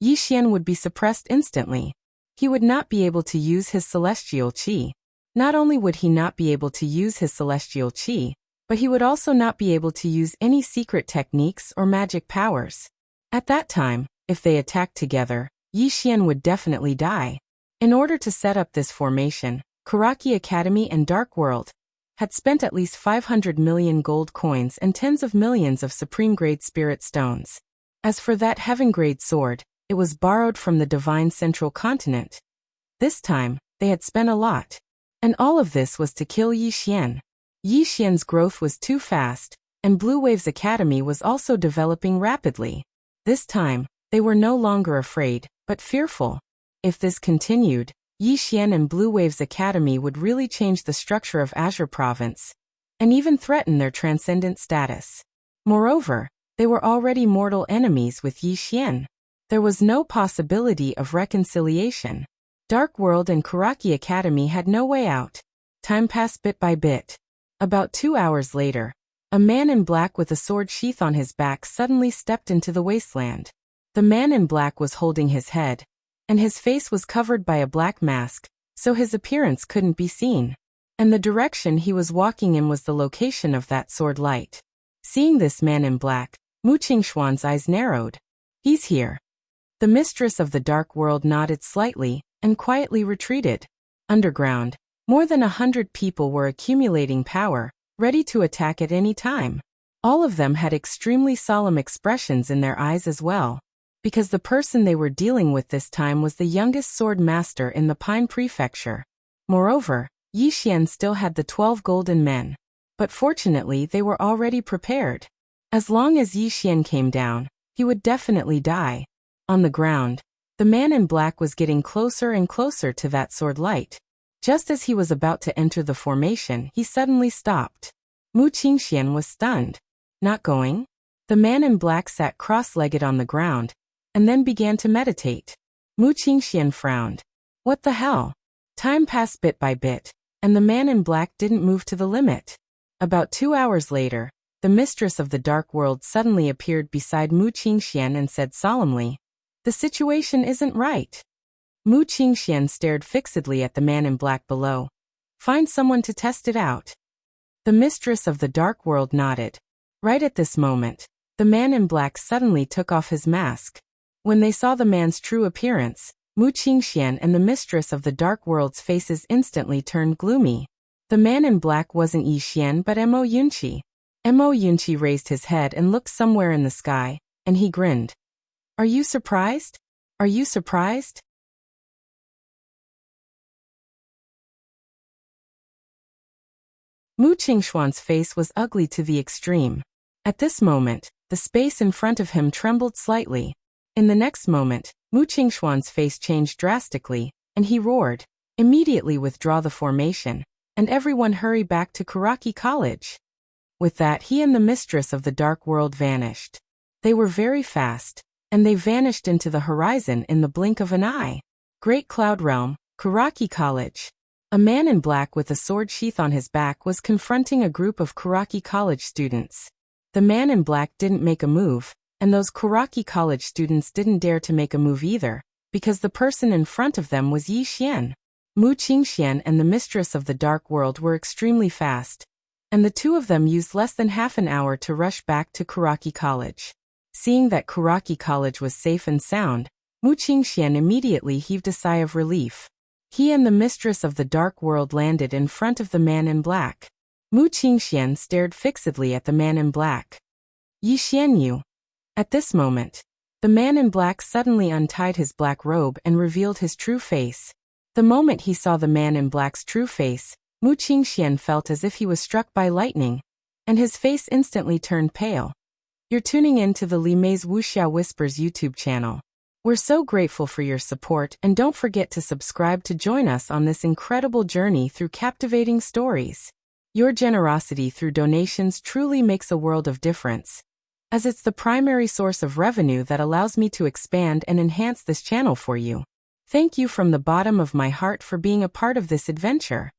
Yixian would be suppressed instantly. He would not be able to use his celestial qi. Not only would he not be able to use his celestial qi, but he would also not be able to use any secret techniques or magic powers. At that time, if they attacked together, Yixian would definitely die. In order to set up this formation, Kuraki Academy and Dark World had spent at least 500 million gold coins and tens of millions of supreme-grade spirit stones. As for that heaven-grade sword, it was borrowed from the Divine Central Continent. This time, they had spent a lot. And all of this was to kill Yixian. Yixian's growth was too fast, and Blue Wave's Academy was also developing rapidly. This time, they were no longer afraid, but fearful. If this continued, Yixian and Blue Wave's Academy would really change the structure of Azure Province, and even threaten their transcendent status. Moreover, they were already mortal enemies with Yixian. There was no possibility of reconciliation. Dark World and Kuraki Academy had no way out. Time passed bit by bit. About 2 hours later, a man in black with a sword sheath on his back suddenly stepped into the wasteland. The man in black was holding his head, and his face was covered by a black mask, so his appearance couldn't be seen. And the direction he was walking in was the location of that sword light. Seeing this man in black, Mu Qingxuan's eyes narrowed. "He's here." The mistress of the Dark World nodded slightly, and quietly retreated. Underground, more than 100 people were accumulating power, ready to attack at any time. All of them had extremely solemn expressions in their eyes as well, because the person they were dealing with this time was the youngest Swordmaster in the Pine Prefecture. Moreover, Yixian still had the 12 golden men. But fortunately they were already prepared. As long as Yixian came down, he would definitely die. On the ground, the man in black was getting closer and closer to that sword light. Just as he was about to enter the formation, he suddenly stopped. Mu Qingxian was stunned. Not going? The man in black sat cross-legged on the ground, and then began to meditate. Mu Qingxian frowned. What the hell? Time passed bit by bit, and the man in black didn't move to the limit. About 2 hours later, the mistress of the dark world suddenly appeared beside Mu Qingxian and said solemnly, "The situation isn't right." Mu Qingxian stared fixedly at the man in black below. "Find someone to test it out." The mistress of the dark world nodded. Right at this moment, the man in black suddenly took off his mask. When they saw the man's true appearance, Mu Qingxian and the mistress of the dark world's faces instantly turned gloomy. The man in black wasn't Yi Xian but Mo Yunqi. Mo Yunqi raised his head and looked somewhere in the sky, and he grinned. "Are you surprised? Are you surprised?" Mu Qingxuan's face was ugly to the extreme. At this moment, the space in front of him trembled slightly. In the next moment, Mu Qingxuan's face changed drastically, and he roared, "Immediately withdraw the formation, and everyone hurry back to Karaki College." With that, he and the mistress of the dark world vanished. They were very fast, and they vanished into the horizon in the blink of an eye. Great Cloud Realm, Karaki College. A man in black with a sword sheath on his back was confronting a group of Karaki College students. The man in black didn't make a move, and those Karaki College students didn't dare to make a move either, because the person in front of them was Yi Xian. Mu Qingxian and the mistress of the dark world were extremely fast, and the two of them used less than half an hour to rush back to Karaki College. Seeing that Karaki College was safe and sound, Mu Qingxian immediately heaved a sigh of relief. He and the mistress of the dark world landed in front of the man in black. Mu Qingxian stared fixedly at the man in black. "Yi Xianyu." At this moment, the man in black suddenly untied his black robe and revealed his true face. The moment he saw the man in black's true face, Mu Qingxian felt as if he was struck by lightning, and his face instantly turned pale. You're tuning in to the Li Mei's Wuxia Whispers YouTube channel. We're so grateful for your support, and don't forget to subscribe to join us on this incredible journey through captivating stories. Your generosity through donations truly makes a world of difference, as it's the primary source of revenue that allows me to expand and enhance this channel for you. Thank you from the bottom of my heart for being a part of this adventure.